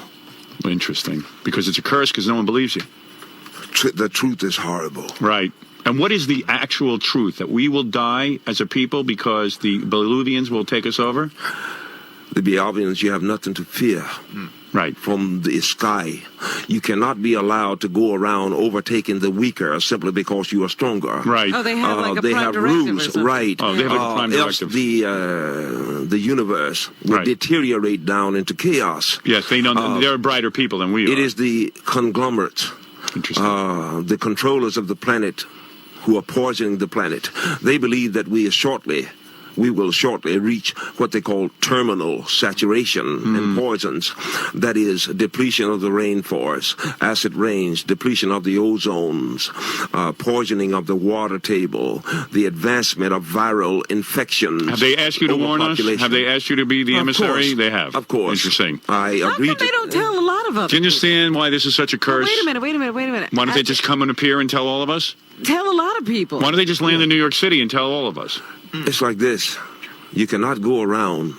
Interesting. Because it's a curse because no one believes you.
The truth is horrible.
Right. And what is the actual truth? That we will die as a people because the Boluvians will take us over?
The Biavians, you have nothing to fear.
Right.
From the sky. You cannot be allowed to go around overtaking the weaker simply because you are stronger.
Right.
Oh, they have like a
they
prime
have
directive or
rules,
something.
right?
Oh, they have a prime
else
directive.
the universe will deteriorate down into chaos.
Yes, they know they're brighter people than we are.
It is the conglomerates, the controllers of the planet, who are poisoning the planet. They believe that we will shortly reach what they call terminal saturation in poisons. That is depletion of the rainforest, acid rains, depletion of the ozones, poisoning of the water table, the advancement of viral infections.
Have they asked you to warn us? Have they asked you to be the emissary?
Of course.
They have.
Of course.
Interesting.
I
How
agreed
come they don't tell a lot of us?
Do you understand why this is such a curse?
Wait a minute.
Why don't they just come and appear and tell all of us?
Tell a lot of people.
Why don't they just land in New York City and tell all of us?
It's like this. You cannot go around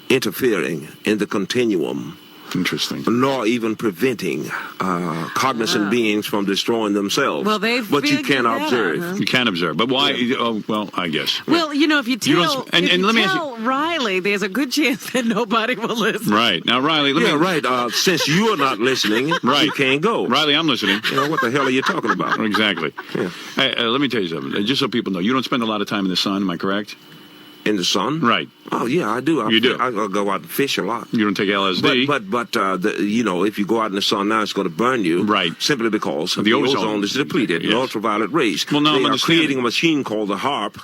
interfering in the continuum.
Interesting.
Nor even preventing cognizant beings from destroying themselves.
Well, they've
but you
figured
can
that
observe.
out, huh?
You can observe. But why? Oh, well, I guess.
Well, you know, if you tell,
let me ask
tell Riley, there's a good chance that nobody will listen.
Right. Now, Riley, let me...
since you are not listening, you can't go.
Riley, I'm listening.
You know, what the hell are you talking about?
Exactly.
Yeah.
Hey, let me tell you something. Just so people know, you don't spend a lot of time in the sun, am I correct?
In the sun?
Right.
Oh, yeah, I do.
You do?
I go out and fish a lot.
You don't take LSD?
But you know, if you go out in the sun now, it's going to burn you.
Right.
Simply because
the ozone
is depleted.
Yes.
Ultraviolet rays.
Well, now
they
I'm
are
understanding.
creating a machine called the HARP,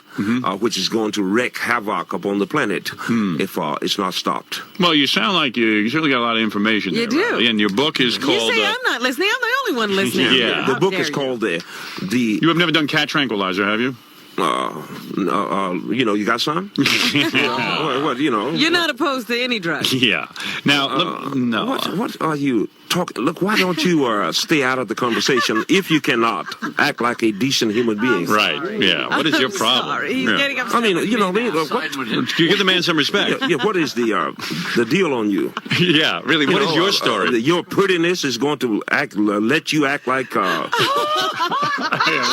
which is going to wreak havoc upon the planet if it's not stopped.
Well, you sound like you certainly got a lot of information
You
there,
do.
Riley. And your book is called...
You say I'm not listening. I'm the only one listening.
Yeah.
The book is called the...
You have never done cat tranquilizer, have you?
You know, you got some? What, you know?
You're not opposed to any drug.
Yeah. Now, no.
What are you talking? Look, why don't you stay out of the conversation if you cannot act like a decent human being?
Right. Yeah. What is your problem?
Sorry. He's
Yeah.
getting upset.
I mean, you know,
You give the man some respect.
Yeah, what is the deal on you?
Yeah, really. What is your story?
Your prettiness is going to let you act like.
Yeah,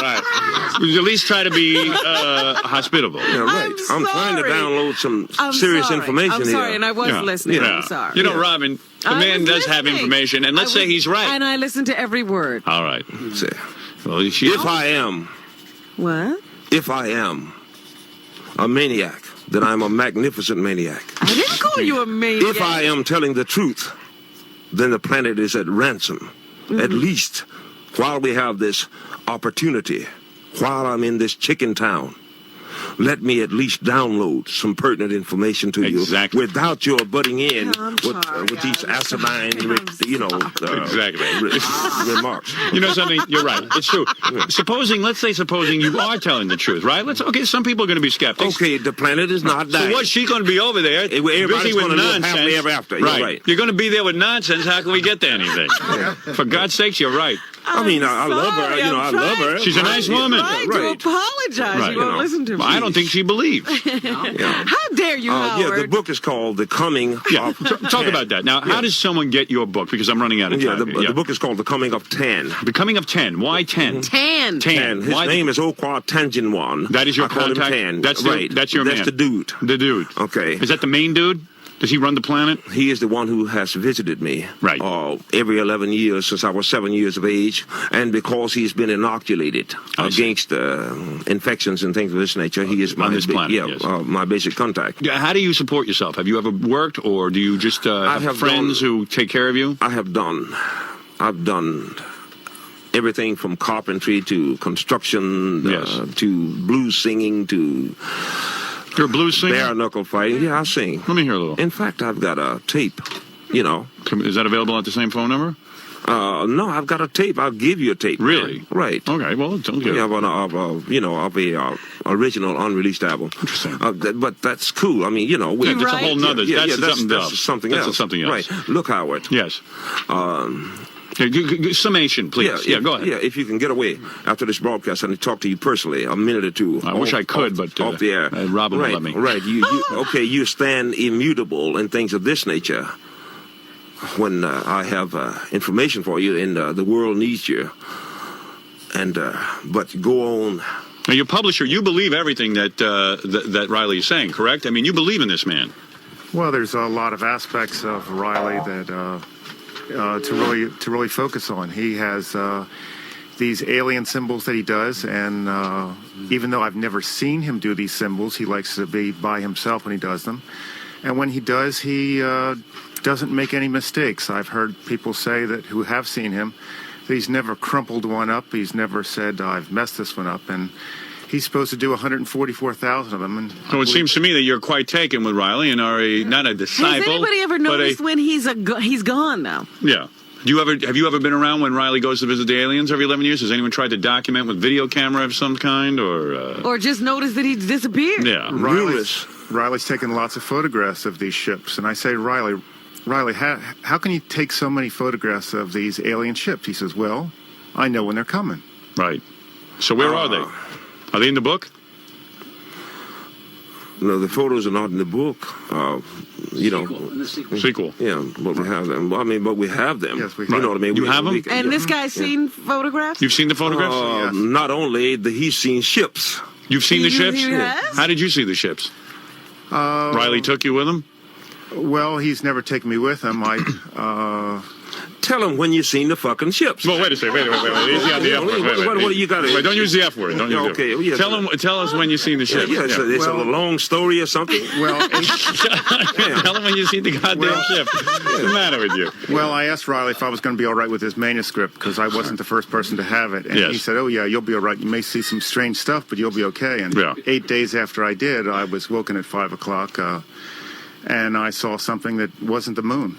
right. At least try to be hospitable.
Yeah, right. I'm trying to download some serious information
I'm sorry,
here.
and I was listening.
Yeah.
I'm sorry.
You know, Robin, the man does have information, and let's say he's right.
And I listened to every word.
All right. Well,
If I am
What?
a maniac, that I'm a magnificent maniac.
I didn't call you a maniac.
If I am telling the truth, then the planet is at ransom. At least while we have this opportunity, while I'm in this chicken town, let me at least download some pertinent information to you without your butting in with these asinine, remarks.
You know something? You're right. It's true. Let's say you are telling the truth, right? Some people are going to be skeptics.
Okay, the planet is not dying.
So what's she going to be over there?
Everybody's
busy with
going to live
nonsense.
happily ever after.
Right.
You're right.
You're going to be there with nonsense. How can we get to anything? For God's sakes, you're right.
I mean, I love her. I love her.
She's a nice woman.
I'm trying to apologize.
Right.
You won't listen to me.
I don't think she believes.
How dare you, Howard?
Yeah, the book is called The Coming of
Talk about that. Now, how does someone get your book? Because I'm running out of time.
The book is called The Coming of 10.
The Coming of 10. Why 10?
10.
His name is Okwa Tanjinwan.
That is your
I call him
contact?
10.
That's your man.
That's the dude.
The dude.
Okay.
Is that the main dude? Does he run the planet?
He is the one who has visited me every 11 years since I was 7 years of age. And because he's been inoculated against infections and things of this nature, he is my, my basic contact.
How do you support yourself? Have you ever worked, or do you just have friends who take care of you?
I've done everything from carpentry to construction to blues singing to...
You're a blues singer?
Bare knuckle fighting. Yeah, I sing.
Let me hear a little.
In fact, I've got a tape,
Is that available at the same phone number?
No, I've got a tape. I'll give you a tape.
Really?
Man. Right.
Okay, well, don't get it.
Of a original unreleased album.
Interesting.
But that's cool. I mean,
that's a whole nother. That's something else.
That's something else. Right. Look, Howard.
Yes. Summation, please. Yeah, go ahead.
Yeah, if you can get away after this broadcast and talk to you personally a minute or two.
I wish I could, but
off the air.
Robin will let me.
Right. You stand immutable and things of this nature. When I have information for you and the world needs you. And but go on.
Now, your publisher, you believe everything that Riley is saying, correct? I mean, you believe in this man.
Well, there's a lot of aspects of Riley that to really focus on. He has these alien symbols that he does, and even though I've never seen him do these symbols, he likes to be by himself when he does them. And when he does, he doesn't make any mistakes. I've heard people say that who have seen him, that he's never crumpled one up. He's never said, I've messed this one up. And he's supposed to do 144,000 of them. And
so it seems to me that you're quite taken with Riley and are not a disciple.
Has anybody ever noticed when he's gone now?
Yeah. Have you ever been around when Riley goes to visit the aliens every 11 years? Has anyone tried to document with video camera of some kind, or
just noticed that he's disappeared?
Yeah.
Riley's taken lots of photographs of these ships, and I say, Riley, how can you take so many photographs of these alien ships? He says, well, I know when they're coming.
Right. So where are they? Are they in the book?
No, the photos are not in the book.
Sequel.
Yeah, but we have them. I mean, but we have them.
Yes, we
You know what I mean?
You have them?
And this guy's seen photographs?
You've seen the photographs?
Yes.
Not only he's seen ships.
You've seen the ships?
He has?
How did you see the ships? Riley took you with him?
Well, he's never taken me with him.
Tell him when you've seen the fucking ships.
Well, wait a second. Wait. Easy on the F word.
What do you got?
Wait, don't use the F word. Don't use the F word.
Yeah,
Tell us when you've seen the ships.
Yeah, it's a long story or something.
Well,
tell him when you see the goddamn ship. What's the matter with you?
Well, I asked Riley if I was going to be all right with his manuscript because I wasn't the first person to have it. And he said, oh, yeah, you'll be all right. You may see some strange stuff, but you'll be okay. And 8 days after I did, I was woken at 5 o'clock, and I saw something that wasn't the moon.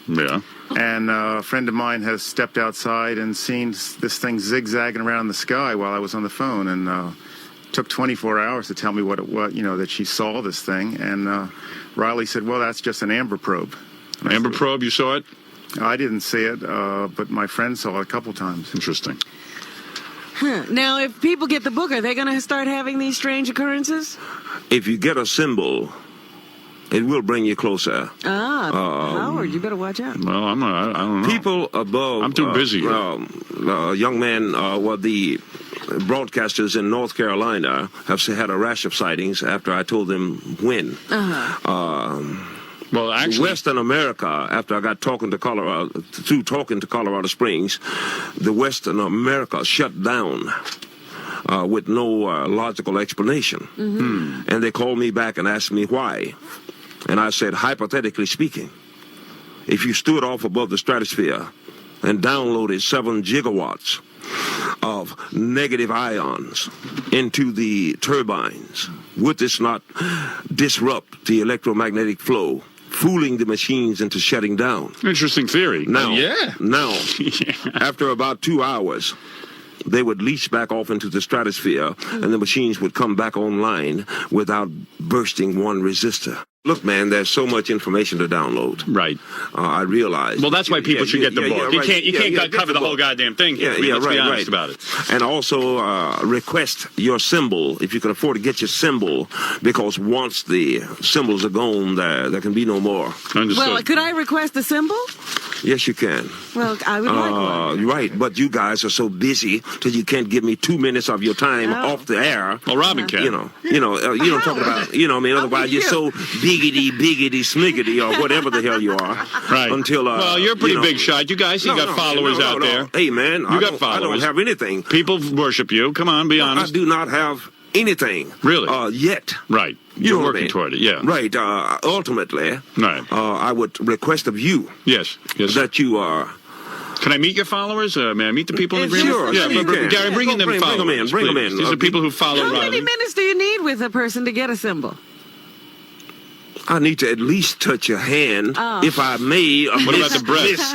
Yeah.
And a friend of mine has stepped outside and seen this thing zigzagging around the sky while I was on the phone, and took 24 hours to tell me what it was, that she saw this thing. And Riley said, well, that's just an amber probe.
Amber probe, you saw it?
I didn't see it, but my friend saw it a couple times.
Interesting.
Now, if people get the book, are they going to start having these strange occurrences?
If you get a symbol, it will bring you closer.
Howard, you better watch out.
Well, I don't know.
People above...
I'm too busy.
Young man, the broadcasters in North Carolina have had a rash of sightings after I told them when.
Well, actually,
Western America, after I got talking to Colorado Springs, the Western America shut down with no logical explanation. And they called me back and asked me why. And I said, hypothetically speaking, if you stood off above the stratosphere and downloaded 7 gigawatts of negative ions into the turbines, would this not disrupt the electromagnetic flow, fooling the machines into shutting down?
Interesting theory.
Now, now,
Yeah.
after about 2 hours, they would leach back off into the stratosphere, and the machines would come back online without bursting one resistor. Look, man, there's so much information to download.
Right.
I realize.
Well, that's why people should get the book. You
right.
can't cover the whole goddamn thing here. I mean, let's be honest about it.
And also request your symbol, if you can afford to get your symbol, because once the symbols are gone, there can be no more.
Understood.
Well, could I request a symbol?
Yes, you can.
Well, I would like one.
Right, but you guys are so busy that you can't give me 2 minutes of your time off the air.
Well, Robin can.
You know, I'm talking about, I mean, otherwise you're so biggity, smiggity, or whatever the hell you are.
Right.
Until,
well, you're a pretty big shot. You guys, you got followers out there.
Hey, man,
you got followers.
I don't have anything.
People worship you. Come on, be honest.
I do not have anything.
Really?
Yet.
Right. You're working toward it, yeah.
Right. Ultimately, I would request of you.
Yes.
That you are.
Can I meet your followers? May I meet the people in the room?
Sure.
Yeah,
Sure,
Gary, bring in them followers.
Bring them in.
These are people who follow
How
Riley.
many minutes do you need with a person to get a symbol?
I need to at least touch your hand, if I may.
What about the breasts?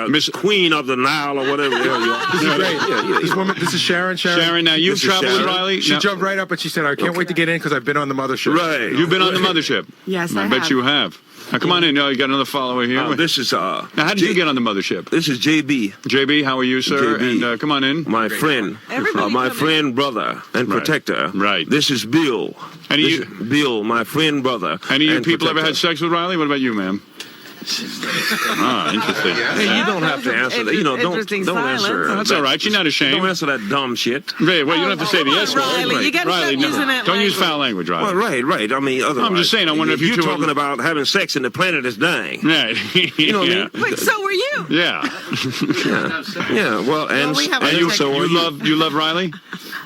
Miss Queen of the Nile, or whatever the hell you are.
This is great. This woman, this is Sharon.
Sharon, now you've traveled with Riley?
She jumped right up and she said, I can't wait to get in because I've been on the mothership.
Right.
You've been on the mothership?
Yes,
I bet you have. Now, come on in. You got another follower here.
This is
now, how did you get on the mothership?
This is JB.
JB, how are you, sir?
JB.
And come on in.
My friend. My friend, brother, and protector.
Right.
This is Bill.
Any
this is Bill, my friend, brother.
Any of you
and
people
protector.
ever had sex with Riley? What about you, ma'am? Interesting.
Hey, you don't have to answer that. Don't answer.
That's all right. You're not ashamed.
Don't answer that dumb shit.
Right, well, you don't have to say the yes word.
Riley, you gotta
Riley,
stop using that
don't use
language.
foul language, Riley.
Well, right. I mean, otherwise,
I'm just saying. I wonder if
you're
you two
talking about having sex and the planet is dying.
Right.
You know what I mean?
Wait, so were you?
Yeah.
Yeah. Well, and
you love Riley?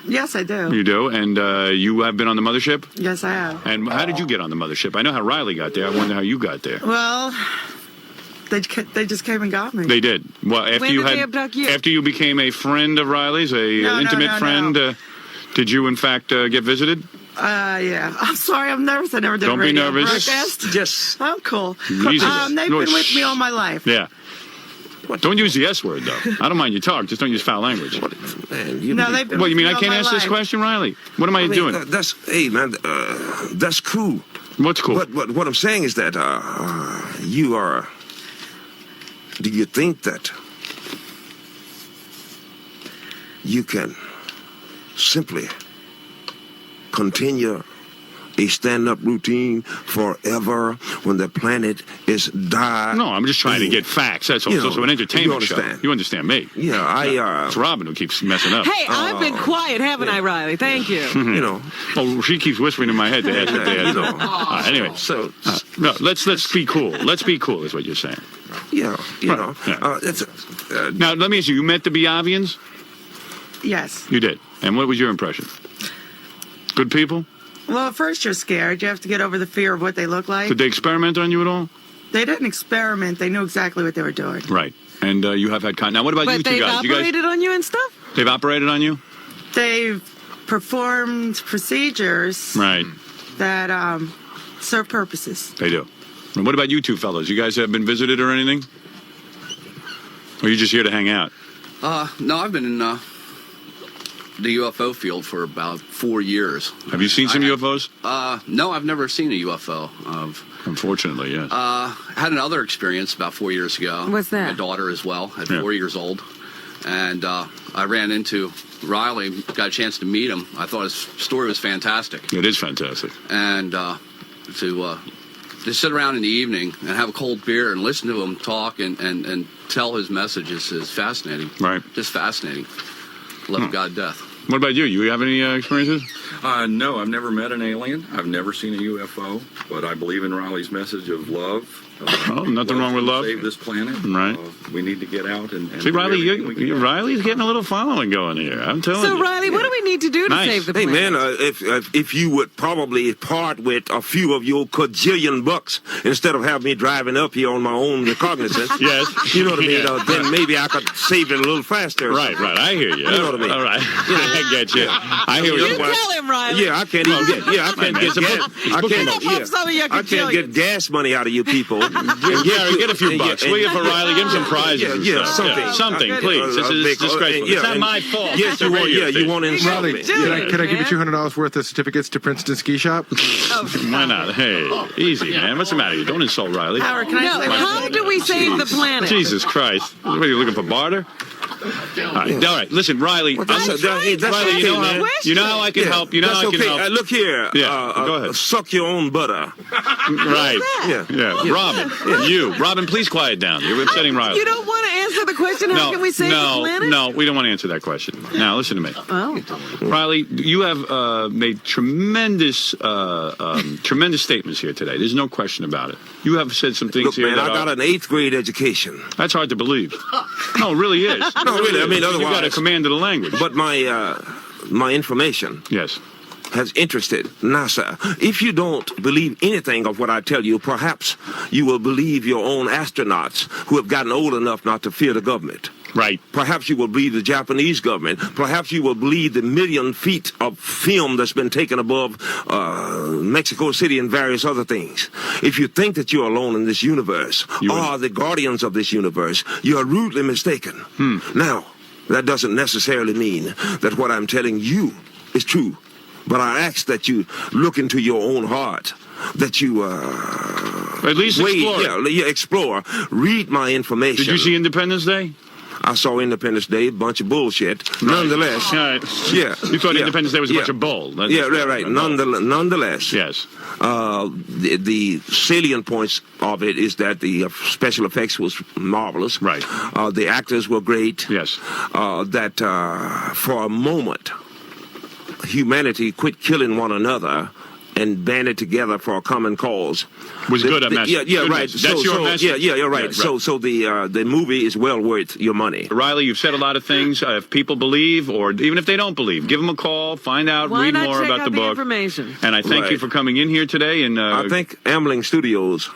Yes, I do.
You do, and you have been on the mothership.
Yes, I have.
And how did you get on the mothership? I know how Riley got there. I wonder how you got there.
Well, they just came and got me.
They did. Well, after
When
you
did they
had
abduct you?
after you became a friend of Riley's, an intimate friend. Did you in fact get visited?
Yeah. I'm sorry. I'm nervous. I never did
Don't
a radio
be nervous.
broadcast.
Just.
I'm cool.
Easy.
They've been with me all my life.
Yeah. Don't use the S word though. I don't mind you talk. Just don't use foul language.
No, they've been
What you
with
mean?
me
I
all
can't
my
ask this
life.
question, Riley. What am I doing?
Hey, man, that's cool.
What's cool?
But what I'm saying is that you are. Do you think that you can simply continue a stand-up routine forever when the planet is dying?
No, I'm just trying to get facts. That's all.
You know,
So an entertainment
you
show.
understand.
You understand me?
Yeah,
it's Robin who keeps messing up.
Hey, I've been quiet, haven't I, Riley? Thank you.
You know.
Oh, she keeps whispering in my head. Anyway,
so
no, let's be cool. Let's be cool, is what you're saying.
Yeah, you
Right.
know.
Yeah. Now let me ask you. You met the Biavians?
Yes.
You did. And what was your impression? Good people?
Well, at first you're scared. You have to get over the fear of what they look like.
Did they experiment on you at all?
They didn't experiment. They knew exactly what they were doing.
Right. And you have had Now, what about you
But
two
they've
guys? You guys?
operated on you and stuff?
They've operated on you?
They've performed procedures
Right.
that serve purposes.
They do. And what about you two fellows? You guys have been visited or anything? Or are you just here to hang out?
No, I've been in the UFO field for about 4 years.
Have you seen some UFOs?
No, I've never seen a UFO.
Unfortunately, yes.
Had another experience about 4 years ago.
What's that?
My daughter as well, at 4 years old. And I ran into Riley, got a chance to meet him. I thought his story was fantastic.
It is fantastic.
And to sit around in the evening and have a cold beer and listen to him talk and tell his messages is fascinating.
Right.
Just fascinating. Love God to death.
What about you? You have any experiences?
No, I've never met an alien. I've never seen a UFO, but I believe in Riley's message of love.
Nothing wrong with love.
Save this planet.
Right.
We need to get out and
See, Riley, Riley's getting a little following going here. I'm telling you.
So, Riley, what do we need to do to save the
Hey,
planet?
man, if you would probably part with a few of your $1,000,000,000 instead of having me driving up here on my own recognizance,
yes,
you know what I mean, then maybe I could save it a little faster.
Right, I hear you.
You know what I mean?
All right. I get you. I hear
you. Tell him, Riley.
Yeah, I can't even get, I can't get gas. I can't get gas money out of you people.
Get a few bucks. Will you, for Riley? Give him some prizes. Something, please. This is disgraceful. It's not my fault.
Yes, you want to insult me.
Can I give you $200 worth of certificates to Princeton Ski Shop?
Why not? Hey, easy, man. What's the matter? You don't insult Riley.
Howard, how do we save the planet?
Jesus Christ. What are you looking for, barter? All right. Listen, Riley. Riley, you know how I can help. You know how I can help.
Look here.
Go ahead.
Suck your own butter.
Right. Yeah. Robin, please quiet down. You're upsetting Riley.
You don't want to answer the question, how can we save the planet?
No, we don't want to answer that question. Now, listen to me.
Oh.
Riley, you have made tremendous statements here today. There's no question about it. You have said some things here.
Man, I got an 8th grade education.
That's hard to believe. No, it really is.
No, really. I mean, otherwise.
You've got a command of the language.
But my information.
Yes.
Has interested NASA. If you don't believe anything of what I tell you, perhaps you will believe your own astronauts who have gotten old enough not to fear the government.
Right.
Perhaps you will believe the Japanese government. Perhaps you will believe the 1,000,000 feet of film that's been taken above Mexico City and various other things. If you think that you're alone in this universe, or the guardians of this universe, you are rudely mistaken. Now, that doesn't necessarily mean that what I'm telling you is true. But I ask that you look into your own heart, that you
at least explore.
Explore. Read my information.
Did you see Independence Day?
I saw Independence Day, a bunch of bullshit. Nonetheless,
you thought Independence Day was a bunch of bull.
Right. Nonetheless,
yes.
The salient points of it is that the special effects was marvelous.
Right.
The actors were great.
Yes.
That for a moment, humanity quit killing one another and banded together for a common cause.
Was good, that message.
Yeah, right.
That's your message.
Yeah, you're right. So the movie is well worth your money.
Riley, you've said a lot of things. If people believe, or even if they don't believe, give them a call, find out, read more about the book.
Information?
And I thank you for coming in here today. And
I think Amling Studios.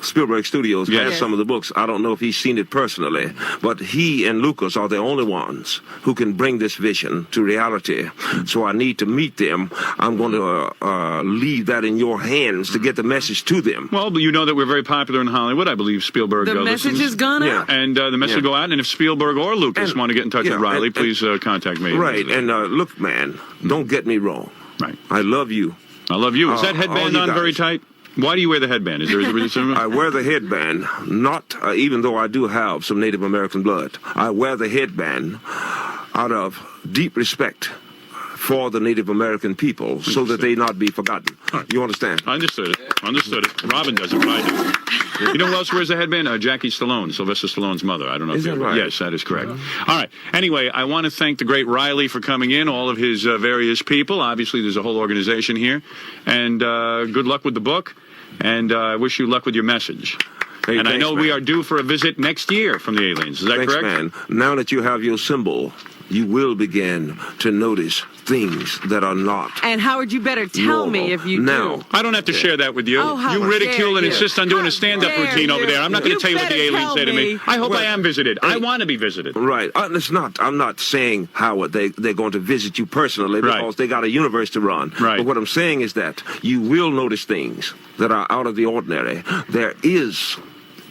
Spielberg Studios has some of the books. I don't know if he's seen it personally, but he and Lucas are the only ones who can bring this vision to reality. So I need to meet them. I'm going to leave that in your hands to get the message to them.
Well, but you know that we're very popular in Hollywood. I believe Spielberg
the message has gone out.
And the message will go out. And if Spielberg or Lucas want to get in touch with Riley, please contact me.
Right. And look, man, don't get me wrong.
Right.
I love you.
I love you. Is that headband on very tight? Why do you wear the headband? Is there a reason?
I wear the headband, not even though I do have some Native American blood. I wear the headband out of deep respect for the Native American people so that they not be forgotten. Right. You understand?
I understood it. Robin does it, but I do. You know who else wears a headband? Jackie Stallone, Sylvester Stallone's mother. I don't know.
Is that right?
Yes, that is correct. All right. Anyway, I want to thank the great Riley for coming in, all of his various people. Obviously, there's a whole organization here. And good luck with the book. And I wish you luck with your message.
Hey,
and
thanks,
I know
man.
we are due for a visit next year from the aliens. Is that correct?
Man. Now that you have your symbol, you will begin to notice things that are not.
And Howard, you better tell me if you do.
I don't have to share that with you.
Oh,
you ridicule and insist on doing a stand-up routine over there. I'm not going to tell you what the aliens say to me. I hope I am visited. I want to be visited.
Right. It's not. I'm not saying, Howard, they're going to visit you personally because they got a universe to run.
Right.
But what I'm saying is that you will notice things that are out of the ordinary. There is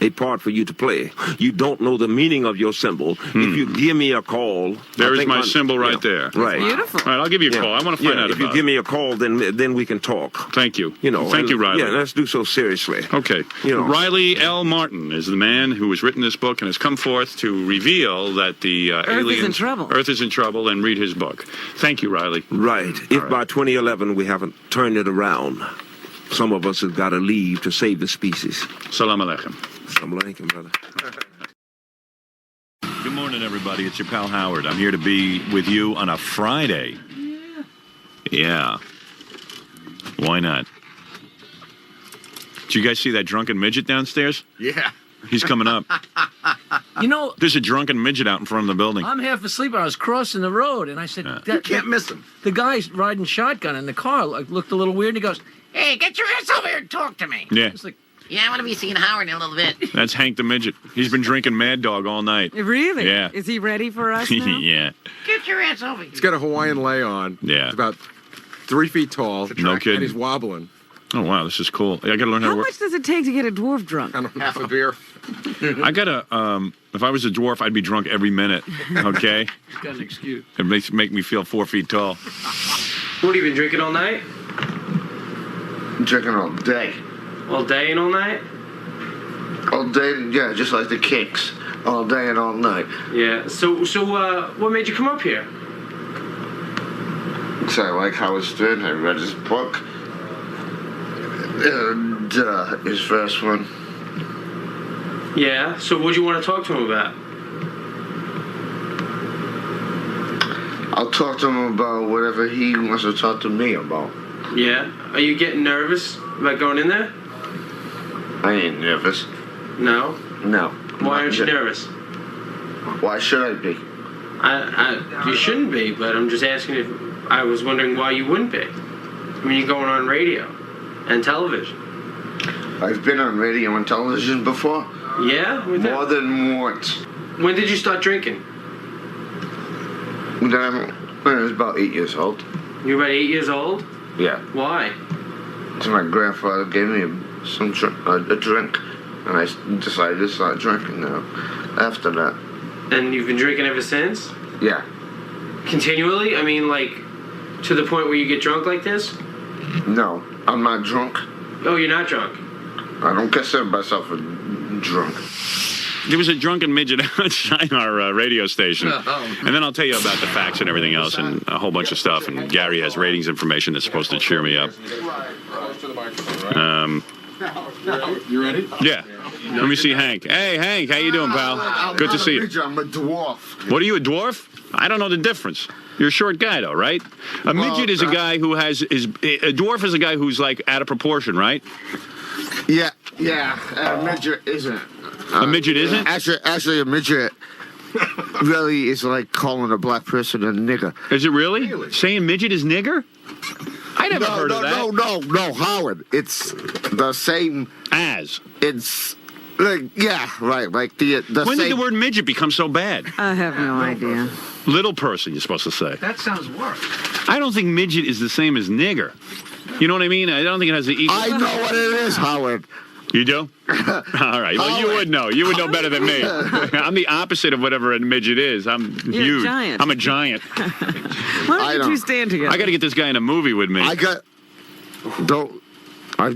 a part for you to play. You don't know the meaning of your symbol. If you give me a call...
There is my symbol right there.
Right.
Beautiful.
All right, I'll give you a call. I want to find out
if you give me a call, then we can talk.
Thank you.
Thank
you, Riley.
Yeah, let's do so seriously.
Okay. Riley L. Martin is the man who has written this book and has come forth to reveal that the aliens... Earth is in trouble, and read his book. Thank you, Riley.
Right. If by 2011 we haven't turned it around, some of us have got to leave to save the species.
Salam alaikum.
Salam alaikum, brother.
Good morning, everybody. It's your pal Howard. I'm here to be with you on a Friday. Yeah. Why not? Did you guys see that drunken midget downstairs?
Yeah.
He's coming up.
You know,
There's a drunken midget out in front of the building.
I'm half asleep. I was crossing the road, and I said,
You
can't miss him. The guy's riding shotgun in the car looked a little weird, and he goes,
Hey, get your ass over here and talk to me.
Yeah.
It's like,
Yeah, I want to be seeing Howard in a little bit.
That's Hank the midget. He's been drinking Mad Dog all night.
Really?
Yeah.
Is he ready for us now?
Yeah.
Get your ass over here.
He's got a Hawaiian lay on.
Yeah.
He's about 3 feet tall.
No kidding.
And he's wobbling.
Oh, wow, this is cool. I got to learn how
How
to work.
much does it take to get a dwarf drunk?
Half a beer.
I got to, if I was a dwarf, I'd be drunk every minute, okay?
got an excuse.
It make me feel 4 feet tall.
What, have you been drinking all night?
Drinking all day.
All day and all night?
All day, yeah, just like the Kicks. All day and all night.
Yeah. So what made you come up here?
So I like Howard Stern. I read his book. And his first one.
Yeah. So what do you want to talk to him about?
I'll talk to him about whatever he wants to talk to me about.
Yeah. Are you getting nervous about going in there?
I ain't nervous.
No.
No.
Why aren't you nervous?
Why should I be?
You shouldn't be, but I'm just asking if I was wondering why you wouldn't be. I mean, you're going on radio and television.
I've been on radio and television before.
Yeah?
More than once.
When did you start drinking?
When I was about 8 years old.
You were about 8 years old?
Yeah.
Why?
So my grandfather gave me a drink, and I decided to start drinking now. After that.
And you've been drinking ever since?
Yeah.
Continually? I mean, like, to the point where you get drunk like this?
No, I'm not drunk.
Oh, you're not drunk?
I don't consider myself a drunk.
There was a drunken midget outside our radio station. And then I'll tell you about the facts and everything else and a whole bunch of stuff. And Gary has ratings information that's supposed to cheer me up.
You ready?
Yeah. Let me see Hank. Hey, Hank, how you doing, pal? Good to see you.
I'm a dwarf.
What are you, a dwarf? I don't know the difference. You're a short guy, though, right? A midget is a guy who has... A dwarf is a guy who's, like, out of proportion, right?
Yeah. A midget isn't.
A midget isn't?
Actually, a midget really is like calling a black person a nigger.
Is it really? Saying midget is nigger? I never heard of that.
No, Howard. It's the same
as.
It's like right. Like the
when
same.
did the word midget become so bad?
I have no idea.
Little person, you're supposed to say.
That sounds worse.
I don't think midget is the same as nigger. You know what I mean? I don't think it has the equal.
I know what it is, Howard.
You do? All right. Well, you would know. You would know better than me. I'm the opposite of whatever a midget is. I'm huge.
A giant.
I'm a giant.
Why don't you stand together?
I got to get this guy in a movie with me.
I've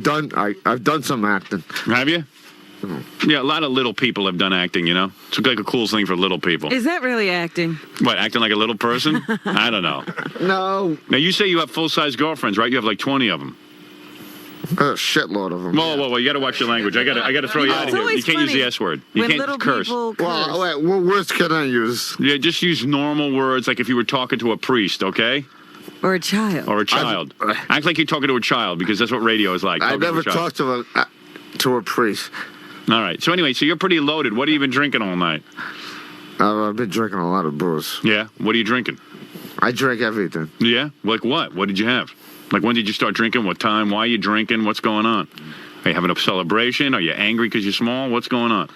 done some acting.
Have you? Yeah, a lot of little people have done acting, you know? It's like a cool thing for little people.
Is that really acting?
What, acting like a little person? I don't know.
No.
Now, you say you have full-size girlfriends, right? You have like 20 of them.
A shitload of them.
Whoa, you got to watch your language. I got to throw you out of here. You can't use the S word. You can't curse.
Well, wait, what words can I use?
Yeah, just use normal words like if you were talking to a priest, okay?
Or a child.
Or a child. Act like you're talking to a child because that's what radio is like.
I never talked to a priest.
All right. So anyway, so you're pretty loaded. What have you been drinking all night?
I've been drinking a lot of booze.
Yeah? What are you drinking?
I drink everything.
Yeah? Like what? What did you have? Like when did you start drinking? What time? Why are you drinking? What's going on? Are you having a celebration? Are you angry because you're small? What's going on?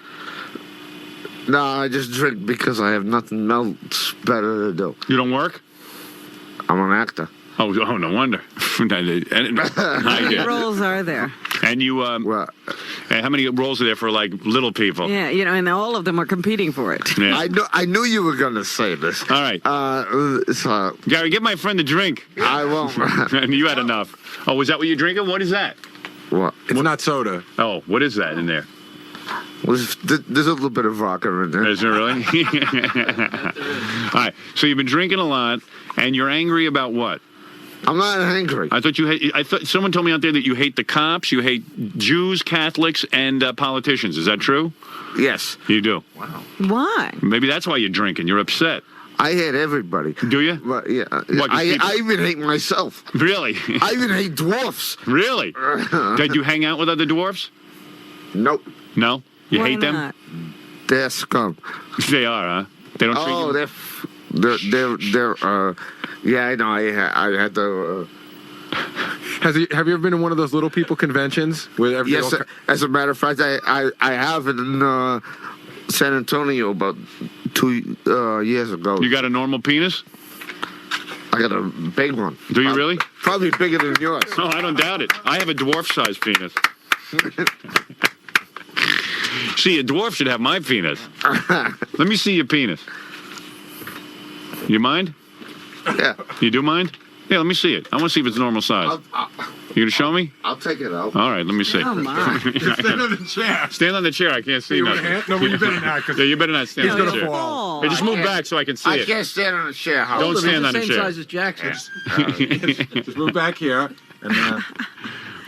No, I just drink because I have nothing else better to do.
You don't work?
I'm an actor.
Oh, no wonder. How
many roles are there?
And you, how many roles are there for, like, little people?
Yeah, and all of them are competing for it.
Yeah.
I knew you were going to say this.
All right. Gary, give my friend a drink.
I won't.
And you had enough. Oh, was that what you're drinking? What is that?
What?
It's not soda.
Oh, what is that in there?
There's a little bit of vodka in there.
Is there really? All right. So you've been drinking a lot, and you're angry about what?
I'm not angry.
I thought you hate. I thought someone told me out there that you hate the cops, you hate Jews, Catholics, and politicians. Is that true?
Yes.
You do.
Wow.
Why?
Maybe that's why you're drinking. You're upset.
I hate everybody.
Do you?
But, yeah.
What,
I even hate myself.
Really?
I even hate dwarfs.
Really? Did you hang out with other dwarfs?
Nope.
No? You
Why
hate them?
not?
They're scum.
They are, huh? They don't treat you.
They're yeah, I know. I had to.
Have you ever been to one of those little people conventions? Where
Yes, as a matter of fact, I have it in San Antonio about 2 years ago.
You got a normal penis?
I got a big one.
Do you really?
Probably bigger than yours.
Oh, I don't doubt it. I have a dwarf-sized penis. See, a dwarf should have my penis. Let me see your penis. You mind?
Yeah.
You do mind? Yeah, let me see it. I want to see if it's normal size. You gonna show me?
I'll take it out.
All right, let me see.
Oh, my.
Stand on the chair.
Stand on the chair. I can't see
You
nothing.
no, but you better not.
Yeah, you better not stand
He's
on the
gonna
chair.
fall.
Hey, just move back so I can see
I
it.
can't stand on a chair. Howard.
Don't stand on the
Same
chair.
size as Jackson's.
Just move back here. And,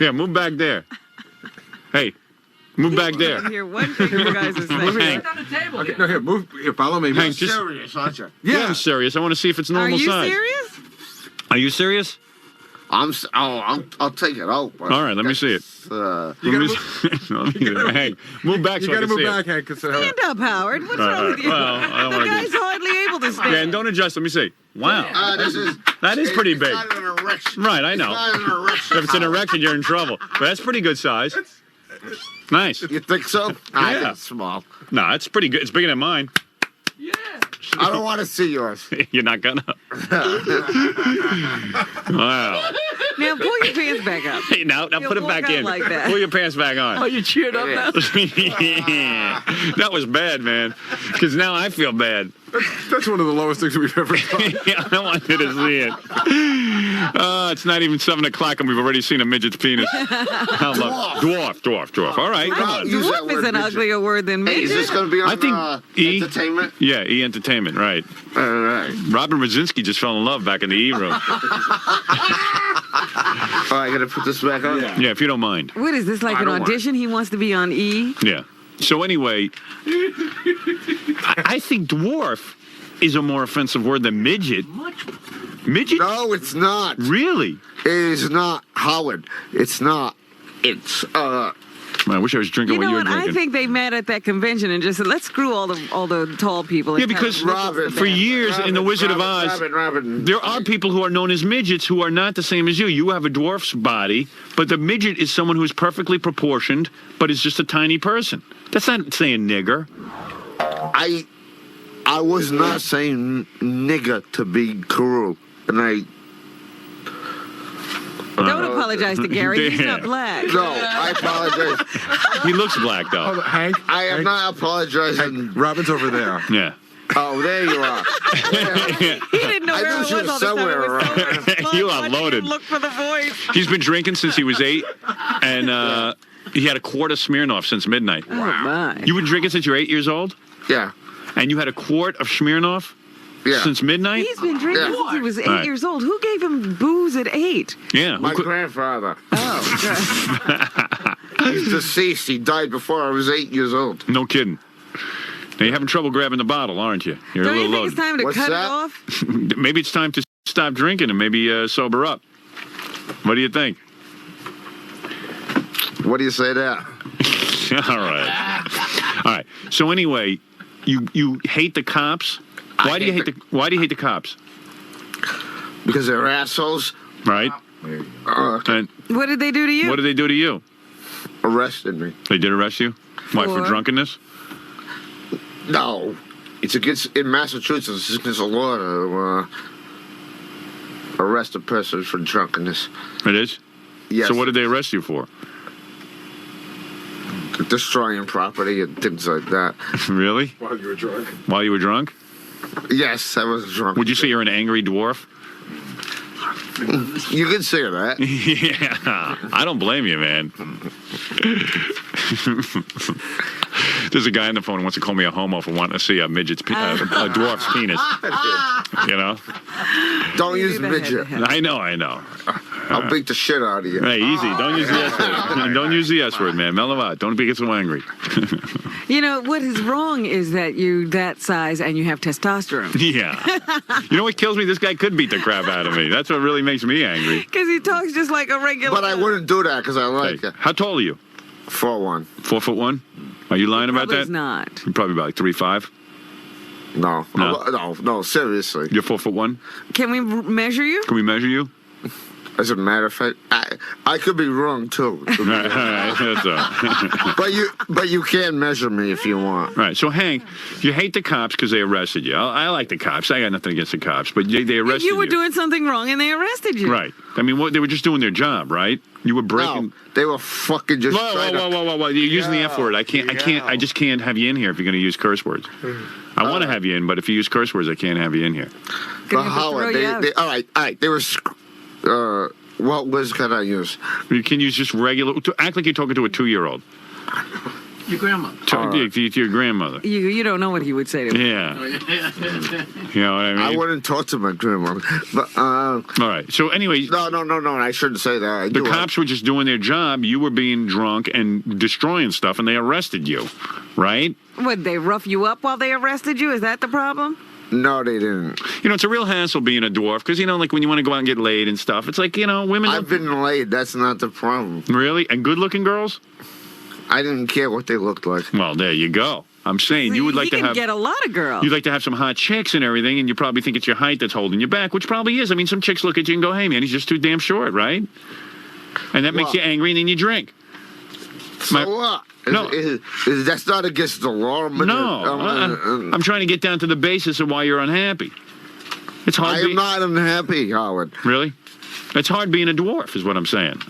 Yeah, move back there. Hey, move back there.
I hear one thing you guys are saying.
Hank,
okay, no, here, move. Here, follow me.
Hank, just,
Serious, aren't you?
yeah, I'm serious. I want to see if it's
Are
normal
you
size.
serious?
Are you serious?
I'll take it out.
All right, let me see it. Hank, move back
You
so I
gotta
can
move
see
back,
it.
Hank. 'Cause,
Stand up, Howard. What's wrong with you?
Well, I don't
The
want to
guy's hardly able to stand.
Yeah, and don't adjust. Let me see. Wow. That is pretty big.
It's not an erection.
Right, I know.
It's not an erection.
If it's an erection, you're in trouble. But that's pretty good size. Nice.
You think so? I think
Yeah.
it's small.
No, it's pretty good. It's bigger than mine.
I don't want to see yours.
You're not gonna. Wow.
Now pull your pants back up.
Hey, now
You'll
put it
walk
back
out
in.
like that.
Pull your pants back on.
Oh, you cheered up now?
That was bad, man. Because now I feel bad.
That's one of the lowest things we've ever done.
Yeah, I wanted to see it. It's not even 7 o'clock and we've already seen a midget's penis. How about dwarf. All right, come on.
Use that
Dwarf is
word,
an
midget.
uglier word than
Hey,
midget.
is this going to be on
I think
entertainment?
Yeah, E Entertainment, right.
All right.
Robin Rosinski just fell in love back in the E room.
Oh, I got to put this back on?
Yeah, if you don't mind.
What is this, like
I
an
don't want
audition? He wants to be on E?
Yeah. So anyway, I think dwarf is a more offensive word than midget. Midget?
No, it's not.
Really?
It is not, Howard. It's not. It's,
Man, I wish I was drinking
You
what
know
you were
what?
drinking.
I think they met at that convention and just said, let's screw all the tall people.
Yeah, because for years in The Wizard of Oz,
Robin.
there are people who are known as midgets who are not the same as you. You have a dwarf's body, but the midget is someone who is perfectly proportioned, but is just a tiny person. That's not saying nigger.
I was not saying nigger to be cruel, and
Don't apologize to Gary. He's
Yeah.
not black.
No, I apologize.
He looks black, though.
Hank?
I am not apologizing.
Robin's over there.
Yeah.
Oh, there you are.
He didn't know
I
where
knew
it
she
was
was
all the time. It
somewhere
was so
around.
much fun
You
watching
are loaded.
him Look for the voice.
He's been drinking since he was 8, and he had a quart of Smirnoff since midnight.
Oh, my.
You've been drinking since you were 8 years old?
Yeah.
And you had a quart of Smirnoff since midnight?
He's been drinking
Yeah.
since he was 8
All right.
years old. Who gave him booze at 8?
Yeah.
My grandfather.
Oh,
He's deceased. He died before I was 8 years old.
No kidding. Now you're having trouble grabbing the bottle, aren't you? You're
Don't
a
you
little
think it's time to
What's
cut
that?
it off?
Maybe it's time to stop drinking and maybe sober up. What do you think?
What do you say there?
All right. All right. So anyway, you hate the cops. Why do you hate the cops?
Because they're assholes.
Right. And
What did they do to you?
what did they do to you?
Arrested me.
They did arrest you? Why, for
For?
drunkenness?
No. It's against, in Massachusetts, it's against the law to arrest a person for drunkenness.
It is?
Yes.
So what did they arrest you for?
Destroying property and things like that.
Really?
While you were drunk.
While you were drunk?
Yes, I was drunk.
Would you say you're an angry dwarf?
You could say that.
Yeah. I don't blame you, man. There's a guy on the phone who wants to call me a homo for wanting to see a dwarf's penis. You know?
Don't use midget.
I know.
I'll beat the shit out of you.
Hey, easy. Don't use the S word. Don't use the S word, man. Mellow out. Don't get so angry.
You know, what is wrong is that you're that size and you have testosterone.
Yeah. You know what kills me? This guy could beat the crap out of me. That's what really makes me angry.
Because he talks just like a regular.
But I wouldn't do that because I like it.
How tall are you?
4'1".
4'1"? Are you lying about that?
Not.
You're probably about like 3'5".
No, seriously.
You're 4'1"?
Can we measure you?
Can we measure you?
As a matter of fact, I could be wrong too. But you can measure me if you want.
Right. So Hank, you hate the cops because they arrested you. I like the cops. I got nothing against the cops, but they arrested you.
You were doing something wrong and they arrested you.
Right. I mean, they were just doing their job, right? You were breaking.
No, they were fucking just.
Whoa! You're using the F word. I just can't have you in here if you're going to use curse words. I want to have you in, but if you use curse words, I can't have you in here.
But Howard, all right. They were. What words can I use?
You can use just regular. Act like you're talking to a 2-year-old.
Your grandmother.
To your grandmother.
You don't know what he would say to me.
Yeah. You know what I mean?
I wouldn't talk to my grandmother. But
all right. So anyway.
No. I shouldn't say that.
The cops were just doing their job. You were being drunk and destroying stuff, and they arrested you, right?
Would they rough you up while they arrested you? Is that the problem?
No, they didn't.
You know, it's a real hassle being a dwarf because, you know, like when you want to go out and get laid and stuff, it's like, you know, women.
I've been laid. That's not the problem.
Really? And good-looking girls?
I didn't care what they looked like.
Well, there you go. I'm saying you would like to have.
You can get a lot of girls.
You'd like to have some hot chicks and everything, and you probably think it's your height that's holding you back, which probably is. I mean, some chicks look at you and go, "Hey, man, he's just too damn short," right? And that makes you angry, and then you drink.
So what?
No,
that's not against the law.
I'm trying to get down to the basis of why you're unhappy. It's hard.
I am not unhappy, Howard.
Really? It's hard being a dwarf, is what I'm saying.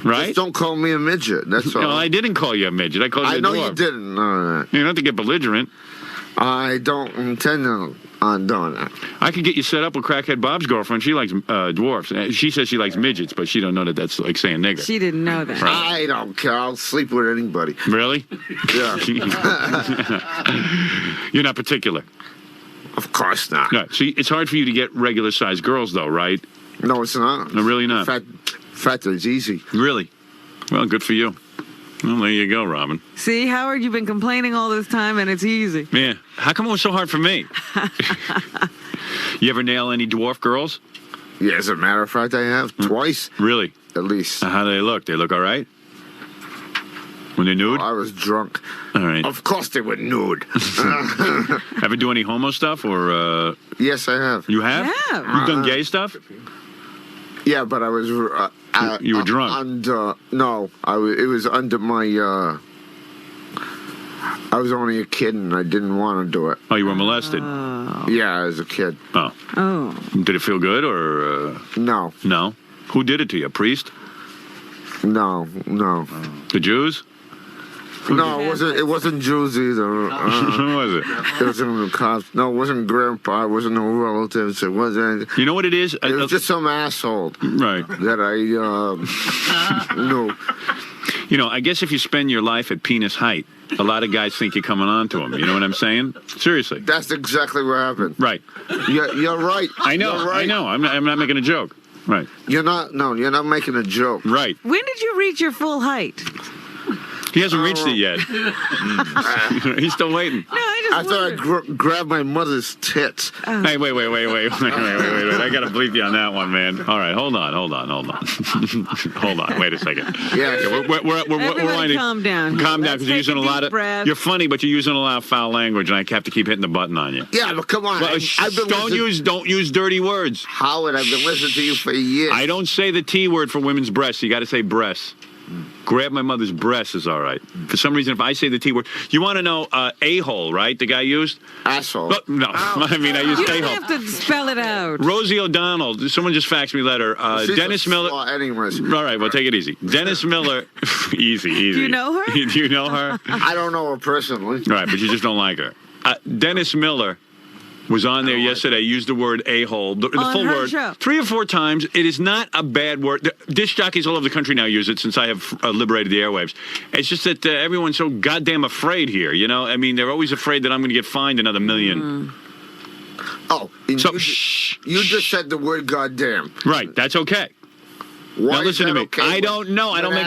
Right?
Just don't call me a midget. That's all.
No, I didn't call you a midget. I called you a dwarf.
I know you didn't.
You don't have to get belligerent.
I don't intend on doing that.
I could get you set up with Crackhead Bob's girlfriend. She likes dwarfs. She says she likes midgets, but she don't know that that's like saying nigger.
She didn't know that.
Right.
I don't care. I'll sleep with anybody.
Really?
Yeah.
You're not particular.
Of course not.
No. See, it's hard for you to get regular-sized girls, though, right?
No, it's not.
No, really not.
Fat is easy.
Really? Well, good for you. Well, there you go, Robin.
See, Howard, you've been complaining all this time, and it's easy.
Yeah. How come it was so hard for me? You ever nail any dwarf girls?
Yeah, as a matter of fact, I have twice.
Really?
At least.
How do they look? They look all right? When they're nude?
I was drunk.
All right.
Of course they were nude.
Ever do any homo stuff, or?
Yes, I have.
You have?
Yeah.
You've done gay stuff?
Yeah, but I was.
You were drunk.
It was under my. I was only a kid and I didn't want to do it.
Oh, you were molested?
Yeah, as a kid.
Oh. Did it feel good or?
No.
No. Who did it to you? A priest?
No.
The Jews?
No, it wasn't Jews either.
Who was it?
It wasn't the cops. No, it wasn't Grandpa. It wasn't no relatives. It wasn't.
You know what it is?
It was just some asshole.
Right.
That I knew.
You know, I guess if you spend your life at penis height, a lot of guys think you're coming on to them. You know what I'm saying? Seriously.
That's exactly what happened.
Right.
You're right.
I know.
You're right.
I know. I'm not making a joke. Right.
You're not making a joke.
Right.
When did you reach your full height?
He hasn't reached it yet. He's still waiting.
No,
I thought I grabbed my mother's tits.
Hey, wait. I got to bleep you on that one, man. All right, hold on. Hold on. Wait a second.
Yeah.
We're
Everybody calm down.
Calm down, because you're using a lot of.
Breath.
You're funny, but you're using a lot of foul language, and I have to keep hitting the button on you.
Yeah, but come on.
Well, don't use dirty words.
Howard, I've been listening to you for years.
I don't say the T word for women's breasts. You got to say breasts. Grab my mother's breasts is all right. For some reason, if I say the T word, you want to know a-hole, right? The guy used
asshole.
No, I mean I used a-hole.
You don't have to spell it out.
Rosie O'Donnell. Someone just faxed me a letter. Dennis Miller.
Anyways.
All right, well, take it easy. Dennis Miller. Easy.
Do you know her?
Do you know her?
I don't know her personally.
Right, but you just don't like her. Dennis Miller was on there yesterday, used the word a-hole, the
On
full
her
word,
show.
3 or 4 times. It is not a bad word. Disc jockeys all over the country now use it since I have liberated the airwaves. It's just that everyone's so goddamn afraid here, you know? I mean, they're always afraid that I'm going to get fined another $1 million.
Oh, and
So,
you just said the word goddamn.
Right, that's okay.
Why
Now
is
listen to
that
me.
okay?
I don't know. I don't make.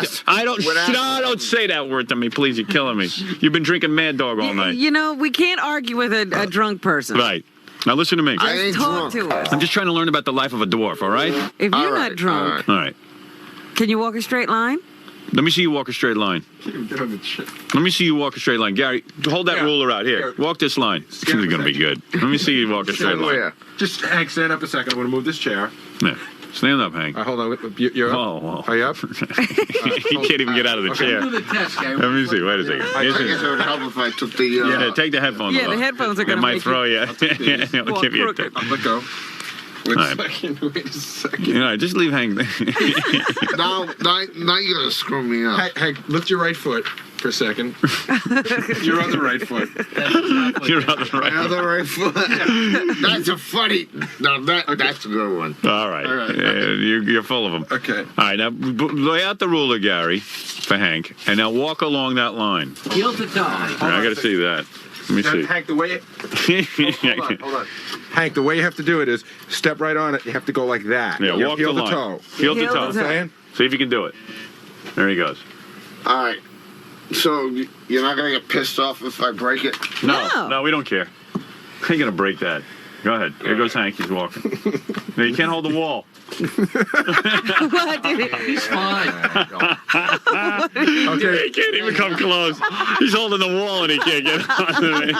Don't say that word to me, please. You're killing me. You've been drinking Mad Dog all night.
You know, we can't argue with a drunk person.
Right. Now listen to me.
Just talk to us.
I'm just trying to learn about the life of a dwarf. All right.
If you're not drunk,
All right.
can you walk a straight line?
Let me see you walk a straight line. Let me see you walk a straight line. Gary, hold that ruler out. Here, walk this line. This is going to be good. Let me see you walk a straight line.
Just, Hank, stand up a second. I'm going to move this chair.
Yeah. Stand up, Hank.
Hold on. You're up?
Oh.
Are you up?
He can't even get out of the chair.
Do the test, Gary.
Let me see. Wait a second.
I guess it would help if I took the...
Yeah, take the headphones off.
Yeah, the headphones are going
It
to
might
make
throw you.
I'll
It'll give you a
crooked. Let go. Wait a second.
You know, just leave Hank.
now you're going to screw me up.
Hank, lift your right foot for a second. Your other right foot.
Your other right.
My other right foot. That's a funny... No, that's a good one.
All right. You're full of them.
Okay.
All right, now lay out the ruler, Gary, for Hank, and now walk along that line.
Heel to toe.
I got to see that. Let me see.
Hank, the way... Hold on. Hank, the way you have to do it is step right on it. You have to go like that.
Yeah, walk
heel
the
to
line.
toe.
Heel to toe.
You know what I'm saying?
See if you can do it. There he goes.
All right. So you're not going to get pissed off if I break it?
No, we don't care. How you going to break that? Go ahead. Here goes Hank. He's walking. No, you can't hold the wall.
What did he?
He's fine.
Okay. He can't even come close. He's holding the wall and he can't get on me.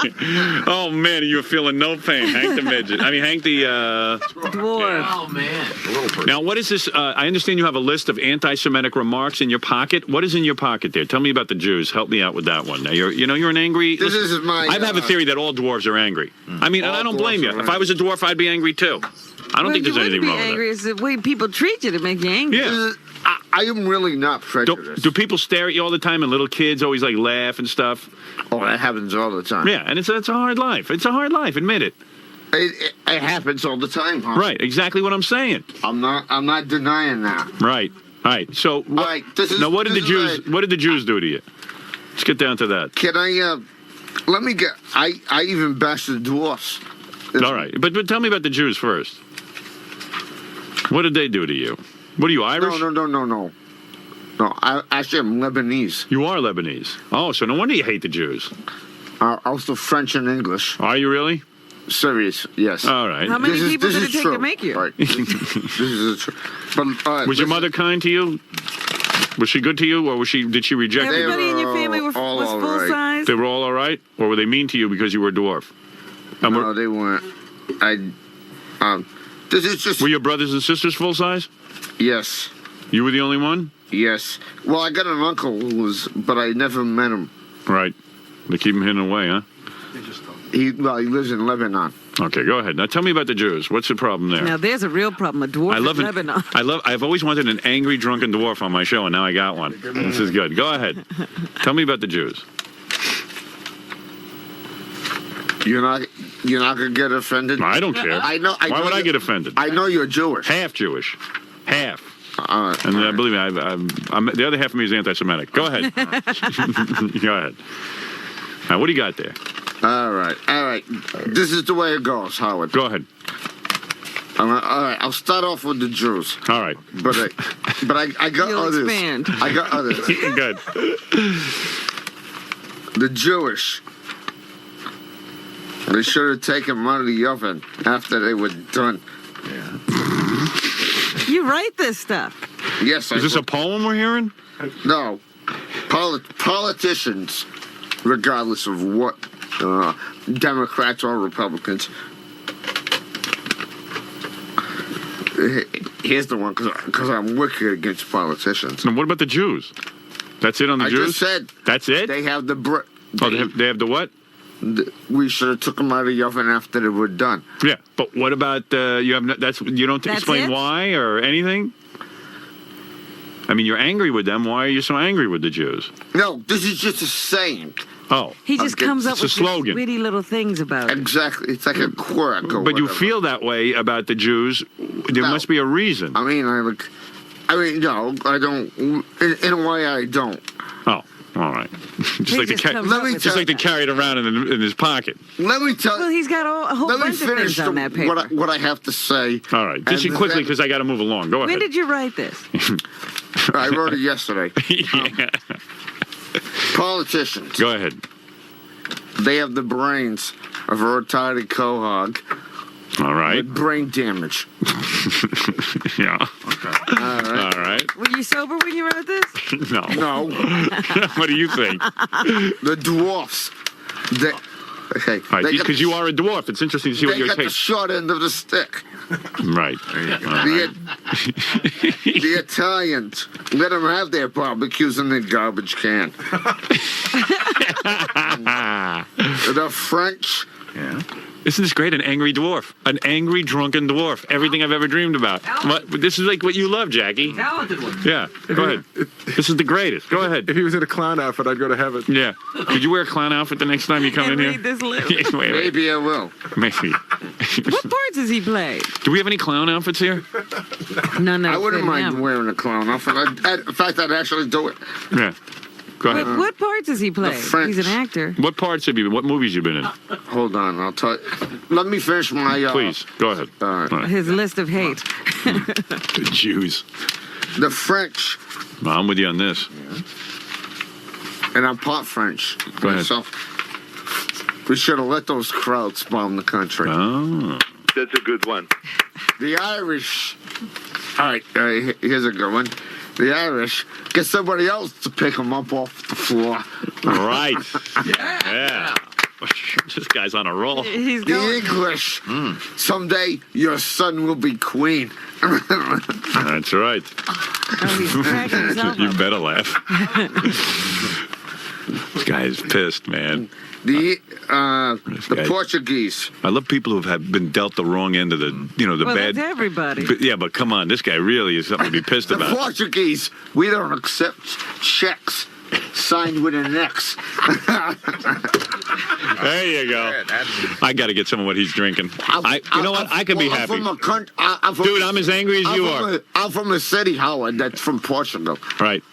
Oh, man, you were feeling no pain. Hank the midget. I mean, Hank the...
Dwarf.
Oh, man.
Now, what is this? I understand you have a list of anti-Semitic remarks in your pocket. What is in your pocket there? Tell me about the Jews. Help me out with that one. Now, you're an angry...
This is my...
I have a theory that all dwarves are angry. I mean, and I don't blame you. If I was a dwarf, I'd be angry, too. I don't think there's anything wrong with that.
Angry. It's the way people treat you to make you angry.
Yeah.
I am really not prejudiced.
Do people stare at you all the time and little kids always like laugh and stuff?
Oh, that happens all the time.
Yeah, and it's a hard life. It's a hard life. Admit it.
It happens all the time, huh?
Right. Exactly what I'm saying.
I'm not denying that.
Right. All right. So what did the Jews do to you? Let's get down to that.
Can I? Let me get. I even bashed the dwarfs.
All right, but tell me about the Jews first. What did they do to you? What are you, Irish?
No. No, actually, I'm Lebanese.
You are Lebanese. Oh, so no wonder you hate the Jews.
Also French and English.
Are you really?
Serious, yes.
All right.
How many people did it take to make you?
Right. This is true. But,
was your mother kind to you? Was she good to you, or did she reject you?
Everybody in your family was full size?
They were all right? Or were they mean to you because you were a dwarf?
No, they weren't. This is just...
Were your brothers and sisters full size?
Yes.
You were the only one?
Yes. Well, I got an uncle who was, but I never met him.
Right. They keep him hidden away, huh?
He lives in Lebanon.
Okay, go ahead. Now tell me about the Jews. What's the problem there?
Now there's a real problem. A dwarf in Lebanon.
I've always wanted an angry, drunken dwarf on my show, and now I got one. This is good. Go ahead. Tell me about the Jews.
You're not gonna get offended.
I don't care.
I know.
Why would I get offended?
I know you're Jewish.
Half Jewish. Half. And believe me, I'm the other half of me is anti-Semitic. Go ahead. Go ahead. Now, what do you got there?
All right. This is the way it goes, Howard.
Go ahead.
All right. I'll start off with the Jews.
All right.
But I got others.
Expand.
I got others.
Good.
The Jewish. They should have taken them out of the oven after they were done.
Yeah. You write this stuff.
Yes.
Is this a poem we're hearing?
No. Politicians, regardless of what, Democrats or Republicans. Here's the one, because I'm wicked against politicians.
And what about the Jews? That's it on the Jews?
I just said.
That's it?
They have the...
they have the what?
We should have took them out of the oven after they were done.
Yeah, but what about you don't explain why or anything? I mean, you're angry with them. Why are you so angry with the Jews?
No, this is just a saying.
Oh.
He just comes up
It's a
with
slogan.
witty little things about it.
Exactly. It's like a quirk or
But you
whatever.
feel that way about the Jews. There
No.
must be a reason.
I mean, no, I don't. In a way, I don't.
Oh, all right. just
He
like
just
to
comes up with
just like to carry it around in his pocket.
Let me tell.
Well, he's got a whole
Let me
bunch of
finish
things on that paper.
what I have to say.
All right. Just
And
quickly
then-
because I got to move along. Go
When
ahead.
did you write this?
I wrote it yesterday. Politicians.
Go ahead.
They have the brains of a retarded quahog.
All right.
With brain damage.
Yeah.
Okay. All right.
All right.
Were you sober when you wrote this?
No.
No.
What do you think?
The dwarfs. They, okay.
All right, because you are a dwarf. It's interesting to see what
They
your
got the
take.
short end of the stick.
Right.
The Italians let them have their barbecues in the garbage can. The French.
Yeah. Isn't this great? An angry dwarf. An angry, drunken dwarf. Everything I've ever dreamed about. This is like what you love, Jackie.
Talented one.
Yeah. Go ahead. This is the greatest. Go ahead.
If he was in a clown outfit, I'd go to heaven.
Yeah. Could you wear a clown outfit the next time you come in here?
Read this list.
Wait, wait.
Maybe I will.
Maybe.
What parts does he play?
Do we have any clown outfits here?
No.
I wouldn't mind wearing a clown outfit. In fact, I'd actually do it.
Yeah. Go ahead.
What parts does he play? He's an actor.
What parts have you been? What movies you been in?
Hold on, I'll tell you. Let me finish my.
Please, go ahead.
All right.
His list of hate.
The Jews.
The French.
Well, I'm with you on this.
And I'm part French.
Go ahead.
myself. We should have let those crowds bomb the country.
Oh.
That's a good one. The Irish. All right, here's a good one. The Irish get somebody else to pick them up off the floor.
Right. Yeah. This guy's on a roll.
The English. Someday your son will be queen.
That's right. You better laugh. This guy is pissed, man.
The
guy-
Portuguese.
I love people who have been dealt the wrong end of the, the
Well,
bad.
that's everybody.
But, yeah, but come on, this guy really is something to be pissed
The
about.
Portuguese. We don't accept checks signed with an X.
There you go. I got to get some of what he's drinking. You know what? I could be happy. Dude, I'm as angry as you are.
I'm from a city, Howard, that's from Portugal.
Right.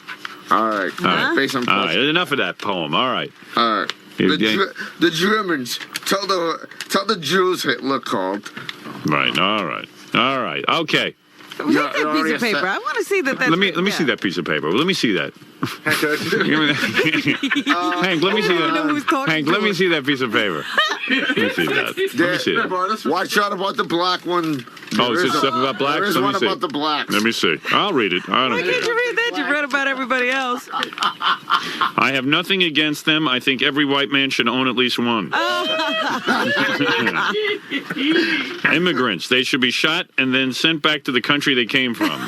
All right. Based on
All right. Enough of that poem. All right.
All right. The Germans tell the Jews Hitler called.
Right. All right. All right. Okay.
Take that piece of paper. I want to see that.
Let me see that piece of paper. Let me see that. Hank, let me see that. Hank, let me see that piece of paper. Let me see that. Let me see it.
Watch out about the black one.
Oh, is this stuff about blacks?
There is
Let me
one
see.
about the blacks.
Let me see. I'll read it. I don't
Why can't
care.
you read that? You read about everybody else.
I have nothing against them. I think every white man should own at least one. Immigrants, they should be shot and then sent back to the country they came from.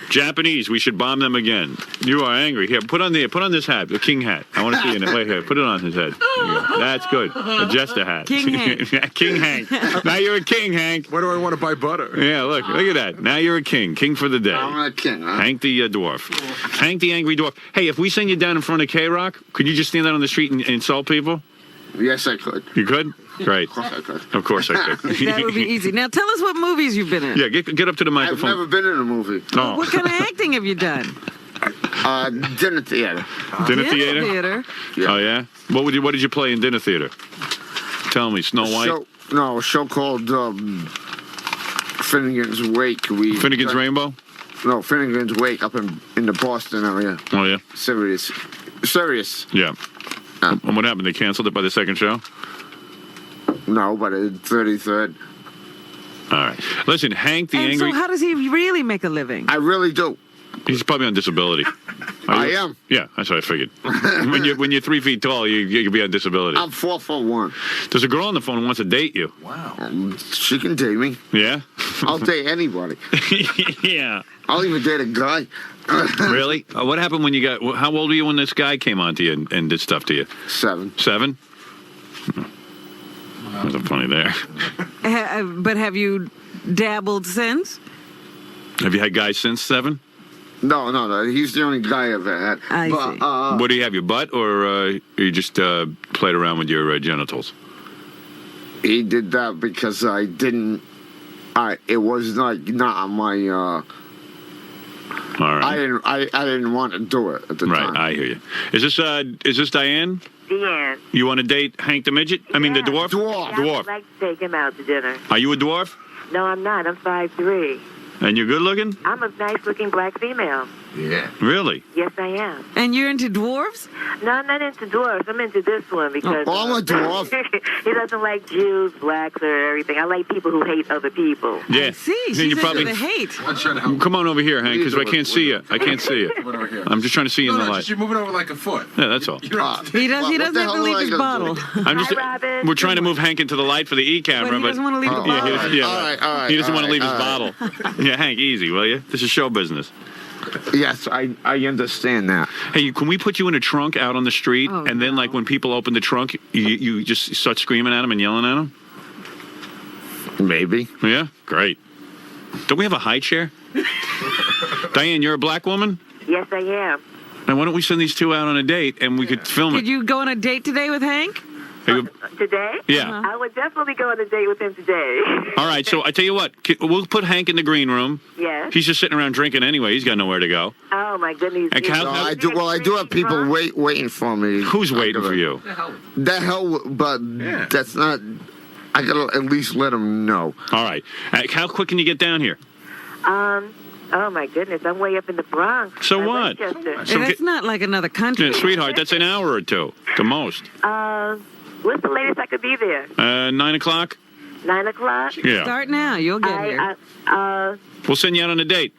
Japanese, we should bomb them again. You are angry. Here, put on this hat, the king hat. I want to see it. Wait here, put it on his head. There you go. That's good. A jester hat.
King Hank.
King Hank. Now you're a king, Hank.
Why do I want to buy butter?
Yeah, look at that. Now you're a king. King for the day.
I'm a king, huh?
Hank the dwarf. Hank the angry dwarf. Hey, if we send you down in front of K-Rock, could you just stand out on the street and insult people?
Yes, I could.
You could? Great.
Of course I could.
Of course I could.
That would be easy. Now tell us what movies you've been in.
Yeah, get up to the
I've
microphone.
never been in a movie.
No.
What kind of acting have you done?
Dinner theater.
Dinner theater?
Theater.
Oh, yeah? What did you play in dinner theater? Tell me, Snow White?
A show called Finnegan's Wake.
Finnegan's Rainbow?
No, Finnegan's Wake up in the Boston area.
Oh, yeah?
Serious.
Yeah. And what happened? They canceled it by the second show?
No, by the 33rd.
All right. Listen, Hank the
And
angry...
so how does he really make a living?
I really do.
He's probably on disability.
I am.
Yeah, that's what I figured. when you're 3 feet tall, you can be on disability.
I'm 4'1".
There's a girl on the phone who wants to date you.
Wow. She can date me.
Yeah?
I'll date anybody.
Yeah.
I'll even date a guy.
Really? What happened when you got... How old were you when this guy came on to you and did stuff to you?
7.
7? Wasn't funny there.
But have you dabbled since?
Have you had guys since 7?
No. He's the only guy I've ever had.
I see.
What do you have, your butt, or you just played around with your genitals?
He did that because I didn't. It was not on my.
All right.
I didn't want to do it at the time.
Right, I hear you. Is this Diane?
Deanne.
You want to date Hank the Midget? I mean, the dwarf?
Dwarf.
I would like to take him out to dinner.
Are you a dwarf?
No, I'm not. I'm 5'3".
And you're good looking?
I'm a nice-looking black female.
Yeah.
Really?
Yes, I am.
And you're into dwarves?
No, I'm not into dwarves. I'm into this one because...
I'm a dwarf.
He doesn't like Jews, blacks, or everything. I like people who hate other people.
Yeah.
See,
Then
she's
you probably
into the hate.
come on over here, Hank, because I can't see you. I can't see you. I'm just trying to see you in the light.
You're moving over like a foot.
Yeah, that's all.
He doesn't have to leave his bottle.
I'm just.
Robin.
We're trying to move Hank into the light for the E camera,
But he doesn't want to leave the
yeah,
bottle.
all right. He doesn't want to leave his bottle. Yeah, Hank, easy, will you? This is show business.
Yes, I understand that.
Hey, can we put you in a trunk out on the street, and then,
no.
like, when people open the trunk, you just start screaming at them and yelling at them?
Maybe.
Yeah, great. Don't we have a high chair? Diane, you're a black woman?
Yes, I am.
Now, why don't we send these two out on a date, and we could film
Could
it?
you go on a date today with Hank?
Today?
Yeah.
I would definitely go on a date with him today.
All right, so I tell you what, we'll put Hank in the green room.
Yes.
He's just sitting around drinking anyway. He's got nowhere to go.
Oh, my goodness.
And
I do have people waiting for me.
Who's waiting for you?
The hell, but that's not. I gotta at least let them know.
All right. How quick can you get down here?
Oh, my goodness. I'm way up in the Bronx.
So what?
Westchester.
That's not like another country.
Yeah, sweetheart, that's an hour or two, the most.
What's the latest I could be there?
9 o'clock?
9 o'clock?
Yeah.
Start now. You'll get here.
We'll send you out on a date.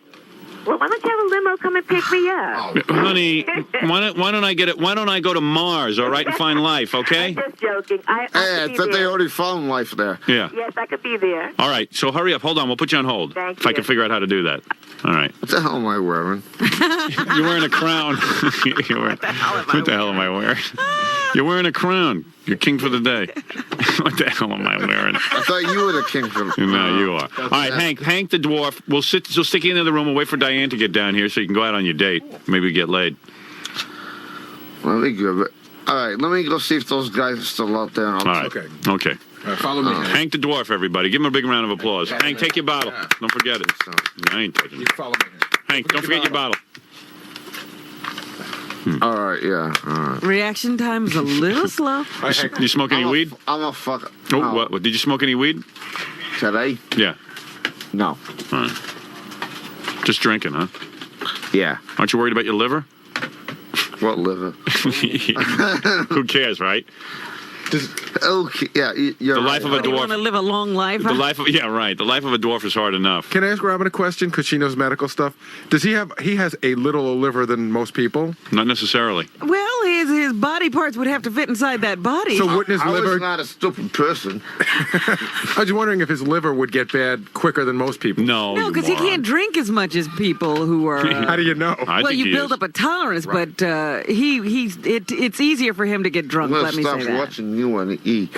Well, why don't you have a limo come and pick me up?
Honey, why don't I get it? Why don't I go to Mars, all right, and find life, okay?
I'm just joking. I
I thought they already found life there.
Yeah.
Yes, I could be there.
All right, so hurry up. Hold on. We'll put you on hold.
Thank
if I
you.
can figure out how to do that. All right.
What the hell am I wearing?
You're wearing a crown. What the hell am I wearing? You're wearing a crown. You're king for the day. What the hell am I wearing?
I thought you were the king for the
No, you are. All right, Hank the dwarf. We'll stick you in the other room. We'll wait for Diane to get down here so you can go out on your date. Maybe get laid.
Well, they good. All right, let me go see if those guys are still out there.
All right. Okay. Okay.
Follow me.
Hank the dwarf, everybody. Give him a big round of applause. Hank, take your bottle. Don't forget it. I ain't taking it.
Follow me.
Hank, don't forget your bottle.
All right, yeah. All right.
Reaction time is a little slow.
You smoke any weed?
I'm a fucker.
Oh,
No.
what? Did you smoke any weed?
Today?
Yeah.
No.
All right. Just drinking, huh?
Yeah.
Aren't you worried about your liver?
What liver?
Who cares, right?
Okay, yeah, you're
the life
right.
of a
Do you
dwarf.
want to live a long life?
The life of right. The life of a dwarf is hard enough.
Can I ask Robin a question? Because she knows medical stuff. Does he have? He has a littler liver than most people.
Not necessarily.
Well, his body parts would have to fit inside that body.
So wouldn't his
I
liver?
was not a stupid person.
I was wondering if his liver would get bad quicker than most people.
No,
No, because he can't drink as much as people who are.
How do you know?
Well, you build up a tolerance, but it's easier for him to get drunk.
I'm
Let
gonna
me
stop
say that.
watching you on the E.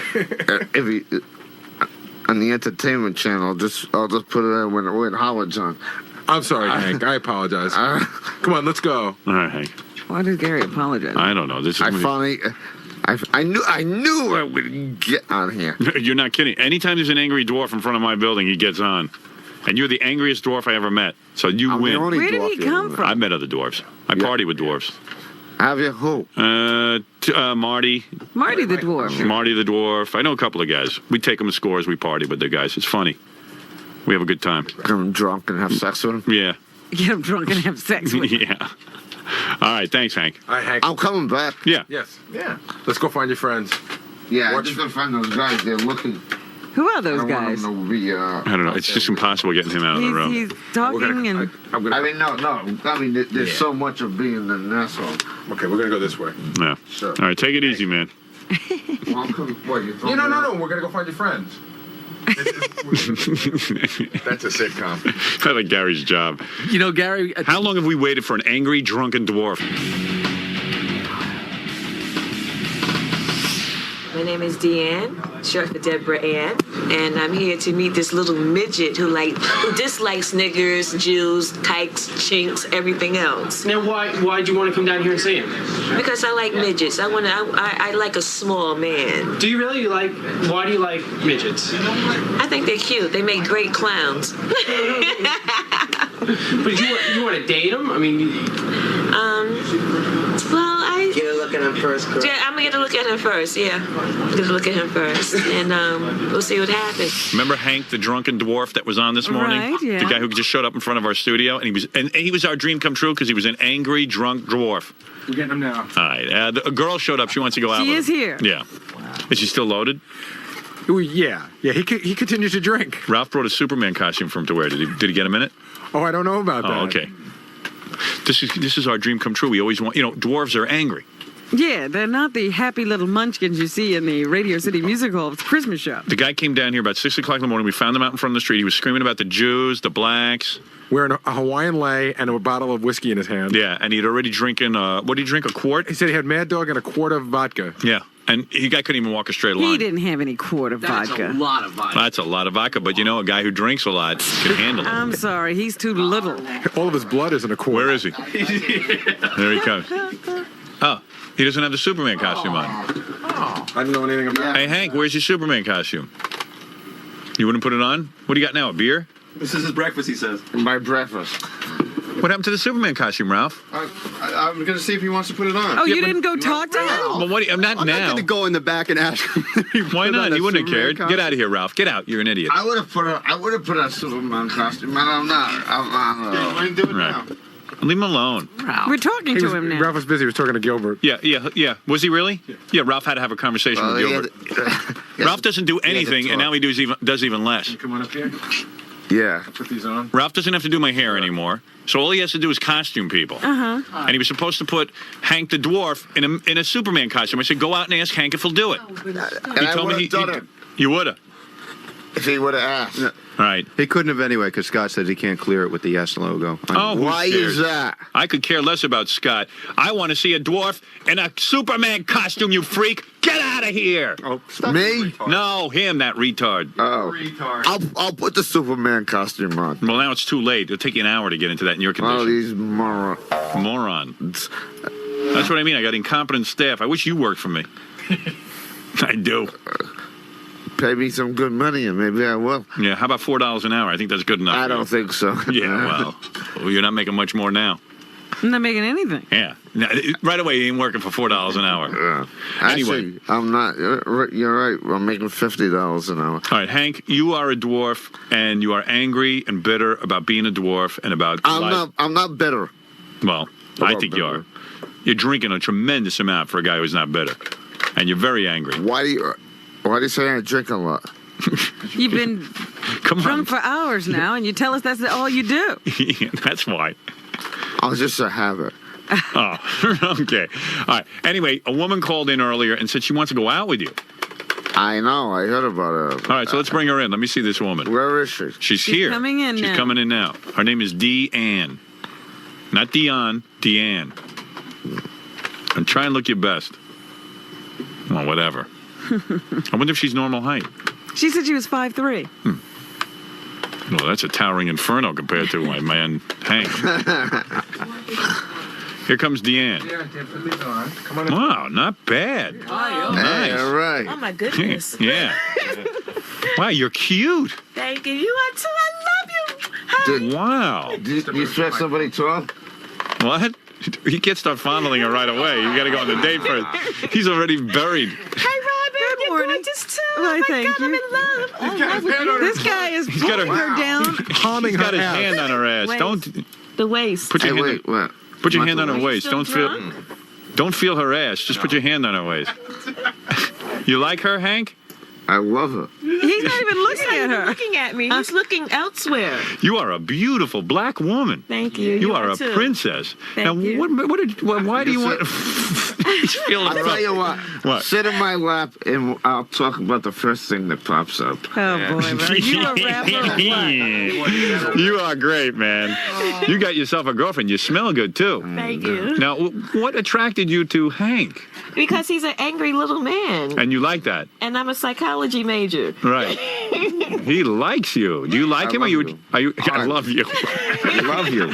On the entertainment channel, I'll just put it in when Howard's on.
I'm sorry, Hank. I apologize. Come on, let's go.
All right, Hank.
Why did Gary apologize?
I don't know. This is.
I knew I would get on here.
You're not kidding. Anytime there's an angry dwarf in front of my building, he gets on. And you're the angriest dwarf I ever met. So you
I'm the
win.
only
Where did
dwarf
he
you
come
ever
from?
I've met other dwarfs. I party with dwarfs.
Have you who?
Marty.
Marty the dwarf.
Marty the dwarf. I know a couple of guys. We take them to scores. We party with the guys. It's funny. We have a good time.
Get them drunk and have sex with them?
Yeah.
Get him drunk and have sex with him.
Yeah. All right. Thanks, Hank.
All right, Hank.
I'm coming back.
Yeah.
Yes. Yeah. Let's go find your friends.
Yeah,
Watch-
I'm just gonna find those guys. They're looking.
Who are those
I don't want
guys?
them to be,
I don't know. It's just impossible getting him out of the room.
He's talking and.
I mean, no. I mean, there's so much of being an asshole.
Okay, we're gonna go this way.
Yeah.
Sure.
All right. Take it easy, man.
Well, I'm coming. What, you
Yeah, no. We're gonna go find your friends. That's a sitcom.
I like Gary's job.
You know, Gary.
How long have we waited for an angry, drunken dwarf?
My name is Deanne, short for Deborah Ann, and I'm here to meet this little midget who dislikes niggers, Jews, kikes, chinks, everything else.
Now, why'd you want to come down here and see him?
Because I like midgets. I like a small man.
Do you really why do you like midgets?
I think they're cute. They make great clowns.
But you want to date him? I mean,
get a look at him first, girl. Yeah, I'm gonna get a look at him first. Yeah, get a look at him first, and we'll see what happens.
Remember Hank, the drunken dwarf that was on this morning?
Right, yeah.
The guy who just showed up in front of our studio, and he was our dream come true because he was an angry, drunk dwarf.
We're getting him now.
All right, a girl showed up. She wants to go out.
She
with
is
him.
here.
Yeah. Is she still loaded?
Ooh, yeah. He continues to drink.
Ralph brought a Superman costume for him to wear. Did he get a minute?
Oh, I don't know about that.
Oh, okay. This is our dream come true. We always want, dwarves are angry.
Yeah, they're not the happy little munchkins you see in the Radio City Music Hall Christmas show.
The guy came down here about 6 o'clock in the morning. We found him out in front of the street. He was screaming about the Jews, the blacks.
Wearing a Hawaiian lei and a bottle of whiskey in his hand.
Yeah, and he'd already drinking, what did he drink, a quart?
He said he had Mad Dog and a quart of vodka.
Yeah, and the guy couldn't even walk a straight line.
He didn't have any quart of vodka.
That's a lot of vodka.
That's a lot of vodka, but a guy who drinks a lot can handle it.
I'm sorry, he's too little.
All of his blood is in a quart.
Where is he? There he comes. Oh, he doesn't have the Superman costume on.
I didn't know anything about it.
Hey, Hank, where's your Superman costume? You wouldn't put it on? What do you got now, a beer?
This is his breakfast, he says.
My breakfast.
What happened to the Superman costume, Ralph?
I'm going to see if he wants to put it on.
Oh, you didn't go talk to him?
Well,
I'm
I'm not now.
not going to
go in the back and ask him.
Why not? He wouldn't have cared. Get out of here, Ralph. Get out. You're an idiot.
I would have put a Superman costume, but I'm not. I'm going to do it now.
Leave him alone.
We're talking to him now.
Ralph was busy. He was talking to Gilbert.
Yeah. Was he really? Yeah, Ralph had to have a conversation with Gilbert. Ralph doesn't do anything, and now he does even less.
Come on up here.
Yeah.
Put these on.
Ralph doesn't have to do my hair anymore, so all he has to do is costume people.
Uh-huh.
And he was supposed to put Hank the dwarf in a Superman costume. I said, go out and ask Hank if he'll do it.
And I would have done it.
You would have.
If he would have asked.
All right.
He couldn't have anyway because Scott said he can't clear it with the S logo.
Oh,
why is that?
I could care less about Scott. I want to see a dwarf in a Superman costume, you freak. Get out of here.
Oh, me?
No, him, that retard.
Oh. I'll put the Superman costume on.
Well, now it's too late. It'll take you an hour to get into that in your condition.
Oh, these
morons. That's what I mean. I got incompetent staff. I wish you worked for me. I do.
Pay me some good money and maybe I will.
Yeah, how about $4 an hour? I think that's good enough.
I don't think so.
Yeah, well, you're not making much more now.
I'm not making anything.
Yeah. Right away, you ain't working for $4 an hour.
Yeah.
Anyway.
Actually, I'm not. You're right. I'm making $50 an hour.
All right, Hank, you are a dwarf, and you are angry and bitter about being a dwarf and about life.
I'm not bitter.
Well, I think you are. You're drinking a tremendous amount for a guy who's not bitter. And you're very angry.
Why do you say I drink a lot?
You've been drunk for hours now, and you tell us that's all you do.
That's why.
Oh, it's just a habit.
Oh, okay. All right. Anyway, a woman called in earlier and said she wants to go out with you.
I know. I heard about her.
All right, so let's bring her in. Let me see this woman.
Where is she?
She's here.
Coming in
She's
now.
coming in now. Her name is Deanne. Not Dion, Deanne. And try and look your best. Well, whatever. I wonder if she's normal height.
She said she was 5'3".
Well, that's a towering inferno compared to my man Hank. Here comes Deanne.
Come on in.
Wow, not bad. Nice.
All right.
Oh my goodness.
Yeah. Wow, you're cute.
Thank you. You are too. I love you. Hi.
Wow.
Do you expect somebody tall?
What? You can't start fondling her right away. You got to go on the date first. He's already buried.
Hey, Robin. You're gorgeous too.
Why,
Oh my
thank
God,
you.
I'm in love.
This guy is
got
pulling her down.
Palming
He's got
her
his
ass.
hand on her ass.
Waist.
Don't
The waist.
put your
Hey,
hand.
wait, what?
Put your hand on her
Are you
waist.
still
Don't feel her ass. Just put your hand on her waist. You like her, Hank?
I love her.
He's not even looking at her.
Looking at me. He's looking elsewhere.
You are a beautiful black woman.
Thank you.
You are a
too.
princess.
Thank
now,
you.
why do you want?
He's feeling
I'll tell you what.
What?
Sit in my lap and I'll talk about the first thing that pops up.
Oh, boy. Are you a rapper or what?
You are great, man. You got yourself a girlfriend. You smell good, too.
Thank you.
Now, what attracted you to Hank?
Because he's an angry little man.
And you like that?
And I'm a psychology major.
Right. He likes you. Do you like him? Or you? Are you? I love you.
I love you.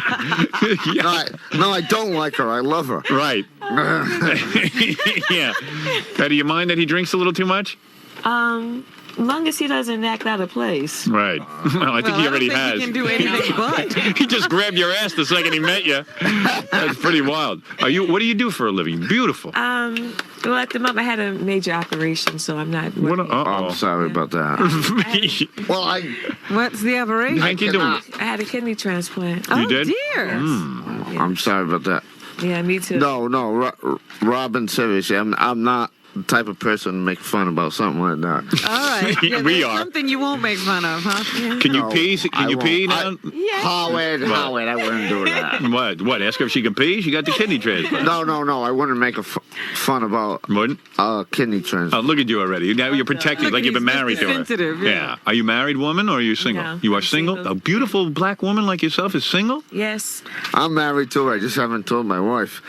No, I don't like her. I love her.
Right. Yeah. Now, do you mind that he drinks a little too much?
Long as he doesn't act out of place.
Right. Well, I think he already has.
He can do anything but.
He just grabbed your ass the second he met you. That's pretty wild. What do you do for a living? Beautiful.
Well, at the moment, I had a major operation, so I'm not working.
I'm sorry about that.
Well, what's the operation?
Hank, you doing?
I had a kidney transplant.
Oh,
did?
dear.
I'm sorry about that.
Yeah, me too.
No, Robin, seriously, I'm not the type of person to make fun about something like that.
All right. Yeah,
We
there's
are.
something you won't make fun of, huh? Yeah.
Can you pee? Can you pee now?
Howard, I wouldn't do that.
What? Ask her if she can pee? She got the kidney transplant.
No, I wouldn't make fun about kidney transplant.
Oh, look at you already. Now you're protected, like you've been married to her.
sensitive, yeah.
Are you married woman or are you single?
No,
you are
I'm
single?
single.
A beautiful black woman like yourself is single?
Yes.
I'm married to her. I just haven't told my wife.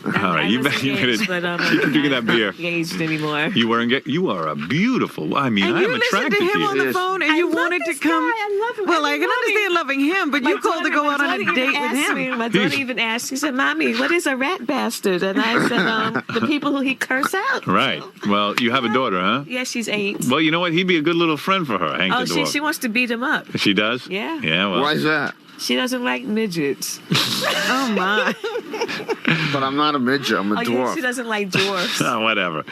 All right,
I was engaged, but
you can drink that beer.
I'm not engaged anymore.
You were engaged. You are a beautiful. I mean,
And
I
you
am
listened
attracted
to him
you.
on the phone and you wanted to come.
I love him.
Well, I can understand loving him, but you called to go out on a date with him.
My daughter even asked, she said, Mommy, what is a rat bastard? And I said, the people who he curse out.
Right. Well, you have a daughter, huh?
Yeah, she's 8.
Well, you know what? He'd be a good little friend for her, Hank
Oh,
the Dwarf.
she wants to beat him up.
She does?
Yeah.
Yeah, well.
Why is that?
She doesn't like midgets.
Oh, my.
But I'm not a midget. I'm a
Yeah,
dwarf.
she doesn't like dwarfs.
Oh, whatever.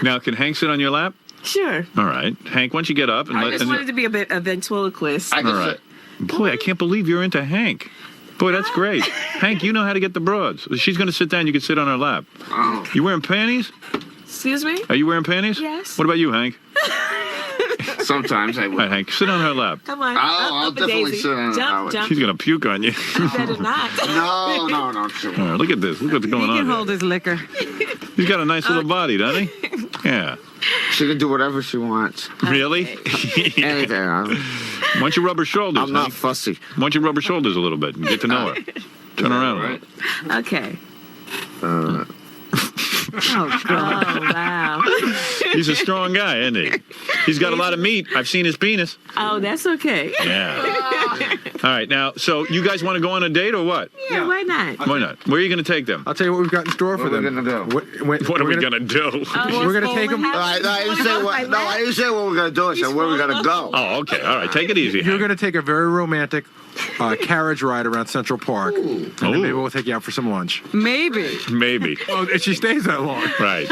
Now, can Hank sit on your lap?
Sure.
All right. Hank, why don't you get up? And
I just wanted to be a ventriloquist.
All right. Boy, I can't believe you're into Hank. Boy, that's great. Hank, you know how to get the broads. She's going to sit down. You can sit on her lap.
Oh.
You wearing panties?
Excuse me?
Are you wearing panties?
Yes.
What about you, Hank?
Sometimes I
All
would.
right, Hank, sit on her lap.
Come on.
I'll
up a
definitely
daisy.
sit on her
Jump,
lap.
jump.
She's going to puke on you.
You better not.
No.
All right, look at this. Look what's going
He
on
can
here.
hold his liquor.
He's got a nice little body, doesn't he? Yeah.
She can do whatever she wants.
Really?
Anything.
Why don't you rub her shoulders?
I'm not
Hank?
fussy.
Why don't you rub her shoulders a little bit and get to know her? Turn around.
Right.
Okay.
Oh, God.
Oh, wow.
He's a strong guy, isn't he? He's got a lot of meat. I've seen his penis.
Oh, that's okay.
Yeah. All right, now, so you guys want to go on a date or what?
Yeah, why not?
Why not? Where are you going to take them?
I'll tell you what we've got in store for
What are
them.
we gonna do?
What are we going to do?
We're going to take them.
All right, no, I didn't say what. No, I didn't say what we're gonna do. I said where we're gonna go.
Oh, okay. All right, take it easy.
You're going to take a very romantic carriage ride around Central Park. And then maybe we'll take you out for some lunch.
Maybe.
Maybe.
Well, if she stays that long.
Right.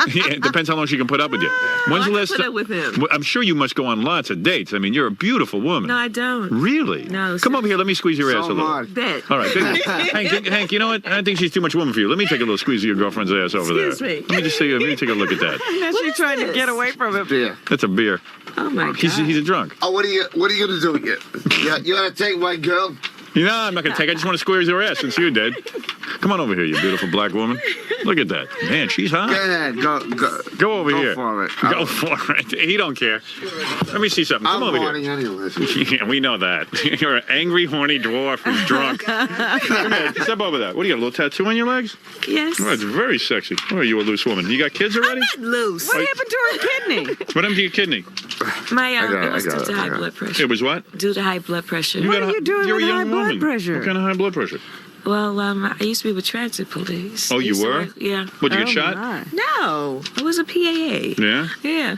It depends how long she can put up with you. When's the last
put up with him.
Well, I'm sure you must go on lots of dates. I mean, you're a beautiful woman.
No, I don't.
Really?
No.
Come over here. Let me squeeze your ass a little.
Bet.
All right. Hank, you know what? I think she's too much woman for you. Let me take a little squeeze of your girlfriend's ass over
Excuse
there.
me.
Let me take a look at that.
Now she's trying to get away from him.
Beer.
That's a beer.
Oh, my God.
He's a drunk.
Oh, what are you gonna do? You gonna take my girl?
You know, I'm not going to take it. I just want to squeeze her ass since you did. Come on over here, you beautiful black woman. Look at that. Man, she's hot.
Go ahead.
Go over here.
Go for it.
Go for it. He don't care. Let me see something. Come
I'm
over
horny
here.
anyways.
Yeah, we know that. You're an angry, horny dwarf who's drunk. Come here. Step over that. What do you got, a little tattoo on your legs?
Yes.
Oh, it's very sexy. Or are you a loose woman? You got kids already?
I'm not loose.
What happened to her kidney?
What happened to your kidney?
My
got
it was
it,
due to
I
high
got it.
blood pressure.
It was what?
Due to high blood pressure.
What are you doing
You're
with
a
high
young
blood
woman.
pressure?
What kind of high blood pressure?
Well, I used to be with transit police.
Oh,
I
you
used to
were?
work- yeah.
Would you get
Oh,
shot?
my.
No, I was a PAA.
Yeah?
Yeah.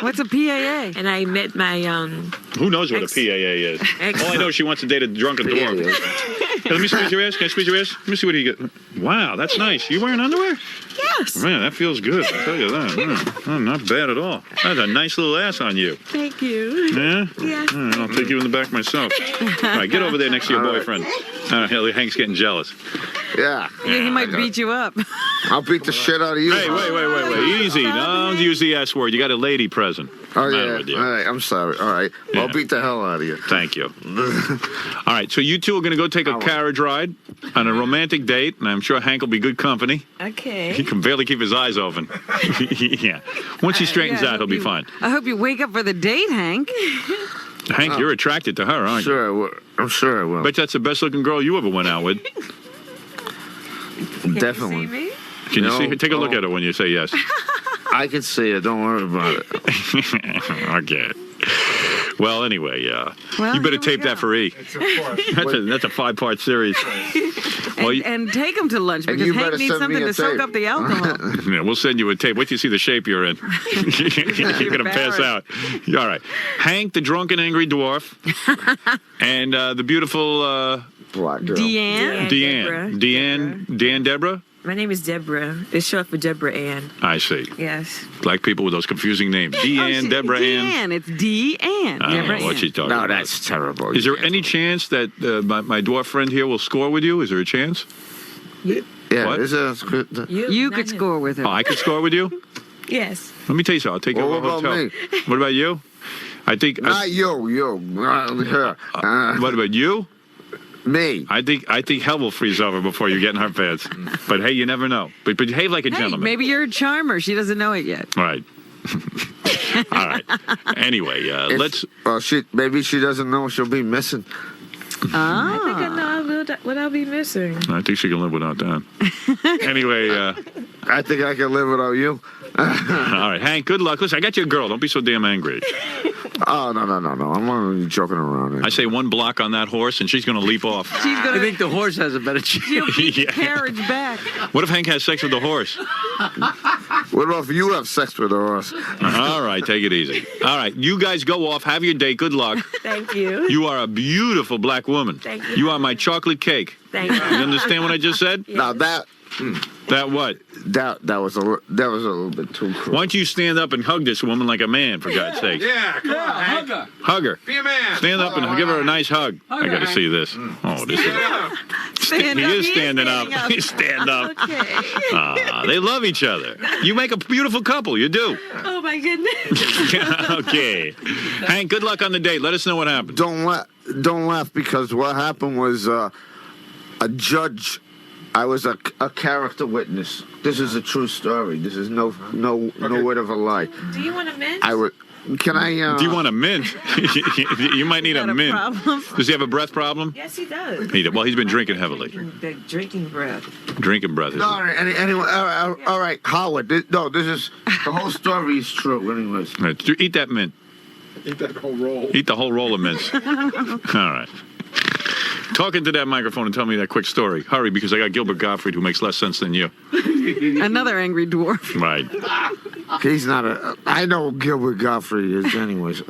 What's a PAA?
And I met my
Who knows what a PAA is? All I know is she wants to date a drunken dwarf. Hey, let me squeeze your ass. Can I squeeze your ass? Let me see what you get. Wow, that's nice. You wearing underwear?
Yes.
Man, that feels good. I'll tell you that. Oh, not bad at all. That's a nice little ass on you.
Thank you.
Yeah?
Yeah.
All right, I'll take you in the back myself. All right, get over there next to your boyfriend. Hank's getting jealous.
Yeah.
Yeah, he might beat you up.
I'll beat the shit out of you.
Hey, wait. Easy. Don't use the S word. You got a lady present.
Oh, yeah. All right. I'm sorry. All right. Well, I'll beat the hell out of you.
Thank you. All right. So you two are going to go take a carriage ride on a romantic date, and I'm sure Hank will be good company.
Okay.
He can barely keep his eyes open. Yeah. Once he straightens out, he'll be fine.
I hope you wake up for the date, Hank.
Hank, you're attracted to her, aren't you?
I'm sure I will.
Bet that's the best-looking girl you ever went out with.
Definitely.
You see me?
Can you see her? Take a look at her when you say yes.
I can see it. Don't worry about it.
Okay. Well, anyway,
Well,
you better
here we
tape that
go.
for E. That's a 5-part series.
And take him to lunch
And
because
you
Hank
better
needs
send me
something
a
to soak
tape.
up the alcohol.
Yeah, we'll send you a tape. Wait till you see the shape you're in. You're going to pass out. All right. Hank, the drunken, angry dwarf, and the beautiful
black girl.
Deanne Deborah?
My name is Deborah. It's short for Deborah Ann.
I see.
Yes.
Black people with those confusing names. Deanne, Deborah Ann.
Deanne. It's Deanne.
I don't know what she's talking about.
No, that's terrible.
Is there any chance that my dwarf friend here will score with you? Is there a chance?
Yeah,
What?
You could score with her.
Oh, I could score with you?
Yes.
Let me tell you something. I'll take you to a
What about
hotel.
me?
What about you? I think.
Not you. Her.
What about you?
Me.
I think hell will freeze over before you get in her pants. But hey, you never know. But behave like a
Hey,
gentleman.
maybe you're a charmer. She doesn't know it yet.
Right. All right. Anyway, let's.
Well, maybe she doesn't know she'll be missing.
I think I know what I'll be missing.
I think she can live without that. Anyway,
I think I can live without you.
all right, Hank. Good luck. Listen, I got you a girl. Don't be so damn angry.
Oh, no. I'm only joking around.
I say one block on that horse, and she's going to leap off.
I think the horse has a better chance.
She'll beat the
Yeah.
carriage back.
What if Hank has sex with the horse?
What about if you have sex with a horse?
All right, take it easy. All right, you guys go off. Have your date. Good luck.
Thank you.
You are a beautiful black woman.
Thank you.
You are my chocolate cake.
Thank you.
You understand what I just said?
Now that
what?
that was a little bit too cruel.
Why don't you stand up and hug this woman like a man, for God's sake?
Yeah, come on, Hank.
Hug her.
Be a man.
Stand up and give her a nice hug. I got to see this. Oh, this is.
Stand
He
up.
is standing up. He's stand up. They love each other. You make a beautiful couple. You do.
Oh my goodness.
Okay. Hank, good luck on the date. Let us know what happened.
Don't laugh because what happened was a judge. I was a character witness. This is a true story. This is no word of a lie.
Do you want a mint?
I would. Can I?
Do you want a mint? You might need a mint.
problem?
Does he have a breath problem?
Yes, he does.
Well, he's been drinking heavily.
The drinking breath.
Drinking breath.
No, anyway, all right, Howard. This is the whole story is true. Anyways,
Right, eat that mint.
Eat that whole roll.
Eat the whole roll of mints. All right. Talk into that microphone and tell me that quick story. Hurry, because I got Gilbert Gottfried, who makes less sense than you.
Another angry dwarf.
Right.
he's not a. I know who Gilbert Gottfried is. Anyways,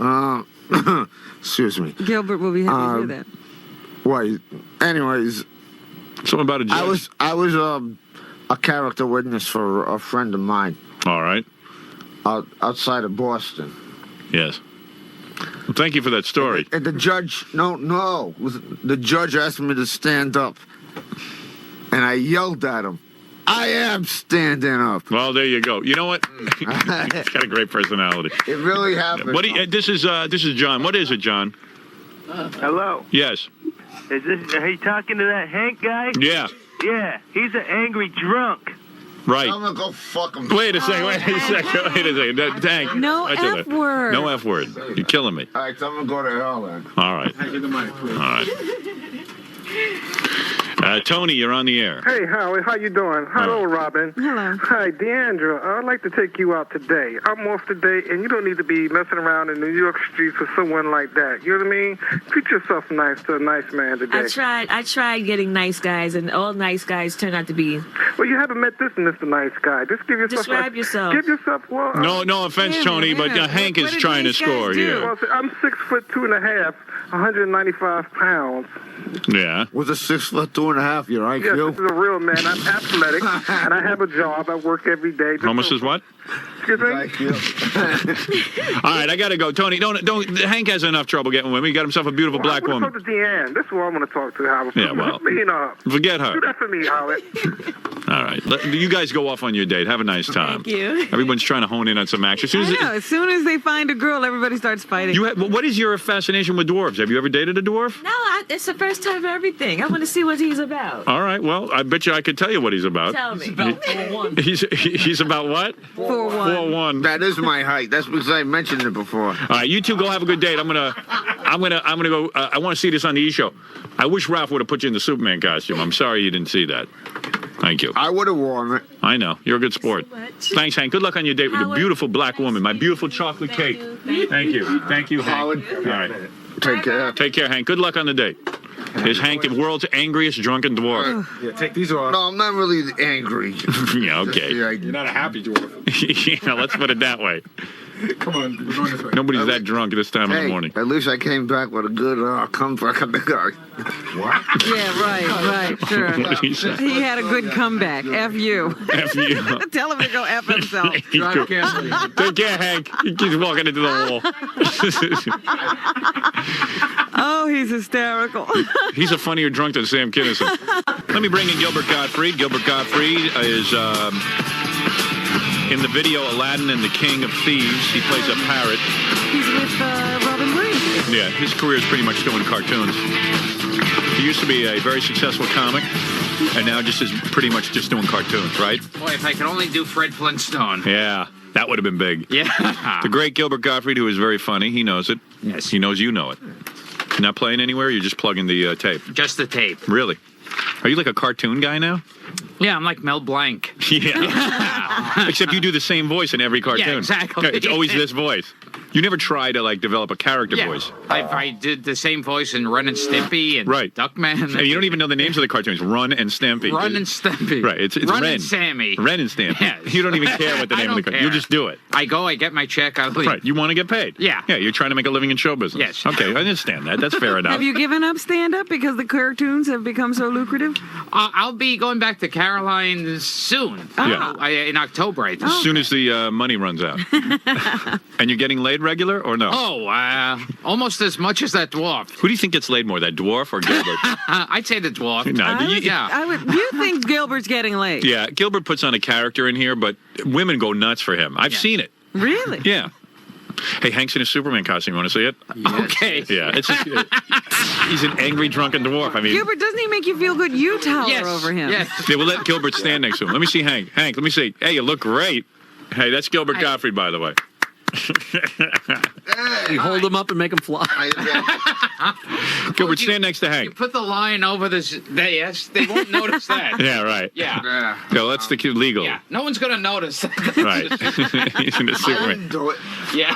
excuse me.
Gilbert will be happy to hear that.
Why? Anyways,
something about a judge.
I was a character witness for a friend of mine.
All right.
Outside of Boston.
Yes. Well, thank you for that story.
And the judge, the judge asked me to stand up, and I yelled at him. I am standing up.
Well, there you go. You know what? He's got a great personality.
It really happened.
This is John. What is it, John?
Hello.
Yes.
Are you talking to that Hank guy?
Yeah.
Yeah, he's an angry drunk.
Right.
I'm gonna go fuck him.
Wait a second. Hank.
No
That's
F
okay.
word.
No F word. You're killing me.
All right, so I'm gonna go to hell then.
All right. All right. Tony, you're on the air.
Hey, Howie, how you doing? Hello, Robin.
Hello.
Hi, Deandra. I'd like to take you out today. I'm off today, and you don't need to be messing around in New York streets with someone like that. You know what I mean? Treat yourself nice to a nice man today.
I tried getting nice guys, and all nice guys turn out to be.
Well, you haven't met this Mr. Nice Guy. Just give yourself.
Describe yourself.
Give yourself. Well,
No offense, Tony, but Hank is trying to score here.
Well, I'm 6'2.5", 195 pounds.
Yeah.
With a 6'2.5", your IQ.
Yes, this is a real man. I'm athletic, and I have a job. I work every day.
How much is what?
You think?
All right, I got to go. Tony, don't. Hank has enough trouble getting women. He got himself a beautiful black
I
woman.
want to talk to Deanne. That's who I want to talk to, Howard.
Yeah, well, forget her.
Do that for me, Howard.
All right, you guys go off on your date. Have a nice time.
Thank you.
Everyone's trying to hone in on some action.
As soon as they find a girl, everybody starts fighting.
What is your fascination with dwarves? Have you ever dated a dwarf?
No, it's the first time for everything. I want to see what he's about.
All right, well, I bet you I could tell you what he's about.
Tell me. He's about 4'1".
He's about what? 4'1".
That is my height. That's because I mentioned it before.
All right, you two go have a good date. I'm gonna go. I want to see this on the E! Show. I wish Ralph would have put you in the Superman costume. I'm sorry you didn't see that. Thank you.
I would have worn it.
I know. You're a good sport. Thanks, Hank. Good luck on your date with your beautiful black woman, my beautiful chocolate cake. Thank you. Thank you, Hank. All right.
Take care.
Take care, Hank. Good luck on the date. Here's Hank, the world's angriest drunken dwarf.
Yeah, take these off.
No, I'm not really angry.
Yeah, okay.
Yeah,
You're not a happy dwarf.
Yeah, let's put it that way.
Come on, we're going this way.
Nobody's that drunk at this time of the morning.
At least I came back with a good comeback.
What?
Yeah, right, sure.
What did he say?
He had a good comeback. F you.
F you.
Tell him to go F himself.
Take care, Hank. He keeps walking into the wall.
Oh, he's hysterical.
He's a funnier drunk than Sam Kinison. Let me bring in Gilbert Gottfried. Gilbert Gottfried is in the video Aladdin and the King of Thieves. He plays a parrot.
He's with Robin Williams.
Yeah, his career is pretty much doing cartoons. He used to be a very successful comic, and now just is pretty much just doing cartoons, right?
Boy, if I could only do Fred Flintstone.
Yeah, that would have been big.
Yeah.
The great Gilbert Gottfried, who is very funny. He knows it.
Yes.
He knows you know it. You're not playing anywhere? You're just plugging the tape?
Just the tape.
Really? Are you like a cartoon guy now?
Yeah, I'm like Mel Blanc.
Yeah. Except you do the same voice in every cartoon.
Yeah, exactly.
It's always this voice. You never try to like develop a character voice.
I did the same voice in Ren and Stimpy and Duckman.
And you don't even know the names of the cartoons. Run and Stampy.
Run and Stampy.
Right. It's
Run
Ren.
and Sammy.
Ren and Stampy.
Yes.
You don't even care what the name of the cartoon. You just do it.
I go, I get my check, I leave.
Right. You want to get paid.
Yeah.
Yeah. You're trying to make a living in show business.
Yes.
Okay. I understand that. That's fair enough.
Have you given up stand-up because the cartoons have become so lucrative?
I'll be going back to Caroline soon.
Yeah.
In October, I think.
As soon as the money runs out. And you're getting laid regular or no?
Oh, almost as much as that dwarf.
Who do you think gets laid more, that dwarf or Gilbert?
I'd say the dwarf.
No,
You think Gilbert's getting laid?
Yeah, Gilbert puts on a character in here, but women go nuts for him. I've seen it.
Really?
Yeah. Hey, Hank's in a Superman costume. You want to see it?
Okay.
Yeah, he's an angry, drunken dwarf. I mean,
Gilbert, doesn't he make you feel good? You tower over him.
Yes.
Yeah, we'll let Gilbert stand next to him. Let me see Hank. Hank, let me see. Hey, you look great. Hey, that's Gilbert Gottfried, by the way.
You hold him up and make him fly.
Gilbert, stand next to Hank.
You put the line over this. They won't notice that.
Yeah, right.
Yeah.
Yeah, that's the legal.
Yeah. No one's gonna notice.
Right. He's in a Superman.
Do it.
Yeah.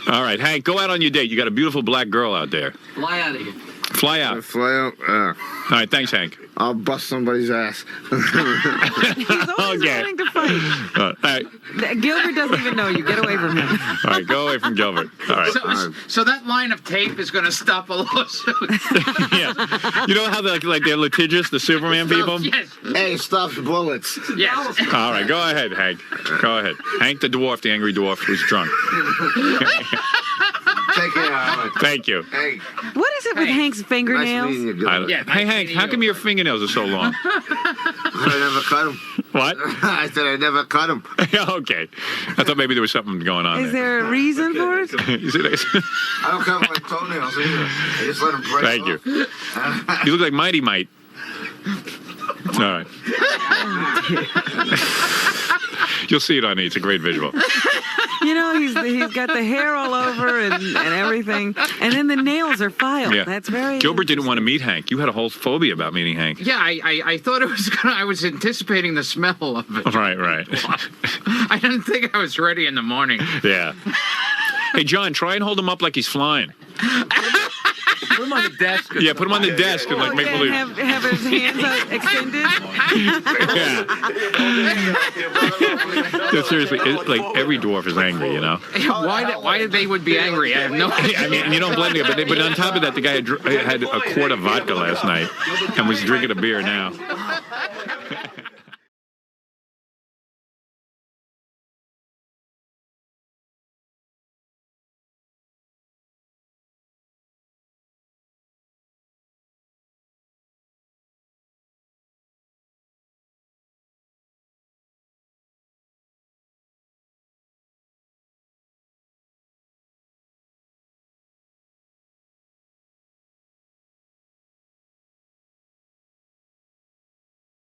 All right, Hank, go out on your date. You got a beautiful black girl out there.
Fly out of here.
Fly out.
Fly out.
All right, thanks, Hank.
I'll bust somebody's ass.
He's always wanting to fight.
All right.
Gilbert doesn't even know you. Get away from him.
All right, go away from Gilbert. All right.
So that line of tape is going to stop a lawsuit.
Yeah. You know how they're litigious, the Superman people?
Yes.
Hey, stops bullets.
Yes.
All right, go ahead, Hank. Go ahead. Hank the dwarf, the angry dwarf who's drunk.
Take care, Howard.
Thank you.
Hey.
What is it with Hank's fingernails?
Nice meeting you, Gilbert.
Hey, Hank, how come your fingernails are so long?
I never cut them.
What?
I said I never cut them.
Okay. I thought maybe there was something going on
Is there a reason for it?
I don't cut my toenails either. I just let them break
Thank you. You look like Mighty Mite. All right. You'll see it on me. It's a great visual.
You know, he's got the hair all over and everything, and then the nails are filed.
Yeah.
That's very.
Gilbert didn't want to meet Hank. You had a whole phobia about meeting Hank.
Yeah, I thought it was gonna. I was anticipating the smell of it.
Right.
I didn't think I was ready in the morning.
Yeah. Hey, John, try and hold him up like he's flying.
Put him on the desk.
Yeah, put him on the desk and make believe.
Have his hands extended.
Yeah, seriously, like every dwarf is angry, you know.
Why they would be angry? I have no idea.
I mean, you don't blame me, but on top of that, the guy had a quart of vodka last night and was drinking a beer now.